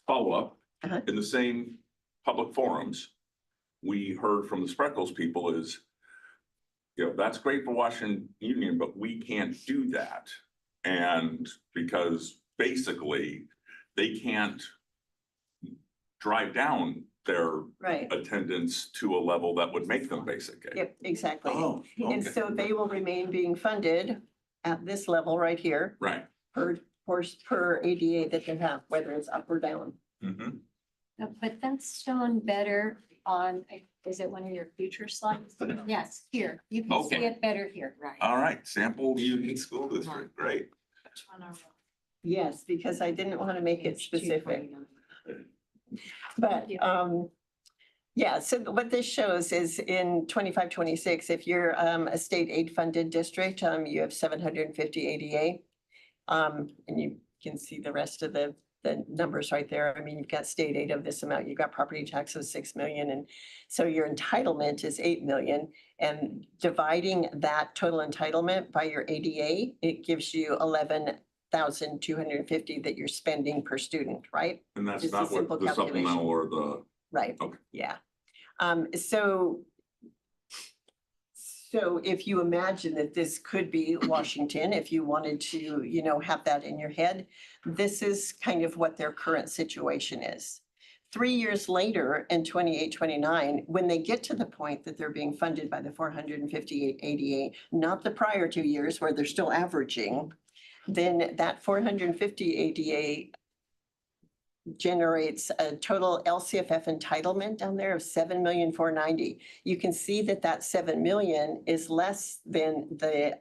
follow up, in the same public forums, we heard from the Spreckles people is, that's great for Washington Union, but we can't do that. And because basically they can't drive down their attendance to a level that would make them basic aid.
Yep, exactly.
Oh,
And
okay.
so they will remain being funded at this level right here.
Right.
per ADA that they have, whether it's up or down.
Mhm.
But that's shown better on, is it one of your future slides? Yes, here, you can see
Okay.
it better here, right?
All right, Sample Union School District, great.
Yes, because I didn't want to make it specific. But, yeah, so what this shows is in 25-26, if you're a state aid funded district, you have 750 ADA. And you can see the rest of the numbers right there. I mean, you've got state aid of this amount, you've got property taxes, 6 million. And so your entitlement is 8 million. And dividing that total entitlement by your ADA, it gives you 11,250 that you're spending per student, right?
And that's
It's a
not
simple
what the
calculation.
supplemental or the.
Right.
Okay.
Yeah. So if you imagine that this could be Washington, if you wanted to, have that in your head, this is kind of what their current situation is. 3 years later, in 28-29, when they get to the point that they're being funded by the 458 ADA, not the prior 2 years where they're still averaging, then that 450 ADA generates a total LCFF entitlement down there of 7,490,000. You can see that 7 million is less than the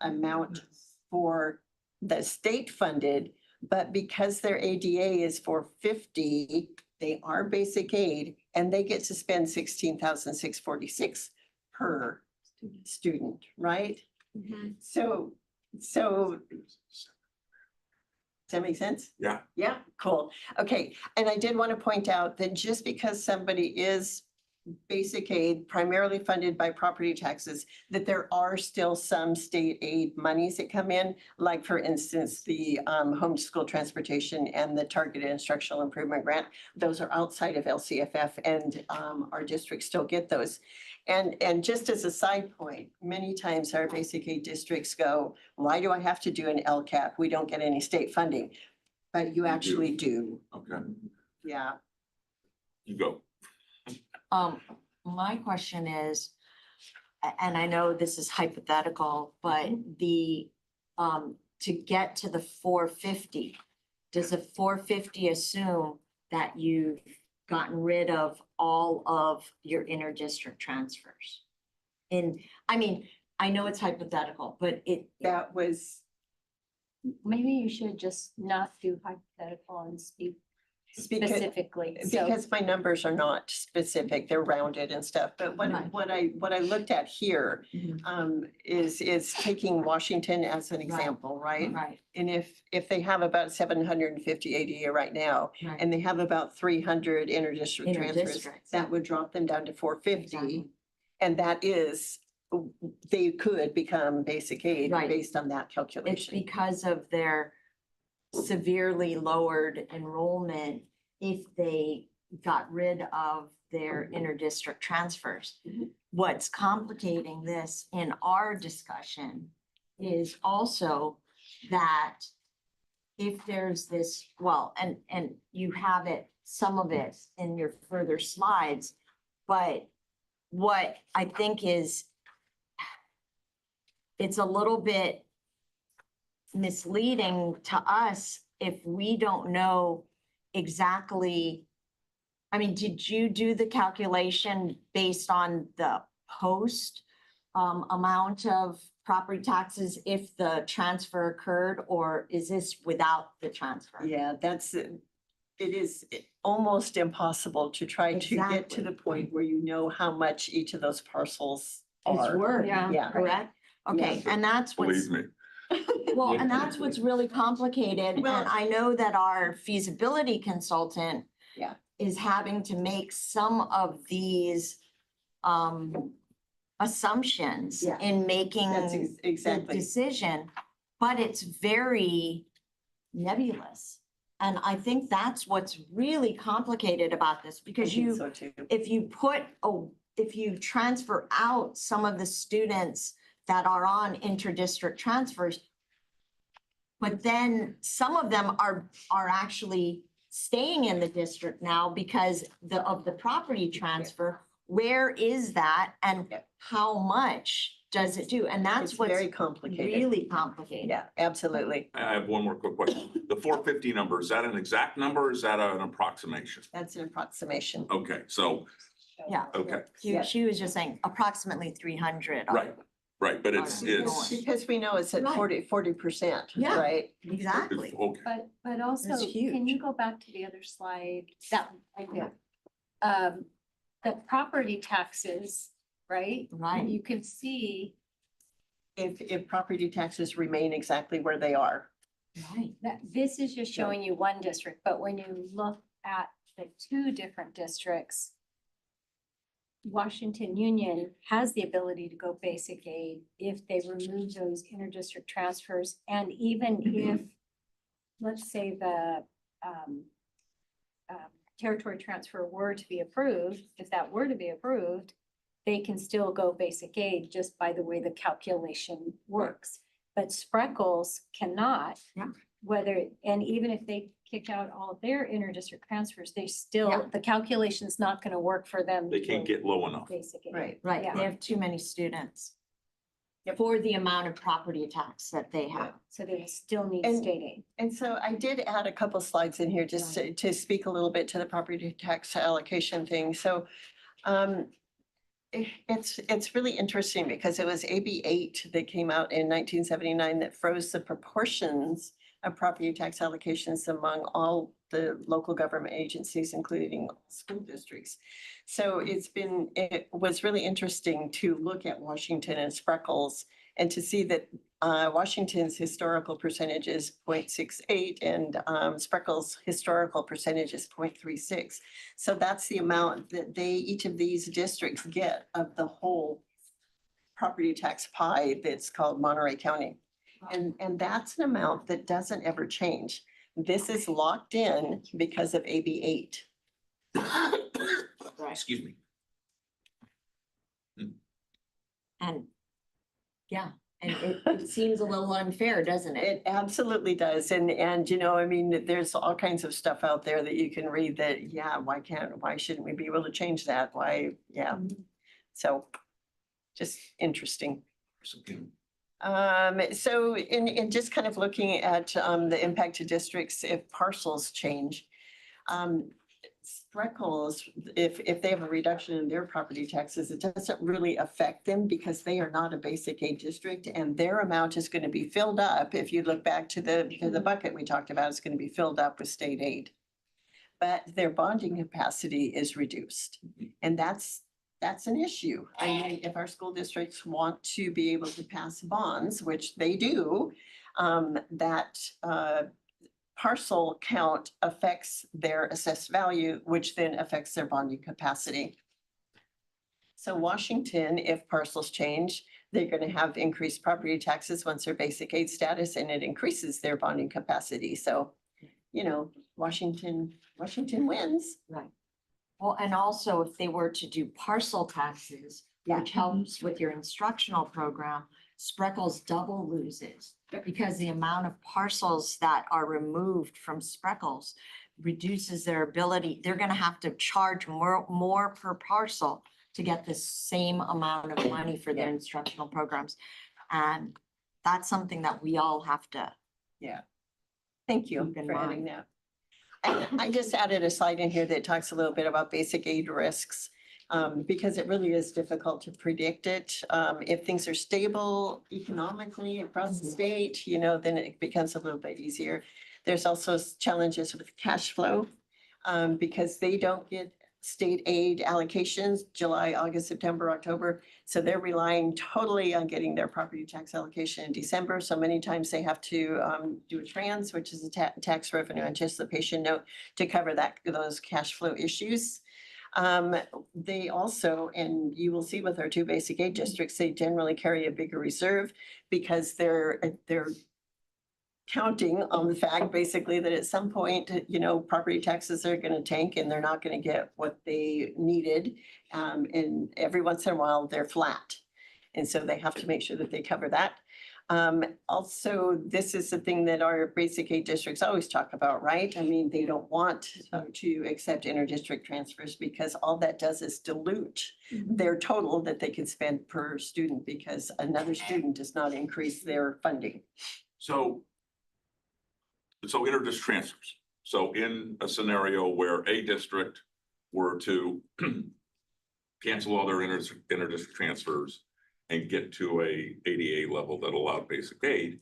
amount for the state funded, but because their ADA is 450, they are basic aid and they get to spend 16,646 per student, right?
Mm-hmm.
So, does that make sense?
Yeah.
Yeah, cool. Okay, and I did want to point out that just because somebody is basic aid primarily funded by property taxes, that there are still some state aid monies that come in, like for instance, the homeschool transportation and the targeted instructional improvement grant. Those are outside of LCFF and our districts still get those. And just as a side point, many times our basic aid districts go, why do I have to do an LCAP? We don't get any state funding. But you actually do.
Okay,
Yeah.
you go.
My question is, and I know this is hypothetical, but the, to get to the 450, does the 450 assume that you've gotten rid of all of your inter-district transfers? I mean, I know it's hypothetical, but
that was.
Maybe you should just not do hypothetical and speak
Because-
specifically. So
Because my numbers are not specific, they're rounded and stuff, but
Right.
what I looked at here is taking Washington as an example, right?
Right,
And if they have about 750 ADA right now,
right.
and they have about 300 inter-district transfers,
Inter-districts.
that would drop them down to 450.
Exactly.
And that is, they could become basic aid
Right.
based on that
It's
calculation.
because of their severely lowered enrollment if they got rid of their inter-district transfers. What's complicating this in our discussion is also that if there's this, well, and you have it, some of it in your further slides, but what I think is it's a little bit misleading to us if we don't know exactly. I mean, did you do the calculation based on the post amount of property taxes if the transfer occurred, or is this without the transfer?
Yeah, it is almost impossible to try to get to the point where you know how much each of those parcels
It's
are.
worth,
Yeah.
correct? Okay,
Yeah.
and that's what's.
Believe me.
Well, and that's what's really complicated, and
Well-
I know that our feasibility consultant
Yeah.
is having to make some of these assumptions
Yeah.
in making
That's
the
exactly.
decision, but it's very nebulous. And I think that's what's really complicated about this, because
I think
you,
so too.
if you transfer out some of the students that are on inter-district transfers, but then some of them are actually staying in the district now because of the property transfer. Where is that and how much does it do? And that's
It's
what's
very complicated.
really complicated.
Yeah, absolutely.
I have one more quick question. The 450 number, is that an exact number or is that an approximation?
That's an approximation.
Okay, so,
Yeah.
okay,
She was just saying approximately 300.
right, but it's,
Because we know it's at
Right.
40%,
Yeah.
right?
Exactly.
okay.
But also,
It's huge.
can you go back to the other slide? That one, right there. The property taxes, right?
Right.
You can see
If property taxes remain exactly where they are.
Right.
that this is just showing you one district, but when you look at the two different districts, Washington Union has the ability to go basic aid if they remove those inter-district transfers. And even if, let's say the territory transfer were to be approved, if that were to be approved, they can still go basic aid just by the way the calculation works. But Spreckles cannot.
Yeah.
And even if they kick out all of their inter-district transfers, they
Yeah.
still, the calculation's not gonna work for them.
They
to
can't
go
get low enough.
Basic aid.
Right.
Right,
Yeah.
they have too many students for the amount of property tax that they have.
So they will still need
And-
state aid.
And so I did add a couple slides in here just to speak a little bit to the property tax allocation thing. So it's really interesting because it was AB 8 that came out in 1979 that froze the proportions of property tax allocations among all the local government agencies, including school districts. So it was really interesting to look at Washington and Spreckles and to see that Washington's historical percentage is 0.68 and Spreckles' historical percentage is 0.36. So that's the amount that each of these districts get of the whole property tax pie that's called Monterey County. And that's an amount that doesn't ever change. This is locked in because of AB 8.
Excuse me.
And yeah, and it seems a little unfair, doesn't it?
It absolutely does. And, you know, I mean, there's all kinds of stuff out there that you can read that, yeah, why shouldn't we be able to change that? Why, yeah. So just interesting. So in just kind of looking at the impact to districts if parcels change. Spreckles, if they have a reduction in their property taxes, it doesn't really affect them because they are not a basic aid district and their amount is going to be filled up. If you look back to the bucket we talked about, it's going to be filled up with state aid. But their bonding capacity is reduced. And that's an issue. I mean, if our school districts want to be able to pass bonds, which they do, that parcel count affects their assessed value, which then affects their bonding capacity. So Washington, if parcels change, they're going to have increased property taxes once their basic aid status, and it increases their bonding capacity. So, you know, Washington wins.
Right. Well, and also if they were to do parcel taxes, which helps with your instructional program, Spreckles double loses because the amount of parcels that are removed from Spreckles reduces their ability. They're going to have to charge more per parcel to get the same amount of money for their instructional programs. And that's something that we all have to.
Yeah. Thank you
Keep in
for adding
mind.
that. I just added a slide in here that talks a little bit about basic aid risks. Because it really is difficult to predict it. If things are stable economically across the state, you know, then it becomes a little bit easier. There's also challenges with cash flow because they don't get state aid allocations, July, August, September, October. So they're relying totally on getting their property tax allocation in December. So many times they have to do a trans, which is a tax revenue anticipation note to cover those cash flow issues. They also, and you will see with our two basic aid districts, they generally carry a bigger reserve because they're counting on the fact basically that at some point, you know, property taxes are going to tank and they're not going to get what they needed. And every once in a while they're flat. And so they have to make sure that they cover that. Also, this is the thing that our basic aid districts always talk about, right? I mean, they don't want to accept inter-district transfers because all that does is dilute their total that they can spend per student because another student does not increase their funding.
So inter-district transfers. So in a scenario where a district were to cancel all their inter-district transfers and get to a ADA level that allowed basic aid,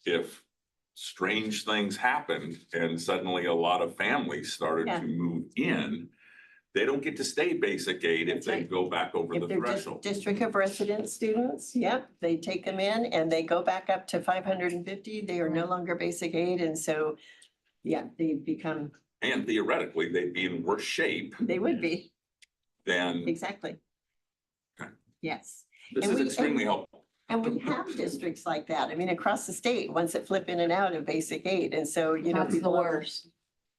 if strange things happened and suddenly a lot of families started to move in, they don't get to stay basic aid if they go back over the
If they're
threshold.
district of residence students, yep, they take them in and they go back up to 550. They are no longer basic aid. And so, yeah, they become.
And theoretically, they'd be in worse shape
They would be.
than.
Exactly.
Okay.
Yes.
This is extremely helpful.
And we have districts like that. I mean, across the state, ones that flip in and out of basic aid. And so, you know.
That's the
people are-
worst.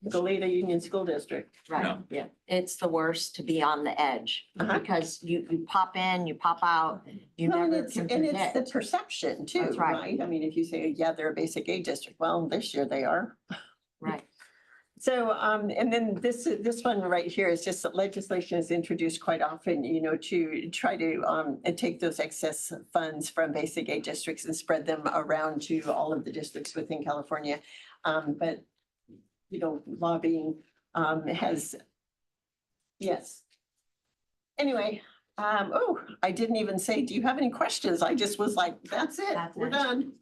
Goleta Union School District.
Right, yeah. It's the worst to be on the edge because you pop in, you pop out, you
Well, and
never
it's,
can
and it's
predict.
the perception too,
That's right.
right? I mean, if you say, yeah, they're a basic aid district, well, this year they are.
Right.
So, and then this one right here is just that legislation is introduced quite often, you know, to try to take those excess funds from basic aid districts and spread them around to all of the districts within California. But, you know, lobbying has, yes. Anyway, I didn't even say, do you have any questions? I just was like, that's it,
That's
we're
it.
done.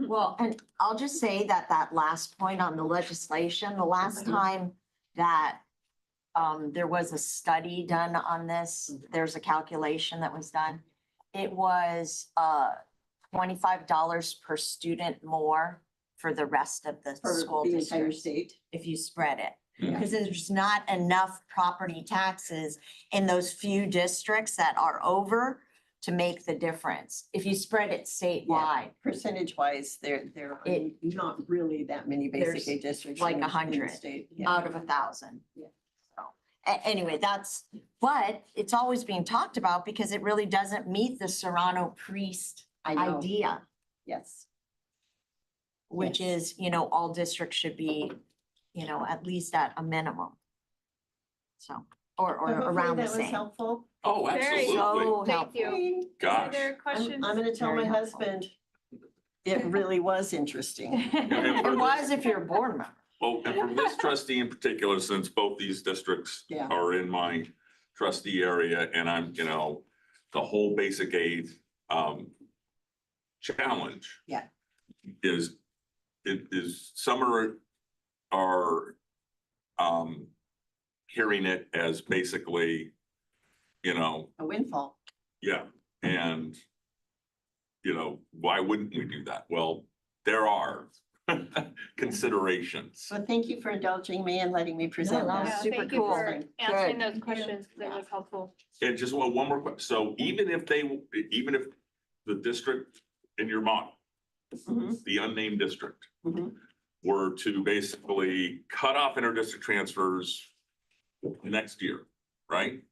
Well, and I'll just say that that last point on the legislation, the last time that there was a study done on this, there's a calculation that was done. It was $25 per student more for the rest of the
For
school
the entire
district
state.
if you spread it.
Yeah.
Because there's not enough property taxes in those few districts that are over to make the difference. If you spread it statewide,
Percentage wise, there are not really that many basic
There's
aid districts.
like
in the
100
state.
out of 1,000.
Yeah.
So, anyway, but it's always being talked about because it really doesn't meet the Serrano Priest
I know.
idea,
Yes.
which
Yes.
is, all districts should be, at least at a minimum. So, or
So hopefully
around the
that was
same.
helpful.
Oh,
Very
absolutely.
So
Thank you. Any
Gosh.
other questions?
I'm gonna tell
Very
my
helpful.
husband, it really was interesting.
It was if you're a board member.
Well, and from this trustee in particular, since both these districts
Yeah.
are in my trustee area and I'm, the whole basic aid challenge.
Yeah.
Some are hearing it as basically,
A windfall.
yeah, and why wouldn't we do that? Well, there are considerations.
So thank you for indulging me and letting me present
that
that.
was
Yeah,
super
thank you
cool.
for answering those questions, because it was helpful.
And just one more question. So even if the district in your model,
Mhm.
the unnamed district,
Mhm.
were to basically cut off inter-district transfers next year, right?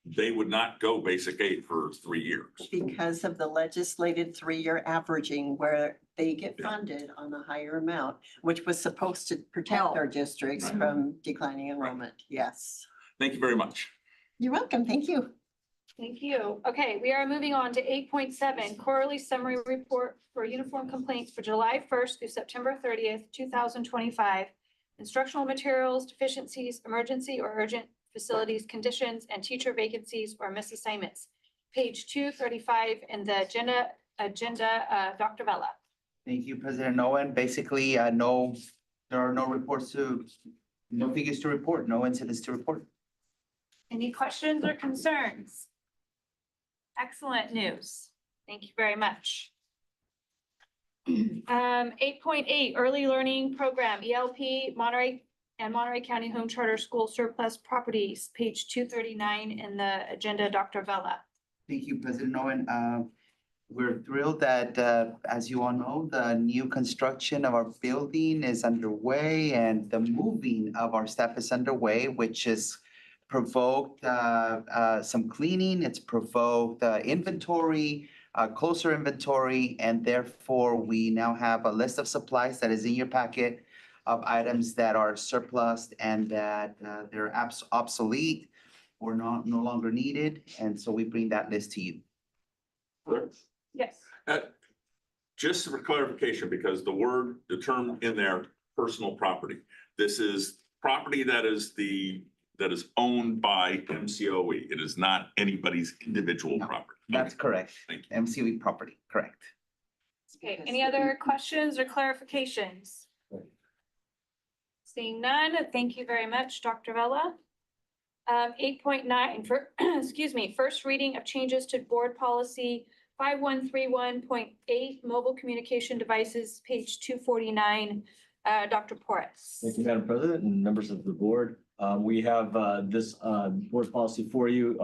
They would not go basic aid for 3 years.
Because of the legislated 3-year averaging where they get funded on a higher amount, which was supposed to protect our districts
Right.
from declining enrollment. Yes.
Thank you very much.
You're welcome. Thank you.
Thank you. Okay, we are moving on to 8.7, quarterly summary report for uniform complaints for July 1st through September 30th, 2025. Instructional materials, deficiencies, emergency or urgent facilities, conditions, and teacher vacancies or misassignments. Page 235 in the agenda, Dr. Vella.
Thank you, President Owen. Basically, there are no figures to report, no incidents to report.
Any questions or concerns? Excellent news. Thank you very much. 8.8, early learning program, ELP, Monterey and Monterey County Home Charter School surplus properties, page 239 in the agenda, Dr. Vella.
Thank you, President Owen. We're thrilled that, as you all know, the new construction of our building is underway and the moving of our staff is underway, which has provoked some cleaning. It's provoked inventory, closer inventory, and therefore we now have a list of supplies that is in your packet of items that are surplus and that they're obsolete or no longer needed. And so we bring that list to you.
Yes.
Just for clarification, because the term in there, personal property. This is property that is owned by MCOE. It is not anybody's individual property.
That's correct.
Thank you.
MCOE property, correct.
Okay, any other questions or clarifications? Seeing none, thank you very much, Dr. Vella. 8.9 for, excuse me, first reading of changes to board policy 5131.8 mobile communication devices, page 249, Dr. Porras.
Thank you, Madam President and members of the board. We have this board policy for you.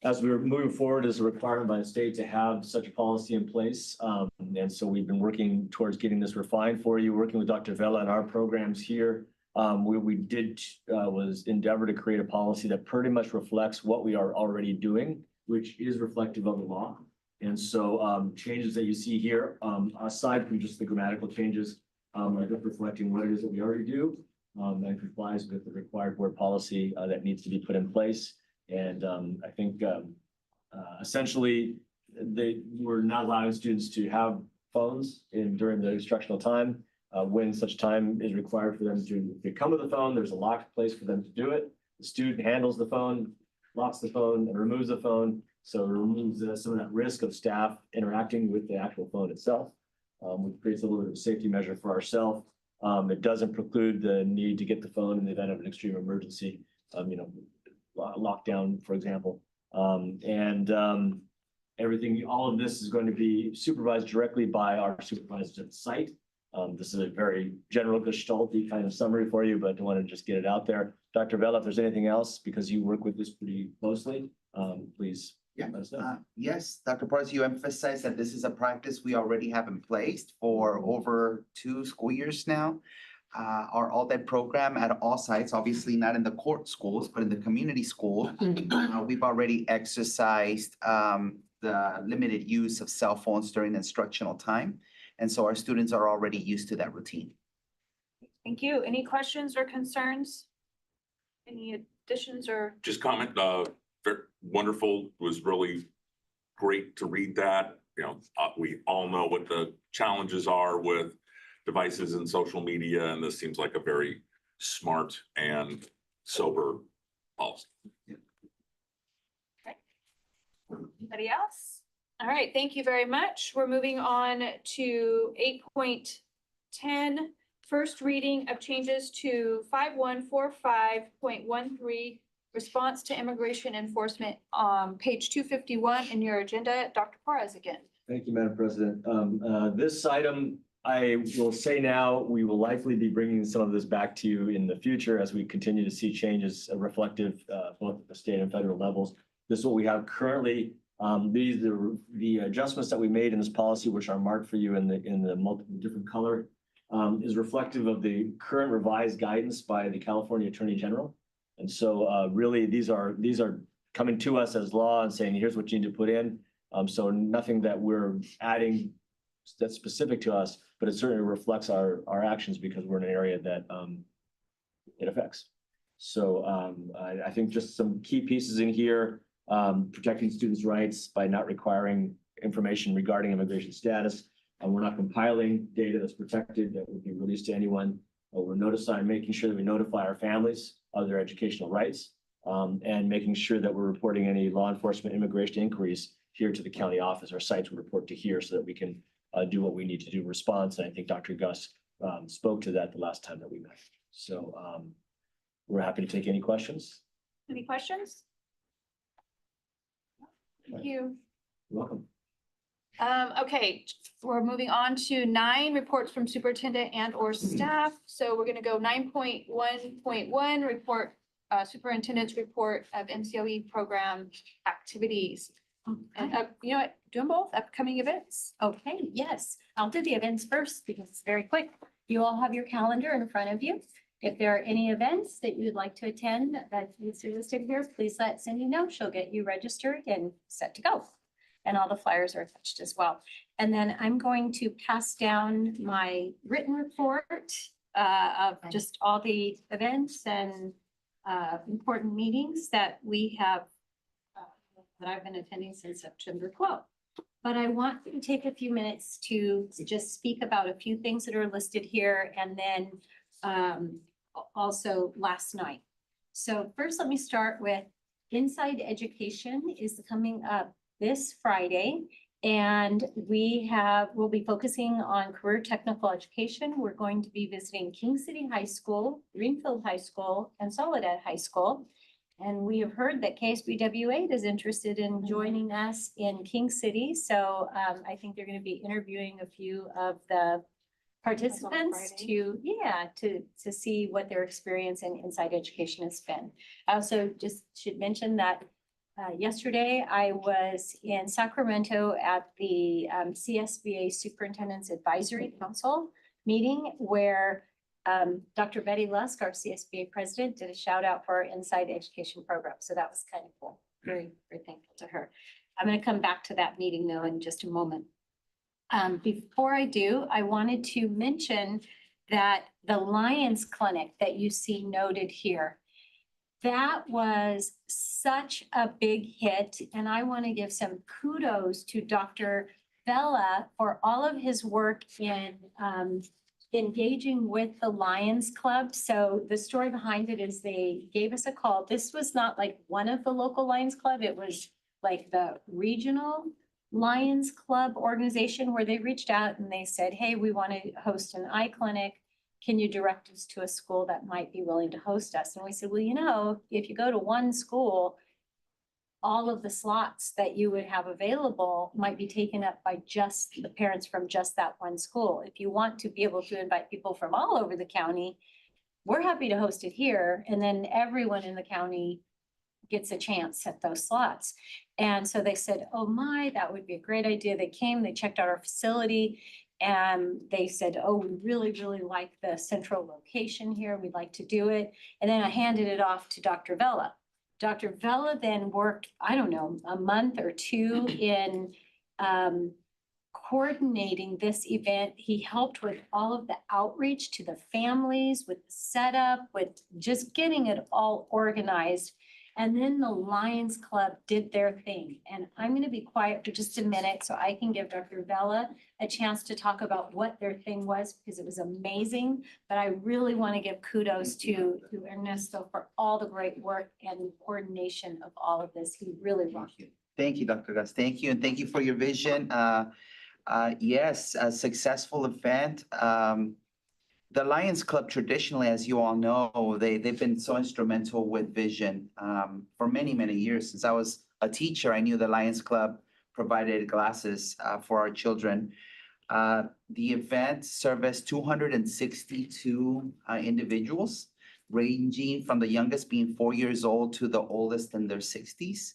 As we're moving forward, is a requirement by the state to have such a policy in place. And so we've been working towards getting this refined for you, working with Dr. Vella and our programs here. We did was endeavor to create a policy that pretty much reflects what we are already doing, which is reflective of the law. And so changes that you see here, aside from just the grammatical changes, are just reflecting what it is that we already do and complies with the required board policy that needs to be put in place. And I think essentially we're not allowing students to have phones during the instructional time. When such time is required for them to come to the phone, there's a locked place for them to do it. The student handles the phone, locks the phone and removes the phone. So it removes some of that risk of staff interacting with the actual phone itself, which creates a little bit of a safety measure for ourselves. It doesn't preclude the need to get the phone in the event of an extreme emergency, lockdown, for example. Everything, all of this is going to be supervised directly by our supervisors at the site. This is a very general gestalt-y kind of summary for you, but I want to just get it out there. Dr. Vela, if there's anything else, because you work with this pretty closely, please let us know.
Yes, Dr. Porras, you emphasized that this is a practice we already have in place for over 2 school years now. Our all-day program at all sites, obviously not in the court schools, but in the community school, we've already exercised the limited use of cell phones during instructional time. And so our students are already used to that routine.
Thank you. Any questions or concerns? Any additions or?
Just comment, wonderful, it was really great to read that. We all know what the challenges are with devices and social media, and this seems like a very smart and sober policy.
Anybody else? All right, thank you very much. We're moving on to 8.10, first reading of changes to 5145.13, response to immigration enforcement, page 251 in your agenda. Dr. Porras again.
Thank you, Madam President. This item, I will say now, we will likely be bringing some of this back to you in the future as we continue to see changes reflective both at the state and federal levels. This is what we have currently. These are the adjustments that we made in this policy, which are marked for you in the multiple different color, is reflective of the current revised guidance by the California Attorney General. And so really, these are coming to us as law and saying, here's what you need to put in. So nothing that we're adding that's specific to us, but it certainly reflects our actions because we're in an area that it affects. So I think just some key pieces in here, protecting students' rights by not requiring information regarding immigration status. We're not compiling data that's protected that would be released to anyone. We're making sure that we notify our families of their educational rights, and making sure that we're reporting any law enforcement immigration inquiries here to the county office. Our sites will report to here so that we can do what we need to do in response. And I think Dr. Gus spoke to that the last time that we met. So we're happy to take any questions.
Any questions? Thank you.
You're welcome.
Okay, we're moving on to 9 reports from superintendent and or staff. So we're gonna go 9.1.1 report, superintendent's report of MCOE program activities. And you know what, do them both, upcoming events.
Okay, yes, I'll do the events first because it's very quick. You all have your calendar in front of you. If there are any events that you'd like to attend that is listed here, please let Cindy know. She'll get you registered and set to go. And all the flyers are attached as well. And then I'm going to pass down my written report of just all the events and important meetings that we have that I've been attending since September 12th. But I want to take a few minutes to just speak about a few things that are listed here and then also last night. So first, let me start with Inside Education is coming up this Friday. And we'll be focusing on career technical education. We're going to be visiting King City High School, Greenfield High School, and Soledad High School. And we have heard that KSBW8 is interested in joining us in King City. So I think they're going to be interviewing a few of the participants to see what their experience in Inside Education has been. I also just should mention that yesterday I was in Sacramento at the CSBA Superintendent's Advisory Council meeting where Dr. Betty Lusk, our CSBA president, did a shout out for our Inside Education program. So that was kind of cool. Very, very thankful to her. I'm going to come back to that meeting though in just a moment. Before I do, I wanted to mention that the Lions Clinic that you see noted here, that was such a big hit. And I want to give some kudos to Dr. Bella for all of his work in engaging with the Lions Club. So the story behind it is they gave us a call. This was not like one of the local Lions Club. It was like the regional Lions Club organization where they reached out and they said, hey, we want to host an eye clinic. Can you direct us to a school that might be willing to host us? And we said, well, you know, if you go to one school, all of the slots that you would have available might be taken up by just the parents from just that one school. If you want to be able to invite people from all over the county, we're happy to host it here. And then everyone in the county gets a chance at those slots. And so they said, oh my, that would be a great idea. They came, they checked out our facility, and they said, oh, we really, really like the central location here. We'd like to do it. And then I handed it off to Dr. Vela. Dr. Vela then worked, I don't know, a month or two in coordinating this event. He helped with all of the outreach to the families, with the setup, with just getting it all organized. And then the Lions Club did their thing. And I'm going to be quiet for just a minute so I can give Dr. Vela a chance to talk about what their thing was, because it was amazing. But I really want to give kudos to Ernesto for all the great work and coordination of all of this. He really rocked it.
Thank you, Dr. Gus. Thank you, and thank you for your vision. Yes, a successful event. The Lions Club traditionally, as you all know, they've been so instrumental with vision for many, many years. Since I was a teacher, I knew the Lions Club provided glasses for our children. The event serviced 262 individuals, ranging from the youngest being 4 years old to the oldest in their 60s.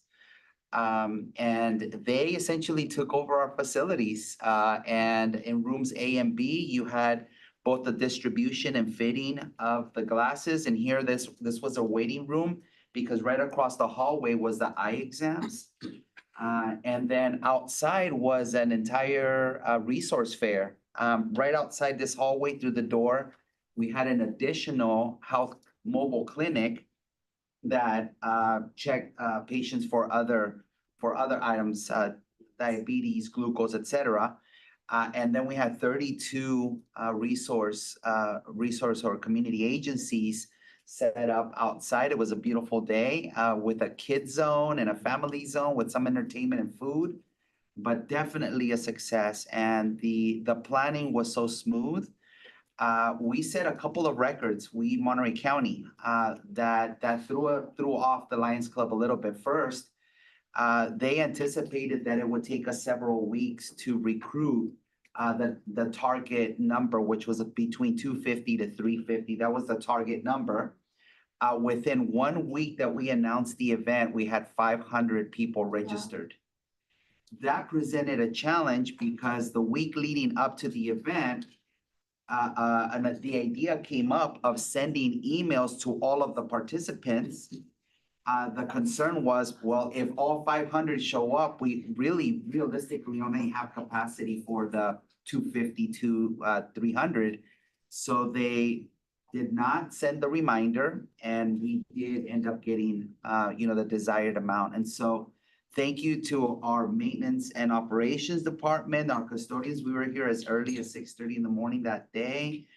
And they essentially took over our facilities. And in rooms A and B, you had both the distribution and fitting of the glasses. And here, this was a waiting room because right across the hallway was the eye exams. And then outside was an entire resource fair. Right outside this hallway through the door, we had an additional health mobile clinic that checked patients for other items, diabetes, glucose, et cetera. And then we had 32 resource or community agencies set up outside. It was a beautiful day with a kids zone and a family zone with some entertainment and food, but definitely a success. And the planning was so smooth. We set a couple of records, Monterey County, that threw off the Lions Club a little bit. First, they anticipated that it would take us several weeks to recruit the target number, which was between 250 to 350. That was the target number. Within 1 week that we announced the event, we had 500 people registered. That presented a challenge because the week leading up to the event, and the idea came up of sending emails to all of the participants. The concern was, well, if all 500 show up, we really realistically only have capacity for the 250 to 300. So they did not send the reminder, and we did end up getting, the desired amount. And so thank you to our maintenance and operations department, our custodians. We were here as early as 6:30 in the morning that day.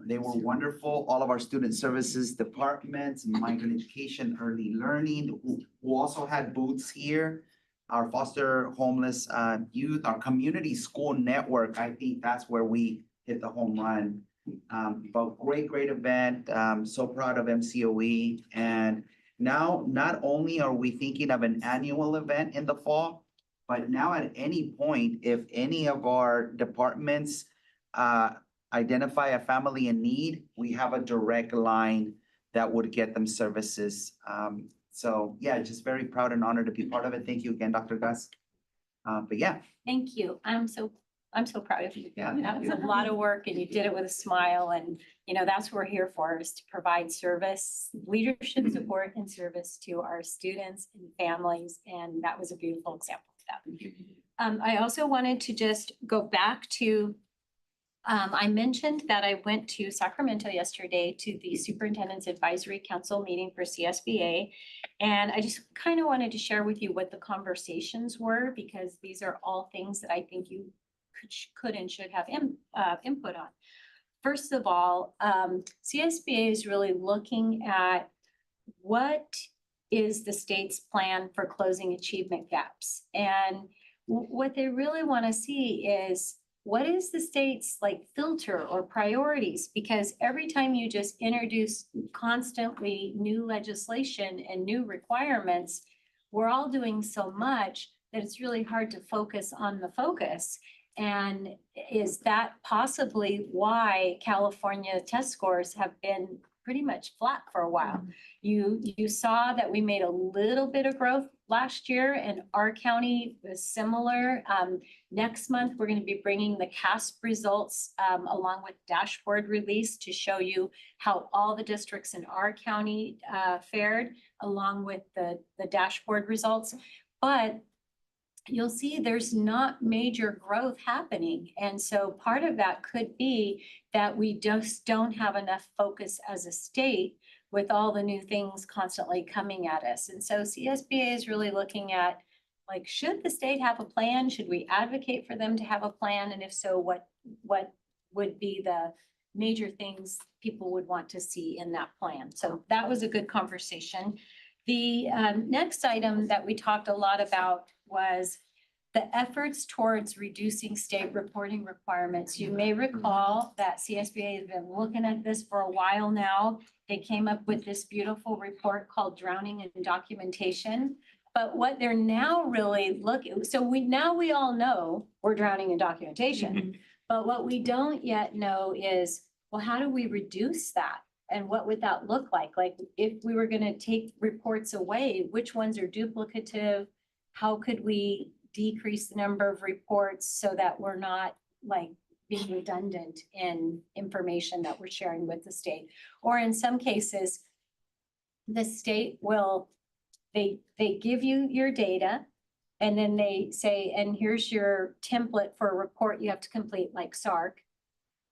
They were wonderful. All of our student services departments, migrant education, early learning, who also had booths here, our foster homeless youth, our community school network. I think that's where we hit the home run. But great event. So proud of MCOE. And now, not only are we thinking of an annual event in the fall, but now at any point, if any of our departments identify a family in need, we have a direct line that would get them services. So yeah, just very proud and honored to be part of it. Thank you again, Dr. Gus. But yeah.
Thank you. I'm so proud of you.
Yeah,
That was a lot of work, and you did it with a smile. And, that's what we're here for, is to provide service, leadership support and service to our students and families. And that was a beautiful example of that. I also wanted to just go back to, I mentioned that I went to Sacramento yesterday to the Superintendent's Advisory Council meeting for CSBA. And I just kind of wanted to share with you what the conversations were, because these are all things that I think you could and should have input on. First of all, CSBA is really looking at what is the state's plan for closing achievement gaps. And what they really want to see is what is the state's like filter or priorities? Because every time you just introduce constantly new legislation and new requirements, we're all doing so much that it's really hard to focus on the focus. And is that possibly why California test scores have been pretty much flat for a while? You saw that we made a little bit of growth last year, and our county was similar. Next month, we're going to be bringing the CASP results along with dashboard release to show you how all the districts in our county fared, along with the dashboard results. But you'll see there's not major growth happening. And so part of that could be that we just don't have enough focus as a state with all the new things constantly coming at us. And so CSBA is really looking at, like, should the state have a plan? Should we advocate for them to have a plan? And if so, what would be the major things people would want to see in that plan? So that was a good conversation. The next item that we talked a lot about was the efforts towards reducing state reporting requirements. You may recall that CSBA has been looking at this for a while now. They came up with this beautiful report called Drowning in Documentation. But what they're now really looking, so we all know we're drowning in documentation. But what we don't yet know is, well, how do we reduce that? And what would that look like? Like, if we were going to take reports away, which ones are duplicative? How could we decrease the number of reports so that we're not like being redundant in information that we're sharing with the state? Or in some cases, the state will, they give you your data, and then they say, and here's your template for a report you have to complete, like SARC.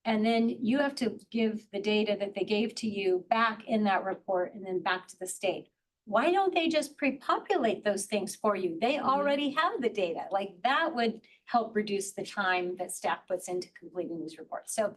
And then you have to give the data that they gave to you back in that report and then back to the state. Why don't they just pre-populate those things for you? They already have the data. Like, that would help reduce the time that staff puts into completing these reports. So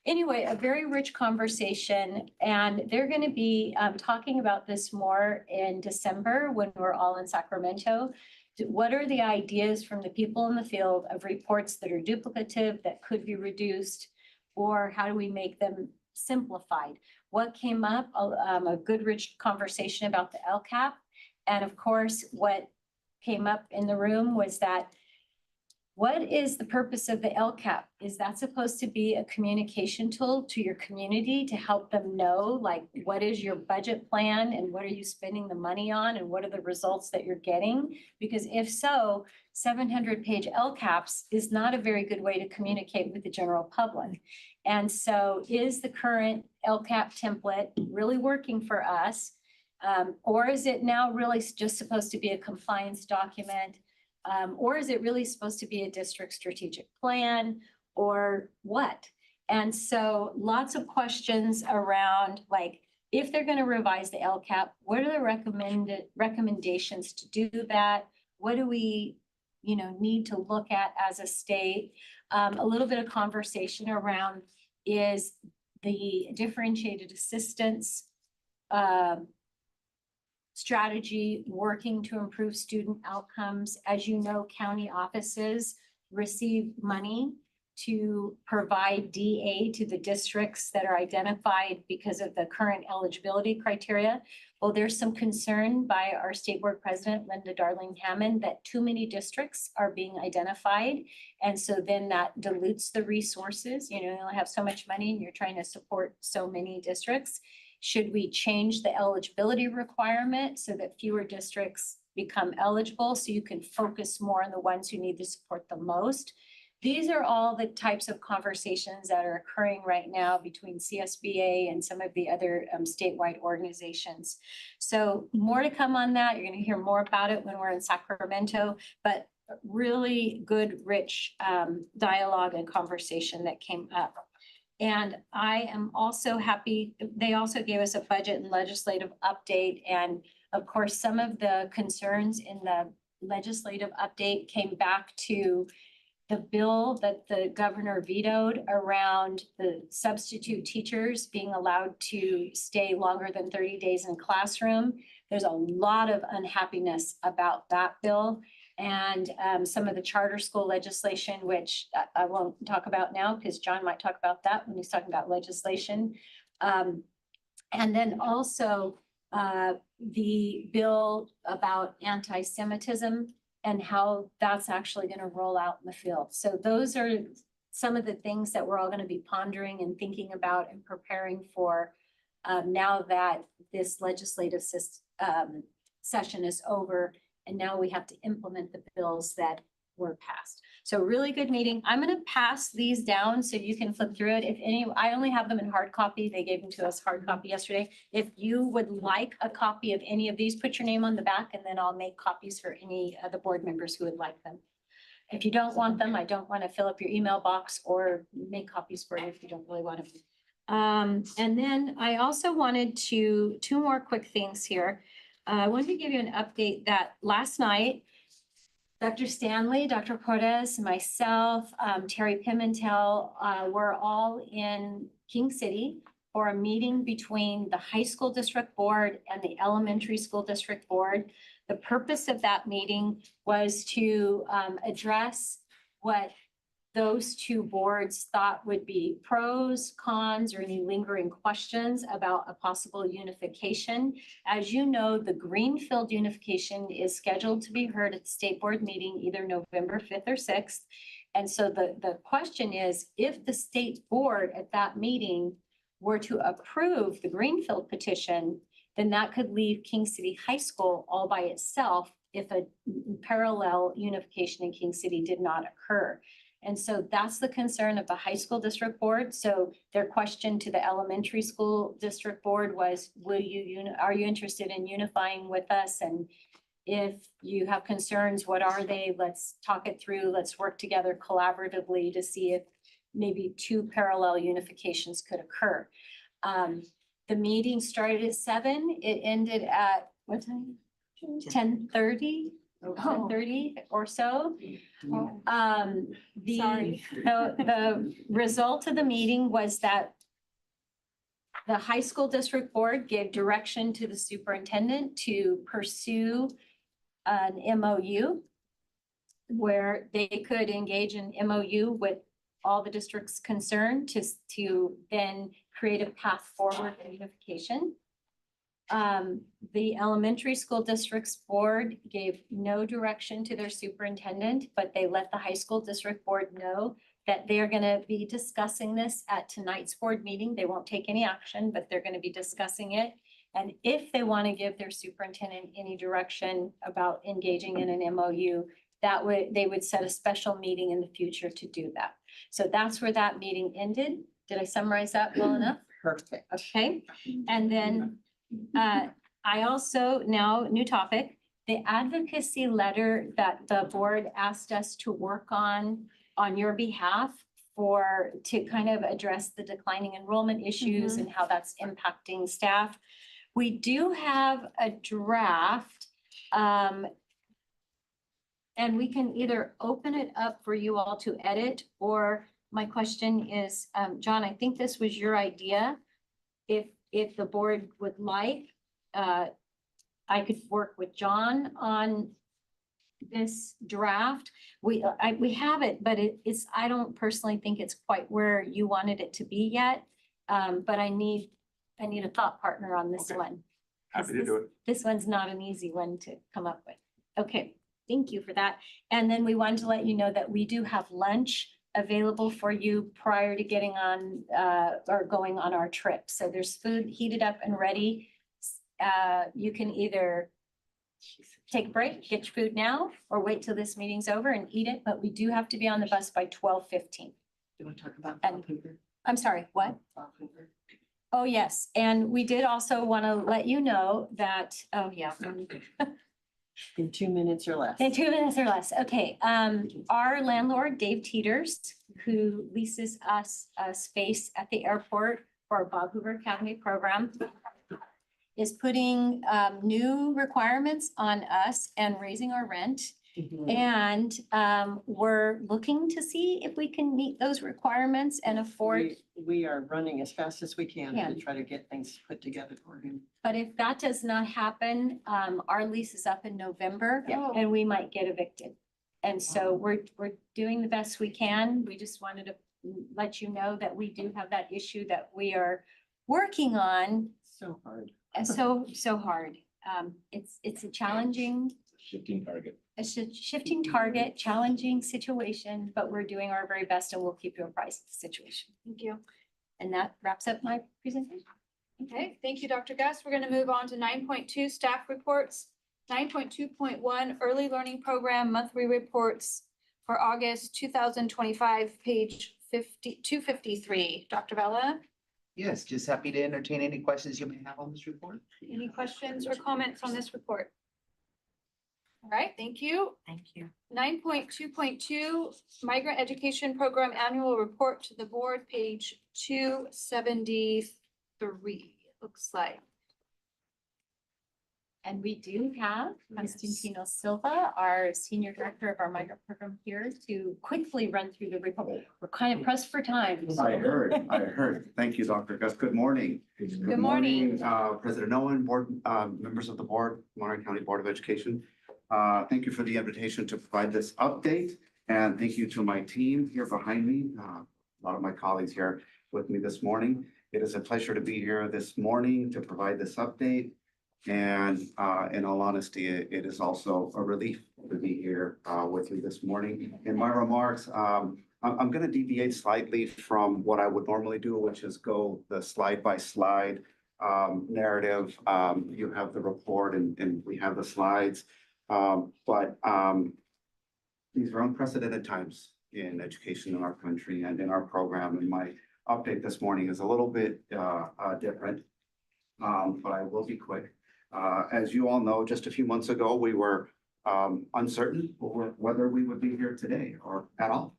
anyway, a very rich conversation, and they're going to be talking about this more in December when we're all in Sacramento. What are the ideas from the people in the field of reports that are duplicative, that could be reduced, or how do we make them simplified? What came up, a good rich conversation about the LCAP. And of course, what came up in the room was that, what is the purpose of the LCAP? Is that supposed to be a communication tool to your community to help them know, like, what is your budget plan and what are you spending the money on and what are the results that you're getting? Because if so, 700-page LCAPs is not a very good way to communicate with the general public. And so, is the current LCAP template really working for us? Or is it now really just supposed to be a compliance document? Or is it really supposed to be a district strategic plan, or what? And so lots of questions around, like, if they're going to revise the LCAP, what are the recommendations to do that? What do we, need to look at as a state? A little bit of conversation around, is the differentiated assistance strategy working to improve student outcomes? As you know, county offices receive money to provide DA to the districts that are identified because of the current eligibility criteria. Well, there's some concern by our state board president, Linda Darling Hammond, that too many districts are being identified. And so then that dilutes the resources. You only have so much money and you're trying to support so many districts. Should we change the eligibility requirement so that fewer districts become eligible, so you can focus more on the ones who need the support the most? These are all the types of conversations that are occurring right now between CSBA and some of the other statewide organizations. So more to come on that. You're going to hear more about it when we're in Sacramento, but really good, rich dialogue and conversation that came up. And I am also happy, they also gave us a budget and legislative update. And of course, some of the concerns in the legislative update came back to the bill that the governor vetoed around the substitute teachers being allowed to stay longer than 30 days in classroom. There's a lot of unhappiness about that bill. And some of the charter school legislation, which I won't talk about now because John might talk about that when he's talking about legislation. And then also the bill about anti-Semitism and how that's actually going to roll out in the field. So those are some of the things that we're all going to be pondering and thinking about and preparing for now that this legislative session is over. And now we have to implement the bills that were passed. So really good meeting. I'm going to pass these down so you can flip through it. If any, I only have them in hard copy. They gave them to us hard copy yesterday. If you would like a copy of any of these, put your name on the back and then I'll make copies for any of the board members who would like them. If you don't want them, I don't want to fill up your email box or make copies for you if you don't really want them. And then I also wanted two more quick things here. I wanted to give you an update that last night, Dr. Stanley, Dr. Cortez, myself, Terry Pimentel, were all in King City for a meeting between the high school district board and the elementary school district board. The purpose of that meeting was to address what those two boards thought would be pros, cons, or any lingering questions about a possible unification. As you know, the Greenfield unification is scheduled to be heard at the state board meeting either November 5th or 6th. And so the question is, if the state board at that meeting were to approve the Greenfield petition, then that could leave King City High School all by itself if a parallel unification in King City did not occur. And so that's the concern of the high school district board. So their question to the elementary school district board was, are you interested in unifying with us? And if you have concerns, what are they? Let's talk it through. Let's work together collaboratively to see if maybe two parallel unifications could occur. The meeting started at 7. It ended at what time? 10:30. 10:30 or so. The result of the meeting was that the high school district board gave direction to the superintendent to pursue an MOU where they could engage in MOU with all the districts concerned to then create a path forward in unification. The elementary school district's board gave no direction to their superintendent, but they let the high school district board know that they're going to be discussing this at tonight's board meeting. They won't take any action, but they're going to be discussing it. And if they want to give their superintendent any direction about engaging in an MOU, they would set a special meeting in the future to do that. So that's where that meeting ended. Did I summarize that well enough?
Perfect.
Okay. And then I also, now new topic, the advocacy letter that the board asked us to work on your behalf to kind of address the declining enrollment issues and how that's impacting staff. We do have a draft and we can either open it up for you all to edit, or my question is, John, I think this was your idea. If the board would like, I could work with John on this draft. We have it, but I don't personally think it's quite where you wanted it to be yet. But I need a thought partner on this one.
Happy to do it.
This one's not an easy one to come up with. Okay, thank you for that. And then we wanted to let you know that we do have lunch available for you prior to getting on or going on our trip. So there's food heated up and ready. You can either take a break, get your food now, or wait till this meeting's over and eat it, but we do have to be on the bus by 12:15.
You want to talk about
I'm sorry, what? Oh, yes. And we did also want to let you know that, oh, yeah.
In 2 minutes or less.
In 2 minutes or less. Okay. Our landlord, Dave Teeters, who leases us a space at the airport for our Bob Hoover Academy program, is putting new requirements on us and raising our rent. And we're looking to see if we can meet those requirements and afford.
We are running as fast as we can
Yeah.
to try to get things put together for him.
But if that does not happen, our lease is up in November
Yeah.
and we might get evicted. And so we're doing the best we can. We just wanted to let you know that we do have that issue that we are working on.
So hard.
So hard. It's a challenging,
Shifting target.
shifting target, challenging situation, but we're doing our very best and we'll keep you apprised of the situation.
Thank you.
And that wraps up my presentation.
Okay, thank you, Dr. Gus. We're going to move on to 9.2 staff reports. 9.2.1 early learning program monthly reports for August 2025, page 253. Dr. Vella,
Yes, just happy to entertain any questions you may have on this report.
any questions or comments on this report? All right, thank you.
Thank you.
9.2.2 migrant education program annual report to the board, page 273, looks like.
And we do have Constantino Silva, our senior director of our migrant program here to quickly run through the report. We're kind of pressed for time.
I heard. Thank you, Dr. Gus. Good morning.
Good morning.
President Owen, board, members of the board, Monterey County Board of Education. Thank you for the invitation to provide this update. And thank you to my team here behind me, a lot of my colleagues here with me this morning. It is a pleasure to be here this morning to provide this update. And in all honesty, it is also a relief to be here with you this morning. In my remarks, I'm going to deviate slightly from what I would normally do, which is go the slide by slide narrative. You have the report and we have the slides. But these are unprecedented times in education in our country and in our program. And my update this morning is a little bit different, but I will be quick. As you all know, just a few months ago, we were uncertain whether we would be here today or at all.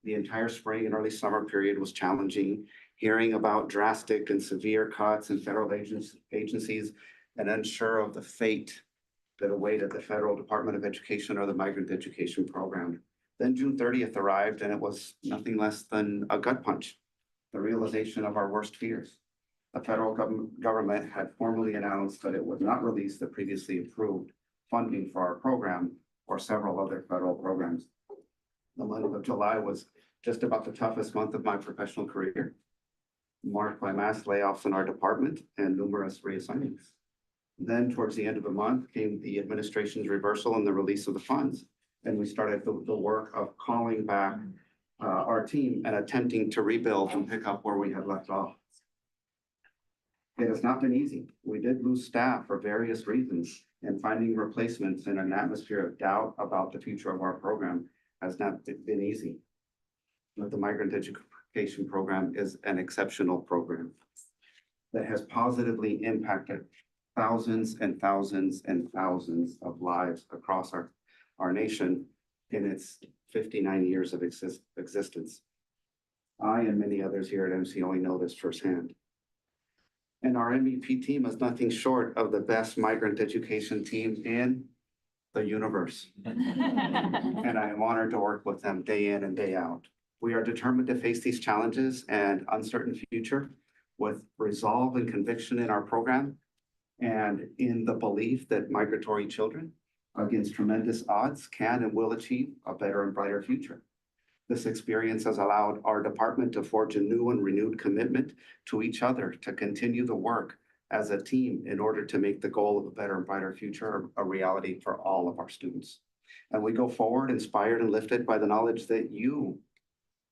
The entire spring and early summer period was challenging. Hearing about drastic and severe cuts in federal agencies and unsure of the fate that awaited the Federal Department of Education or the Migrant Education Program. Then June 30th arrived and it was nothing less than a gut punch, the realization of our worst fears. The federal government had formally announced that it would not release the previously approved funding for our program or several other federal programs. The month of July was just about the toughest month of my professional career, marked by mass layoffs in our department and numerous reassignments. Then towards the end of the month came the administration's reversal and the release of the funds. And we started the work of calling back our team and attempting to rebuild and pick up where we had left off. It has not been easy. We did lose staff for various reasons, and finding replacements in an atmosphere of doubt about the future of our program has not been easy. But the Migrant Education Program is an exceptional program that has positively impacted thousands and thousands and thousands of lives across our nation in its 59 years of existence. I and many others here at MCOE know this firsthand. And our MVP team is nothing short of the best migrant education team in the universe. And I am honored to work with them day in and day out. We are determined to face these challenges and uncertain future with resolve and conviction in our program and in the belief that migratory children against tremendous odds can and will achieve a better and brighter future. This experience has allowed our department to forge a new and renewed commitment to each other to continue the work as a team in order to make the goal of a better and brighter future a reality for all of our students. And we go forward inspired and lifted by the knowledge that you,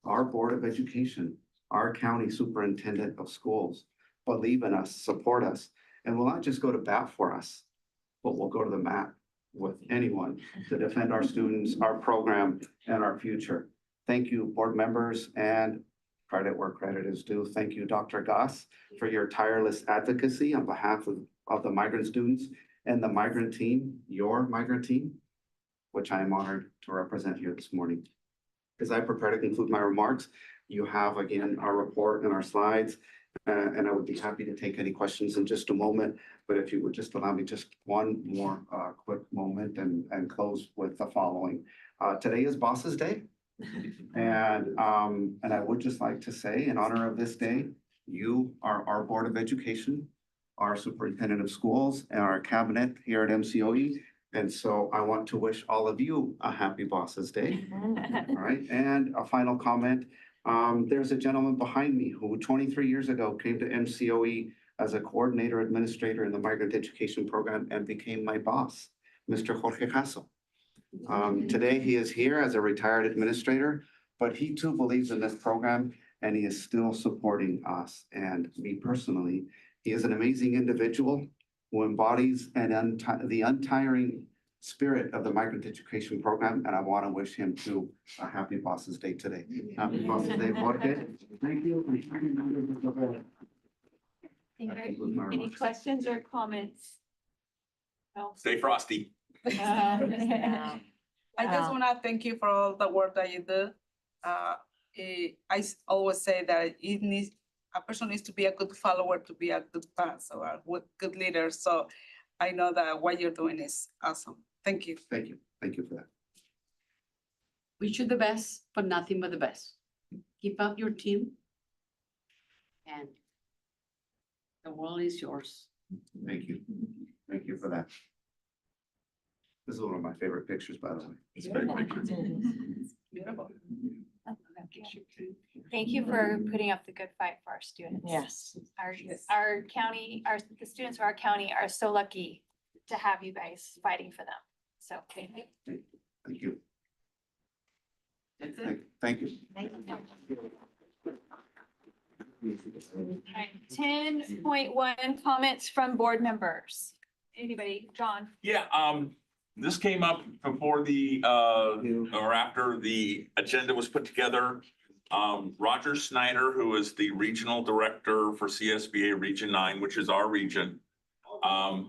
our Board of Education, our County Superintendent of Schools, believe in us, support us, and will not just go to bat for us, but will go to the mat with anyone to defend our students, our program, and our future. Thank you, board members, and credit where credit is due. Thank you, Dr. Goss, for your tireless advocacy on behalf of the migrant students and the migrant team, your migrant team, which I am honored to represent here this morning. As I prepare to conclude my remarks, you have again our report and our slides, and I would be happy to take any questions in just a moment. But if you would just allow me just one more quick moment and close with the following. Today is Boss's Day. And I would just like to say, in honor of this day, you are our Board of Education, our Superintendent of Schools, and our cabinet here at MCOE. And so I want to wish all of you a happy Boss's Day. All right, and a final comment. There's a gentleman behind me who 23 years ago came to MCOE as a coordinator administrator in the migrant education program and became my boss, Mr. Jorge Jasso. Today he is here as a retired administrator, but he too believes in this program and he is still supporting us and me personally. He is an amazing individual who embodies the untiring spirit of the migrant education program, and I want to wish him too a happy Boss's Day today. Happy Boss's Day, Jorge. Thank you.
Any questions or comments? No.
Stay frosty.
I just want to thank you for all the work that you do. Always say that a person needs to be a good follower to be a good boss or a good leader. So I know that what you're doing is awesome. Thank you.
Thank you. Thank you for that.
Wish you the best, but nothing but the best. Keep up your team. And the world is yours.
Thank you. Thank you for that. This is one of my favorite pictures, by the way. It's a great picture.
Beautiful.
Thank you for putting up the good fight for our students.
Yes.
Our county, the students of our county are so lucky to have you guys fighting for them. So thank you.
Thank you.
That's it.
Thank you.
All right, 10.1 comments from board members. Anybody, John?
Yeah, this came up before or after the agenda was put together. Roger Snyder, who is the regional director for CSBA Region 9, which is our region,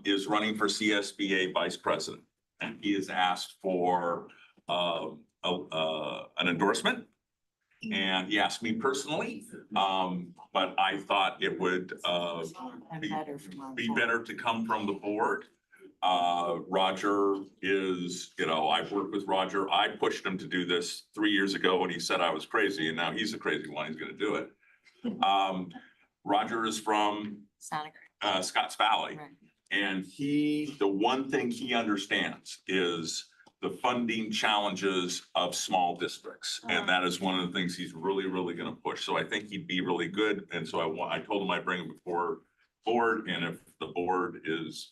is running for CSBA vice president. And he has asked for an endorsement. And he asked me personally, but I thought it would be better to come from the board. Roger is, I've worked with Roger. I pushed him to do this 3 years ago when he said I was crazy, and now he's the crazy one. He's going to do it. Roger is from Scotts Valley.
Right.
And the one thing he understands is the funding challenges of small districts. And that is one of the things he's really, really going to push. So I think he'd be really good. And so I told him I'd bring him before board. And if the board is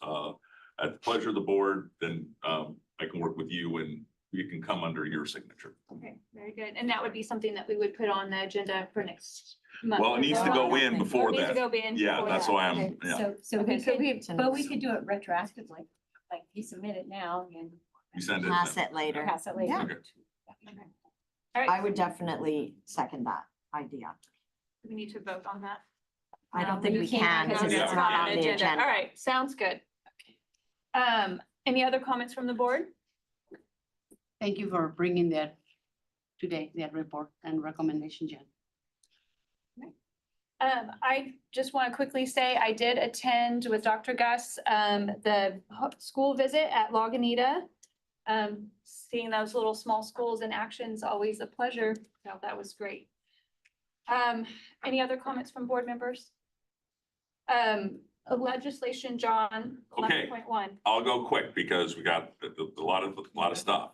at the pleasure of the board, then I can work with you and you can come under your signature.
Okay, very good. And that would be something that we would put on the agenda for next month.
Well, it needs to go in before
It needs to
that.
go in
Yeah,
before
that's
that.
why I'm,
Okay,
yeah.
but we could do it retroactively, like you submit it now and
You send it.
Pass it later.
pass it later.
Yeah.
Okay.
All right,
I would definitely second that idea.
we need to vote on that.
I don't think
you
we
can't
can
because
because it's not on the agenda.
All right, sounds good. Any other comments from the board?
Thank you for bringing that report and recommendation, Jen.
I just want to quickly say I did attend with Dr. Gus, the school visit at Lagunita. Seeing those little small schools in action is always a pleasure. So that was great. Any other comments from board members? Legislation, John,
Okay.
11.1.
I'll go quick because we got a lot of stuff.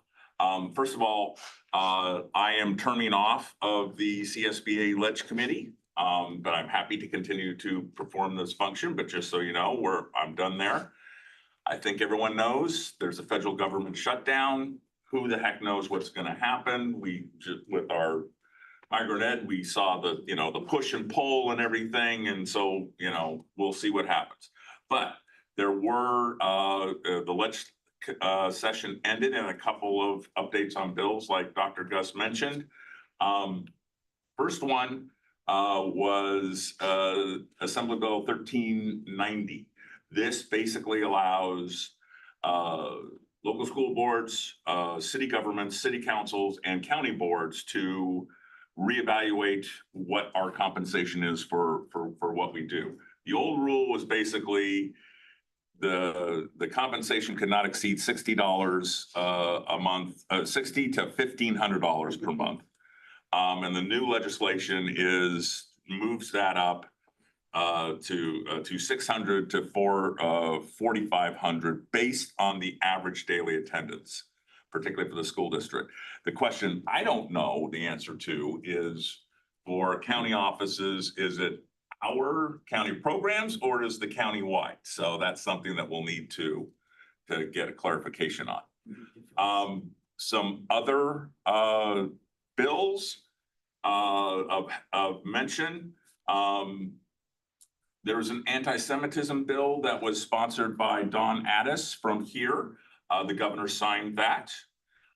First of all, I am turning off of the CSBA Ledge Committee, but I'm happy to continue to perform this function. But just so you know, I'm done there. I think everyone knows there's a federal government shutdown. Who the heck knows what's going to happen? With our migrant ed, we saw the push and pull and everything. And so, we'll see what happens. But there were, the session ended in a couple of updates on bills like Dr. Gus mentioned. First one was Assembly Bill 1390. This basically allows local school boards, city governments, city councils, and county boards to reevaluate what our compensation is for what we do. The old rule was basically the compensation could not exceed $60 a month, $60 to $1,500 per month. And the new legislation moves that up to 600 to 4,500 based on the average daily attendance, particularly for the school district. The question I don't know the answer to is, for county offices, is it our county programs or is the county-wide? So that's something that we'll need to get a clarification on. Some other bills of mention. There was an anti-Semitism bill that was sponsored by Don Addis from here. The governor signed that.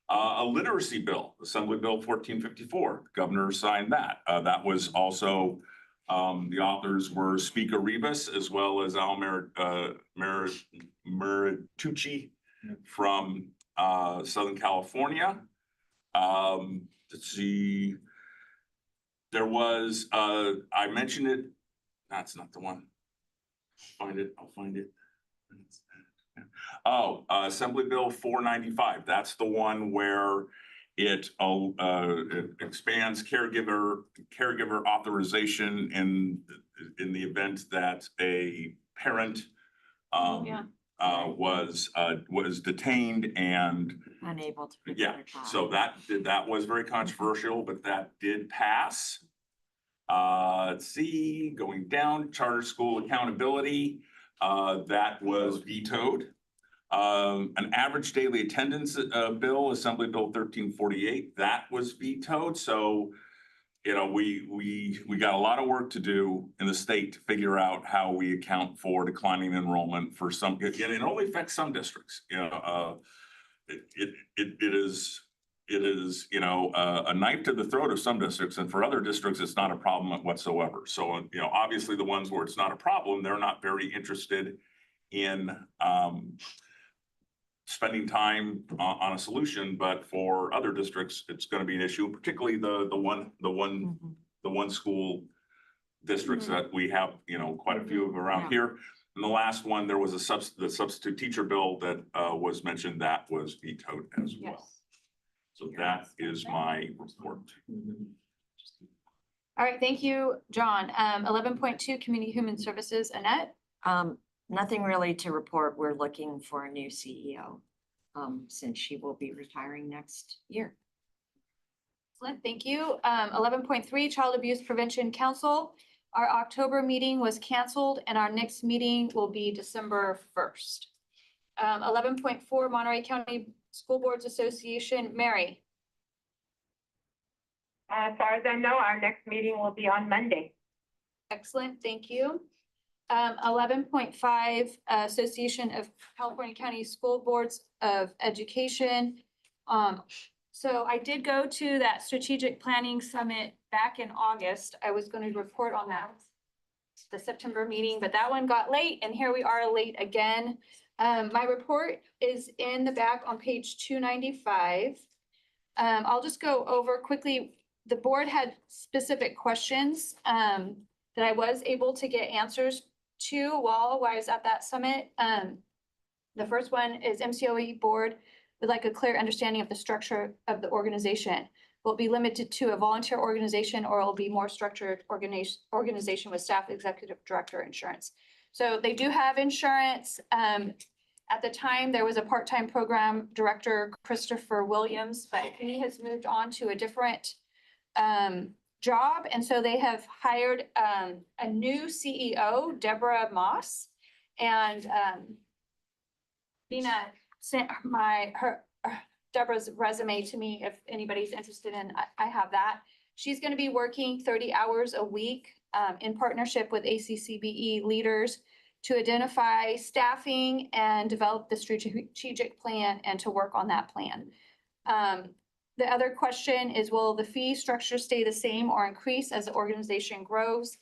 A literacy bill, Assembly Bill 1454, the governor signed that. That was also, the authors were Speaker Rivas as well as Al Maritucci from Southern California. Let's see. There was, I mentioned it. That's not the one. I'll find it. Oh, Assembly Bill 495. That's the one where it expands caregiver authorization in the event that a parent was detained and
Unable to. pick
yeah.
their child.
So that was very controversial, but that did pass. Let's see, going down, charter school accountability, that was vetoed. An average daily attendance bill, Assembly Bill 1348, that was vetoed. So, you know, we got a lot of work to do in the state to figure out how we account for declining enrollment for some, it only affects some districts. You know, it is, you know, a knife to the throat of some districts, and for other districts, it's not a problem whatsoever. So, you know, obviously the ones where it's not a problem, they're not very interested in spending time on a solution, but for other districts, it's going to be an issue, particularly the one school districts that we have, you know, quite a few of around here. And the last one, there was the substitute teacher bill that was mentioned, that was vetoed as well. So that is my report.
All right, thank you, John. 11.2, Community Human Services, Annette.
Nothing really to report. We're looking for a new CEO, since she will be retiring next year.
Excellent, thank you. 11.3, Child Abuse Prevention Council. Our October meeting was canceled and our next meeting will be December 1st. 11.4, Monterey County School Boards Association, Mary.
As far as I know, our next meeting will be on Monday.
Excellent, thank you. 11.5, Association of California County School Boards of Education. So I did go to that strategic planning summit back in August. I was going to report on that, the September meeting, but that one got late and here we are late again. My report is in the back on page 295. I'll just go over quickly. The board had specific questions that I was able to get answers to while I was at that summit. The first one is MCOE board would like a clear understanding of the structure of the organization. Will it be limited to a volunteer organization or will it be more structured organization with staff, executive director, insurance? So they do have insurance. At the time, there was a part-time program director, Christopher Williams, but he has moved on to a different job. And so they have hired a new CEO, Deborah Moss. And Dina sent Deborah's resume to me if anybody's interested in, I have that. She's going to be working 30 hours a week in partnership with ACCBE leaders to identify staffing and develop the strategic plan and to work on that plan. The other question is, will the fee structure stay the same or increase as the organization grows?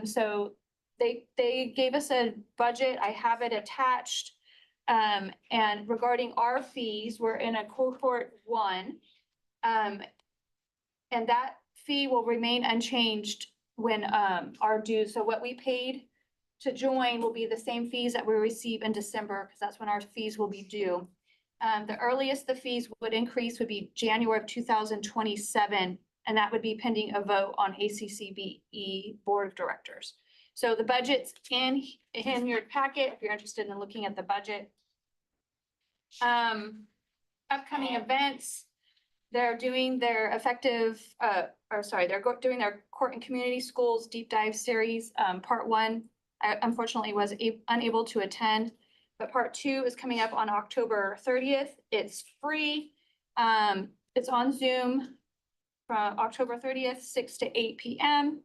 So they gave us a budget. I have it attached. And regarding our fees, we're in a cohort 1. And that fee will remain unchanged when our dues. So what we paid to join will be the same fees that we receive in December, because that's when our fees will be due. The earliest the fees would increase would be January of 2027, and that would be pending a vote on ACCBE Board of Directors. So the budget's in your packet, if you're interested in looking at the budget. Upcoming events, they're doing their doing their court and community schools deep dive series. Part 1, I unfortunately was unable to attend, but part 2 is coming up on October 30th. It's free. It's on Zoom from October 30th, 6 to 8 p.m.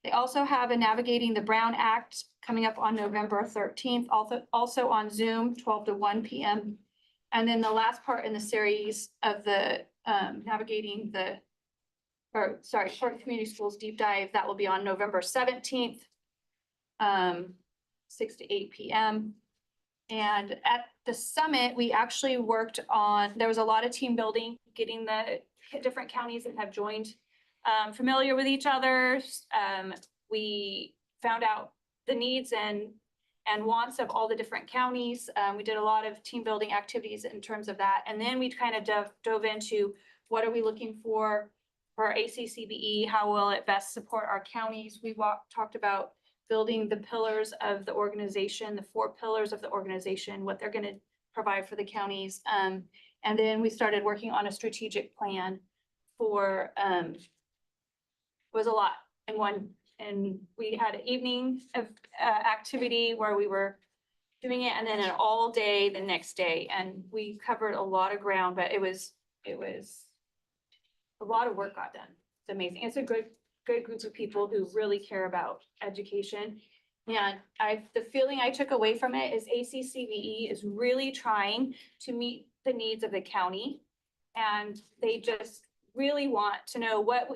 They also have a Navigating the Brown Act coming up on November 13th, also on Zoom, 12 to 1 p.m. And then the last part in the series of the Court Community Schools Deep Dive, that will be on November 17th, 6 to 8 p.m. And at the summit, we actually worked on, there was a lot of team building, getting the different counties that have joined familiar with each other. We found out the needs and wants of all the different counties. We did a lot of team building activities in terms of that. And then we kind of dove into what are we looking for ACCBE? How will it best support our counties? We talked about building the pillars of the organization, the 4 pillars of the organization, what they're going to provide for the counties. And then we started working on a strategic plan for, was a lot in one. And we had an evening of activity where we were doing it, and then an all day the next day. And we covered a lot of ground, but it was a lot of work got done. It's amazing. It's a good group of people who really care about education. And the feeling I took away from it is ACCBE is really trying to meet the needs of the county. And they just really want to know what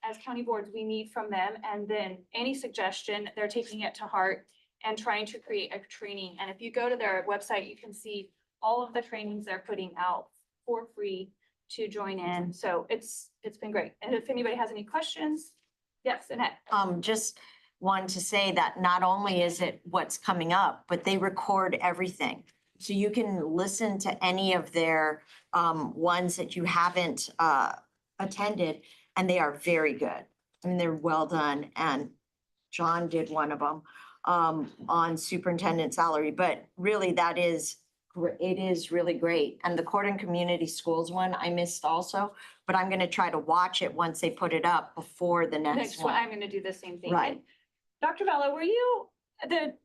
as county boards we need from them. And then any suggestion, they're taking it to heart and trying to create a training. And if you go to their website, you can see all of the trainings they're putting out for free to join in. So it's been great. And if anybody has any questions, yes, Annette.
Just wanted to say that not only is it what's coming up, but they record everything. So you can listen to any of their ones that you haven't attended, and they are very good. I mean, they're well done. And John did one of them on superintendent salary, but really it is really great. And the Court and Community Schools one I missed also, but I'm gonna try to watch it once they put it up before the next one.
I'm gonna do the same thing.
Right.
Dr. Vella, were you the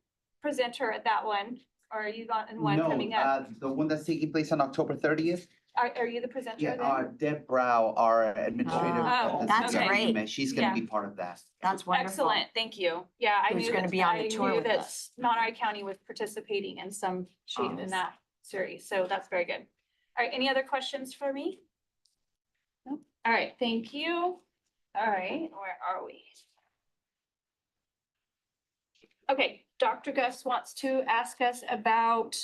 presenter at that one? Or are you in one coming up?
The one that's taking place on October 30th.
Are you the presenter
Yeah,
then?
Deb Brow, our administrative.
Oh,
that's
okay.
great.
She's gonna
Yeah.
be part of that.
That's wonderful.
Excellent, thank you. Yeah, I
Who's
knew
gonna
that,
be on
I
the tour
knew
with
that
us.
Monterey County was participating in some shape in that series, so that's very good. All right, any other questions for me? No? All right, thank you. All right, where are we? Okay, Dr. Gus wants to ask us about.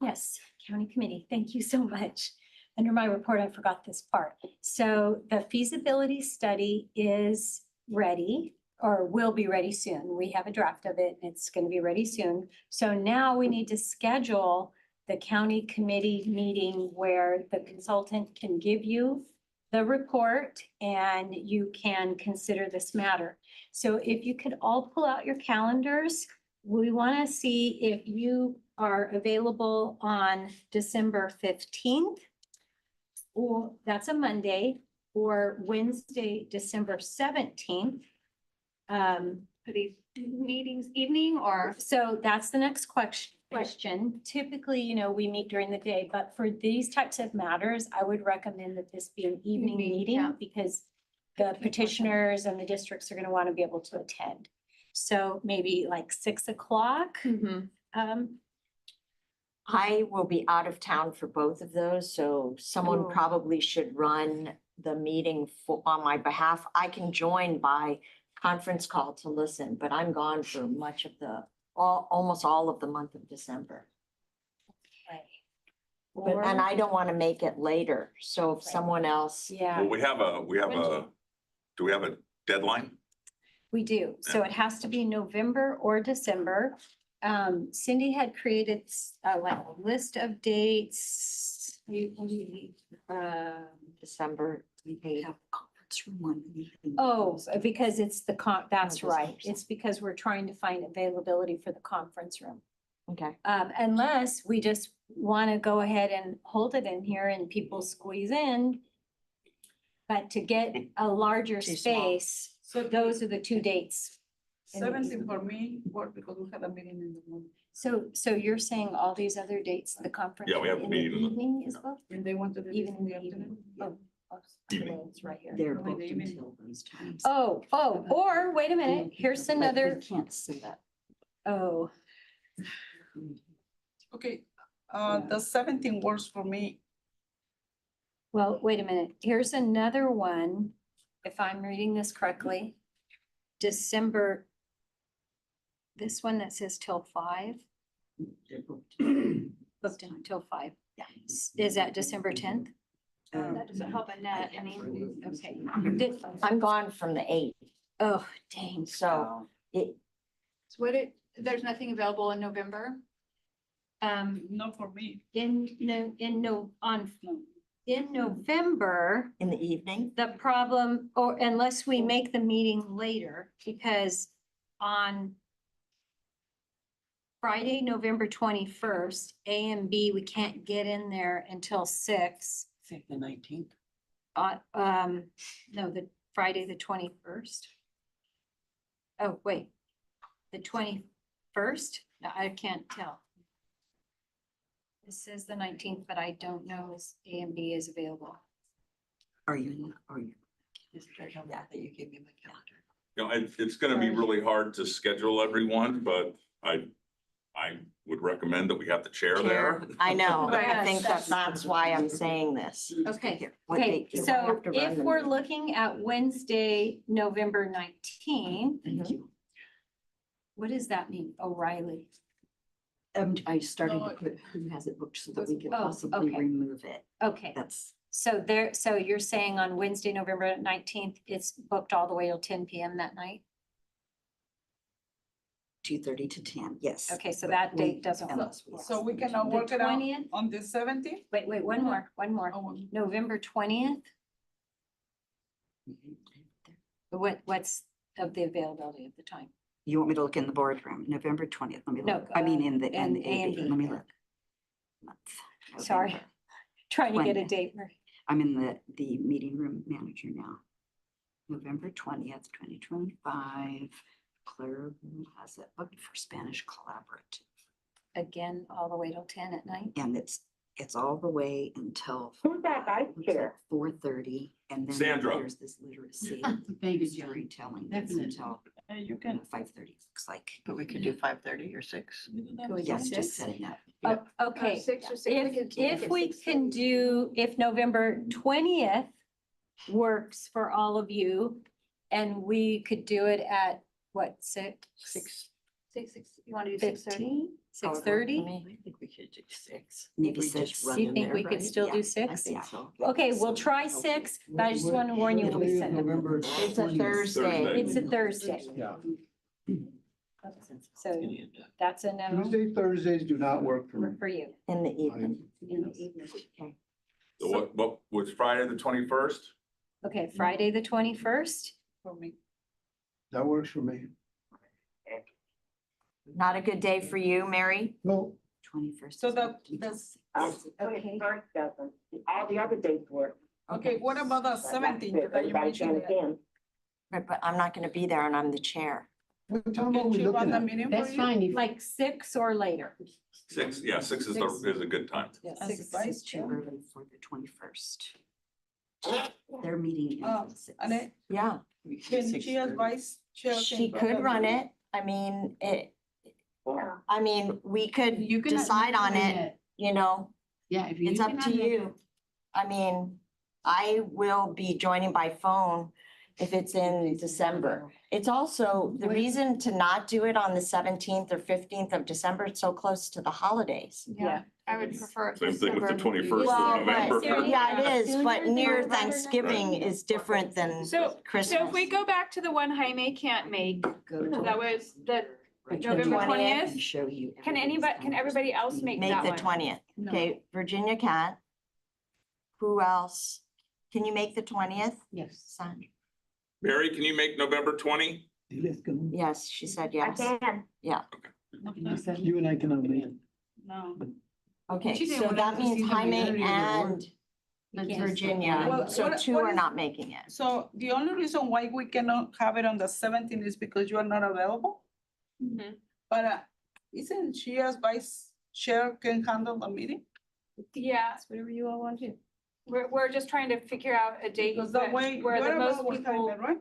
Yes, County Committee, thank you so much. Under my report, I forgot this part. So the feasibility study is ready or will be ready soon. We have a draft of it. It's going to be ready soon. So now we need to schedule the county committee meeting where the consultant can give you the report and you can consider this matter. So if you could all pull out your calendars, we want to see if you are available on December 15th. Or that's a Monday, or Wednesday, December 17th.
Are these meetings evening or?
So that's the next question. Typically, we meet during the day, but for these types of matters, I would recommend that this be an evening meeting because the petitioners and the districts are going to want to be able to attend. So maybe like 6 o'clock.
I will be out of town for both of those, so someone probably should run the meeting on my behalf. I can join by conference call to listen, but I'm gone for much of almost all of the month of December. And I don't want to make it later, so if someone else.
Yeah.
Well, do we have a deadline?
We do. So it has to be November or December. Cindy had created like a list of dates.
December, we have conference room one meeting.
Oh, because it's that's right. It's because we're trying to find availability for the conference room.
Okay.
Unless we just want to go ahead and hold it in here and people squeeze in. But to get a larger
Too small.
space, so those are the two dates.
17 for me, work because we had a meeting in the morning.
So you're saying all these other dates, the conference?
Yeah, we have a
in the
meeting in the-
Evening is booked?
And they wanted to. do
Even in the
afternoon.
evening? Oh,
Evening.
it's right here.
They're
Only
booked
the evening.
until those times.
Oh, or wait a minute, here's
But
another,
we can't say that.
oh,
Okay, the 17 works for me.
well, wait a minute, here's another one, if I'm reading this correctly. December. This one that says till 5, booked until 5.
Yeah.
Is that December 10th?
That doesn't help a net, I mean.
Okay.
I'm gone from the 8th,
Oh, dang.
so it,
So there's nothing available in November?
Not for me.
In November,
in the evening,
the problem, or unless we make the meeting later, because on Friday, November 21st, A and B, we can't get in there until 6.
Say the 19th.
No, the Friday, the 21st. Oh, wait, the 21st? No, I can't tell. This says the 19th, but I don't know if A and B is available.
Are you?
Just check on that you gave me my calendar.
You know, it's gonna be really hard to schedule everyone, but I would recommend that we have the chair there.
chair, I know, I
Yes,
think that's why I'm saying this.
Okay,
What
okay,
date do you
so
have to run
if
the
we're
meeting?
looking at Wednesday, November 19th, what does that mean? O'Reilly?
I started to put who has it booked so that we could
Oh,
possibly
okay.
remove it.
Okay,
That's
so you're saying on Wednesday, November 19th, it's booked all the way till 10 p.m. that night?
2:30 to 10, yes.
Okay, so
But
that
we-
date doesn't work.
unless we-
So we cannot
The
work it out
20th?
on the 17th?
Wait, one more. November 20th? What's of the availability of the time?
You want me to look in the boardroom, November 20th, let me
No,
look. I mean, in the,
in
in the
A and
AV,
B.
let me look.
Sorry,
November.
trying to get a
20th.
date.
I'm in the meeting room manager now. November 20th, 2025. Claire has it booked for Spanish Collaborative.
Again, all the way till 10 at night?
And it's all the way until
Who's that vice chair?
4:30. And then
Sandra.
there's this literacy
Very good job.
storytelling that's
Definitely.
until
You can.
5:30, looks like.
But we could do 5:30 or 6.
Can we do
Yes,
6?
just setting up.
Oh, okay,
6 or 6.
if we can do, if November 20th works for all of you, and we could do it at what, 6?
6.
6, you want to do 6:30?
6:30?
I think we could do 6.
Maybe
We
6.
just run
You
in
think
there,
we could
right?
still do
I
6?
think so.
Okay, we'll try 6, but I just want to warn you when we send them.
November
It's a
20th.
Thursday.
It's a Thursday,
Yeah.
so that's a no
Tuesday, Thursdays do not work for me.
for you
In the evening.
in the evening. Okay.
So what was Friday, the 21st?
Okay, Friday, the 21st?
For me.
That works for me.
Not a good day for you, Mary?
No.
21st.
So
is
that's,
booked.
that's,
Okay.
First doesn't. All the other dates work.
okay, what about the 17th that you
Everybody
mentioned?
can attend.
Right, but I'm not gonna be there and I'm the chair.
What time are
Can
we
she run
looking
the
at?
meeting for
That's
you?
fine.
Like 6 or later?
6, yeah, 6 is a good time.
As
It's
vice
too
chair?
early for the 21st. Their meeting
Oh,
ends at 6.
Annette,
Yeah,
can she as vice chair?
she
can
could
the
run
meeting?
it. I mean,
Yeah.
I mean, we could
You can
decide on it, you know,
Yeah, if you.
it's up to you. I mean, I will be joining by phone if it's in December. It's also, the reason to not do it on the 17th or 15th of December, it's so close to the holidays.
Yeah, I would prefer.
Same thing with the
December.
21st of
Well,
November.
but, yeah, it is, but
Sooner
near
than-
Thanksgiving is different than
So
Christmas.
if we go back to the one Jaime can't make,
Go to
that was the
right,
November
20th.
and show you.
Can anybody, can everybody else make
Make
that
the
one?
20th. Okay, Virginia can't. Who else? Can you make the 20th?
Yes.
Son?
Mary, can you make November 20?
Yes, she said
I
yes.
can.
Yeah.
You and I cannot meet.
No.
Okay,
She didn't
so
want
that
to
means
see the
Jaime
reality of the
and
can't
Virginia,
Well,
so
what-
two
what
are
is-
not making it.
So the only reason why we cannot have it on the 17th is because you are not available?
Mhm.
But isn't she as vice chair can handle the meeting?
Yeah,
Whatever you all want to do.
we're just trying to figure out a date
Because that way,
where
you're
the most
available,
people.
Jaime, right?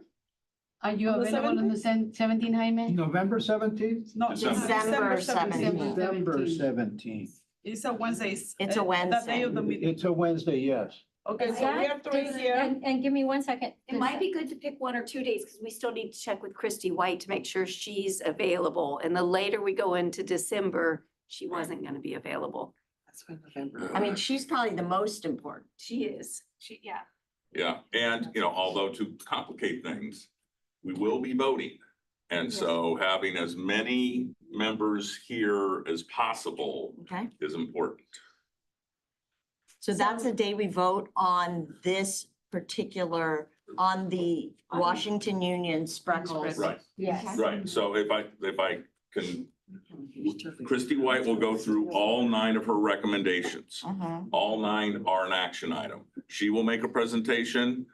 Are you
On the
available on the 17th, Jaime?
November 17th?
No,
December.
December 17th.
December 17th.
It's a Wednesday.
It's a
The day
Wednesday.
of the meeting.
It's a Wednesday, yes.
Okay, so we are three here.
And give me 1 second.
It might be good to pick 1 or 2 days because we still need to check with Christy White to make sure she's available. And the later we go into December, she wasn't going to be available.
That's why November.
I mean, she's probably the most important.
She is.
Yeah.
Yeah, and, you know, although to complicate things, we will be voting. And so having as many members here as possible
Okay,
is important.
so that's the day we vote on this particular, on the Washington Union Spreckles.
Right,
Yes.
right. So if I can, Christy White will go through all 9 of her recommendations.
Mhm.
All 9 are an action item. She will make a presentation.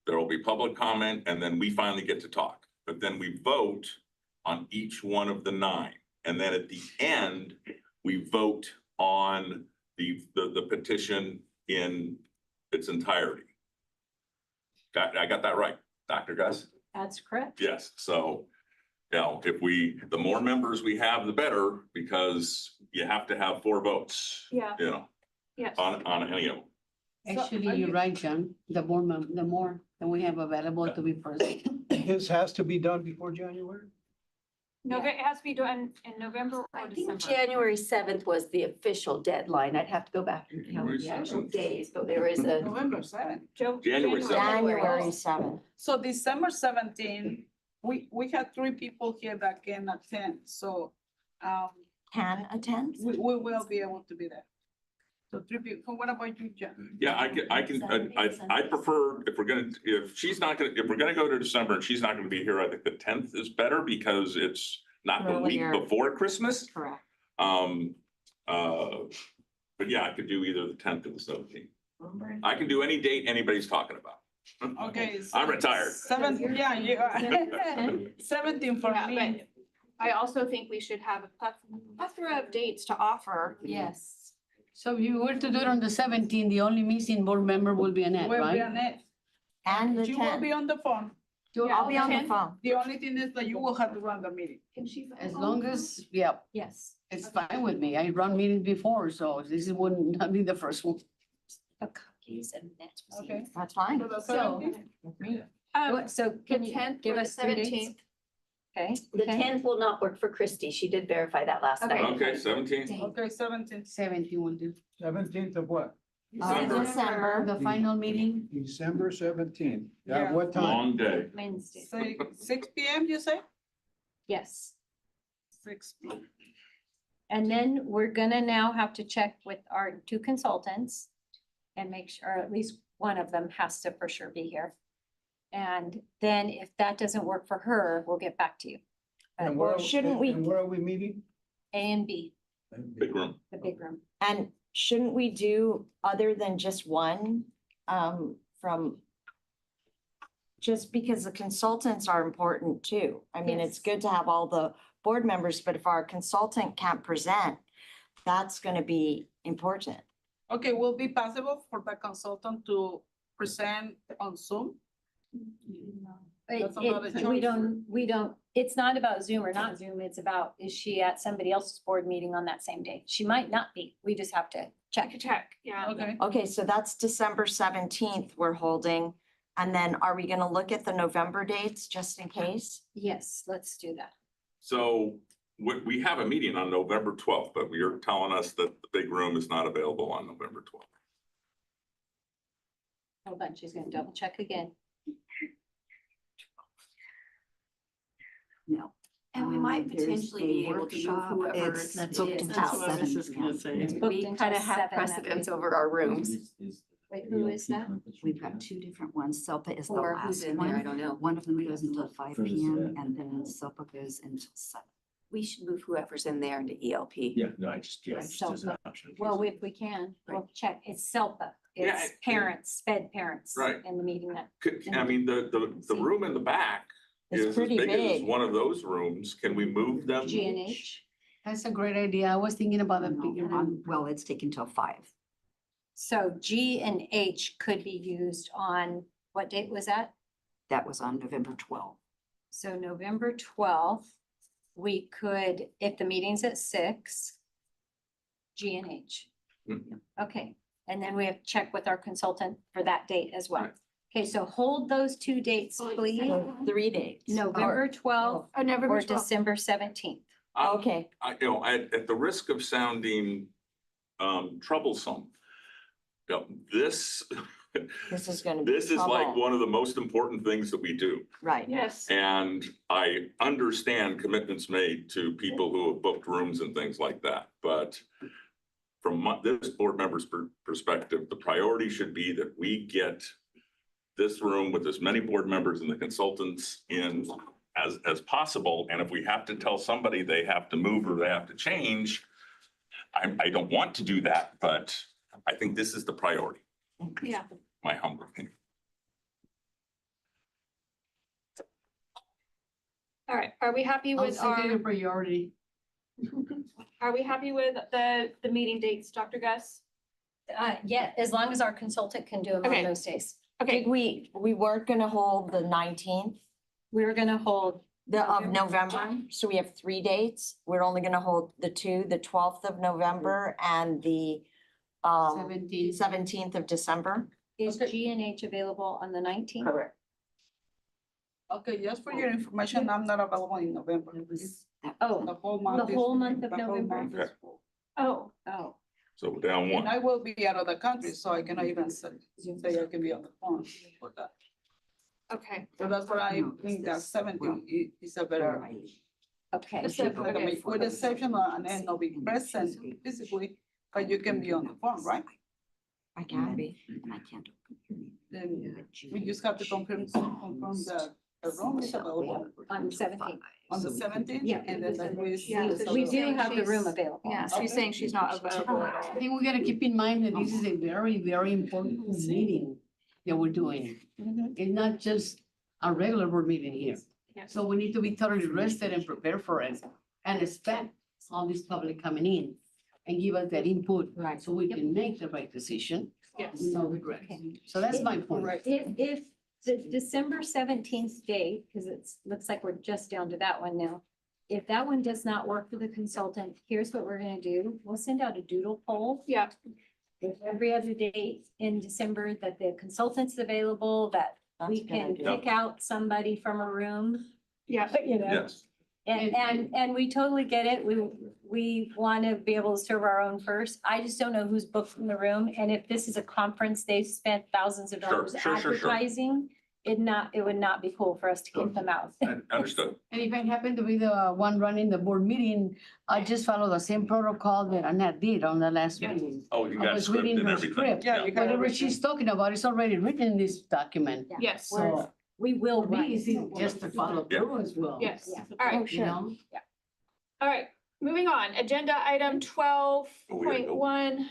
There will be public comment, and then we finally get to talk. But then we vote on each one of the 9. And then at the end, we vote on the petition in its entirety. I got that right, Dr. Gus?
That's correct.
Yes, so, you know, the more members we have, the better, because you have to have 4 votes.
Yeah.
You know,
Yes.
on any of them.
Actually, you're right, John. The more that we have available to be present.
His has to be done before January?
November, it has to be done in November or
I think
December.
January 7th was the official deadline. I'd have to go back and count the actual days, but there is a.
November 7th.
January 7th.
January 7th.
So December 17, we had 3 people here that can attend, so
Can attend?
we will be able to be there. So 3 people, what about you, Jen?
Yeah, I prefer, if we're gonna go to December and she's not gonna be here, I think the 10th is better because it's not the week
Earlier.
before Christmas.
Correct.
But yeah, I could do either the 10th or the 17th. I can do any date anybody's talking about.
Okay.
I'm retired.
7th, yeah, you are. 17 for
Yeah,
me.
but I also think we should have a plethora of dates to offer.
Yes.
So if you were to do it on the 17th, the only missing board member will be Annette,
We'll be
right?
on it.
And the
You will
10th.
be on the phone.
I'll be on the
10th.
phone.
The only thing is that you will have to run the meeting.
As long as, yeah,
Yes.
it's fine with me. I run meetings before, so this would not be the first one.
The cookies and that's.
Okay.
That's fine.
So the
So-
17th?
So can you
10th
give
or
us 3 dates?
17th?
Okay.
The 10th will not work for Christy. She did verify that last
Okay.
night.
Okay, 17th.
Okay, 17th.
17 will do.
17th of what?
December.
The final meeting,
December 17th.
Yeah.
At what time?
Long day.
Wednesday.
Say 6 PM, you say?
Yes.
6 PM.
And then we're gonna now have to check with our 2 consultants and make sure, or at least one of them has to for sure be here. And then if that doesn't work for her, we'll get back to you.
And where,
shouldn't we-
and where are we meeting?
A and B,
Big room.
the big room.
And shouldn't we do other than just one, from, just because the consultants are important too. I mean, it's
Yes.
good to have all the board members, but if our consultant can't present, that's gonna be important.
Okay, will be possible for the consultant to present on Zoom? That's another
We
choice.
don't, it's not about Zoom or not Zoom, it's about, is she at somebody else's board meeting on that same day? She might not be, we just have to check.
Check, yeah.
Okay.
Okay, so that's December 17th we're holding. And then are we gonna look at the November dates just in case?
Yes, let's do that.
So we have a meeting on November 12th, but you're telling us that the big room is not available on November 12th.
Hold on, she's gonna double check again.
No.
And we might
There's
potentially
a
be able to move
workshop.
whoever
It's
that
booked
is.
until
That's what I was
7
just gonna
p.m.
say.
It's booked
We
until
kind of
7
have
that
precedence
week.
over our rooms.
Wait, who is that?
We've got two different ones. SELPA is the
Or who's
last
in there, I
one.
don't know.
One of them goes until 5
First,
p.m.
yeah.
and then SELPA goes until 7.
We should move whoever's in there into ELP.
Yeah, no, just as an option.
Well, if we can, we'll check. It's SELPA.
Yeah,
It's parents, sped parents.
Right.
In the meeting that.
I mean, the room in the back
It's
is as
pretty
big as
big.
one of those rooms. Can we move them?
G&H.
That's a great idea. I was thinking about a bigger room.
Well, it's taken till 5.
So G and H could be used on, what date was that?
That was on November 12th.
So November 12th, we could, if the meeting's at 6, G and H.
Mhm.
Okay, and then we have to check with our consultant for that date as well.
Right.
Okay, so hold those 2 dates, please.
3 dates.
November 12th
Oh, November
or
12th.
December 17th.
Okay.
At the risk of sounding troublesome, you know,
This is gonna be
this is like
trouble.
one of the most important things that we do.
Right.
Yes.
And I understand commitments made to people who have booked rooms and things like that, but from this board member's perspective, the priority should be that we get this room with as many board members and the consultants in as possible. And if we have to tell somebody they have to move or they have to change, I don't want to do that, but I think this is the priority,
Yeah.
my humble opinion.
All right. Are we happy
I'll
with
second
our,
your priority.
are we happy with the meeting dates, Dr. Gus?
Yeah, as long as our consultant can do them
Okay.
on those days.
Okay.
We weren't gonna hold the 19th
We were gonna hold,
of November, so we have 3 dates. We're only gonna hold the 2, the 12th of November and the 17th of December.
is G and H available on the 19th?
Correct.
Okay, just for your information, I'm not available in November.
Oh,
The whole month.
the
is-
whole month of
the whole
November?
month is full.
Oh,
Oh,
So we're down
And
one.
I will be out of the country, so I cannot even say I can be on the phone for that.
okay.
So that's why I think that 17 is a better.
okay.
With exception, and then not be present physically, but you can be on the phone, right?
I can be. I can't.
Then we just have to confirm the room is available
On the 17th.
on the 17th.
Yeah.
And then we.
Yeah, so
We
she's
do
saying
have the room
she's-
available.
Yeah, she's saying she's not available at all.
I think we gotta keep in mind that this is a very, very important meeting that we're doing. It's not just a regular board meeting here. So we need to be totally rested and prepared for it and expect all this public coming in and give us that input.
Right.
So we can make the right decision.
Yes.
No regret. So that's my point.
If the December 17th date, because looks like we're just down to that one now. If that one does not work for the consultant, here's what we're gonna do. We'll send out a doodle poll.
Yeah.
With every other date in December that the consultant's available, that we
That's a good
can
idea.
pick out somebody from a room.
Yeah.
You know,
Yes.
and we totally get it. We want to be able to serve our own first. I just don't know who's booked in the room. And if this is a conference, they've spent thousands of dollars
Sure.
advertising. It would not be cool for us to kick them out.
Understood.
And if I happen to be the one running the board meeting, I just follow the same protocol that Annette did on the last meeting.
Oh, you
I
got
was
script
reading
and
her
everything.
script.
Yeah, you got
Whatever
everything.
she's talking about is already written in this document.
Yes.
So
We will
for me,
write.
it's easy just to follow
Yeah.
through as well.
Yes.
Yeah.
All right.
You know?
All right. Moving on. Agenda item 12.1.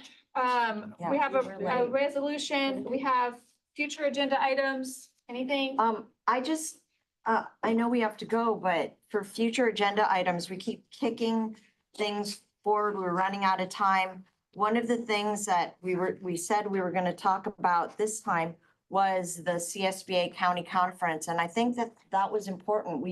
We have a resolution. We have future agenda items. Anything?
I know we have to go, but for future agenda items, we keep kicking things forward. We're running out of time. One of the things that we said we were gonna talk about this time was the CSBA County Conference, and I think that was important.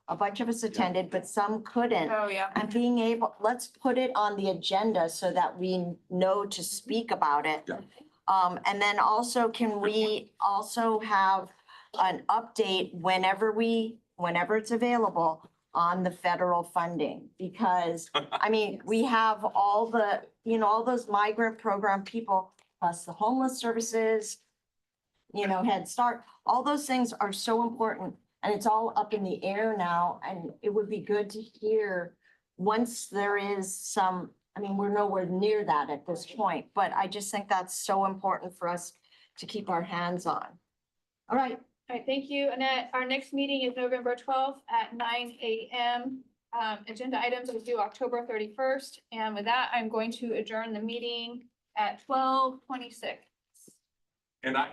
A bunch of us attended, but some couldn't.
Oh, yeah.
And being able, let's put it on the agenda so that we know to speak about it.
Yeah.
And then also, can we also have an update whenever it's available on the federal funding. Because, I mean, we have all the, all those migrant program people, plus the homeless services, Head Start, all those things are so important. And it's all up in the air now. And it would be good to hear once there is some, I mean, we're nowhere near that at this point, but I just think that's so important for us to keep our hands on. All right.
All right, thank you, Annette. Our next meeting is November 12th at 9 a.m. Agenda items are due October 31st. And with that, I'm going to adjourn the meeting at 12:26.
And I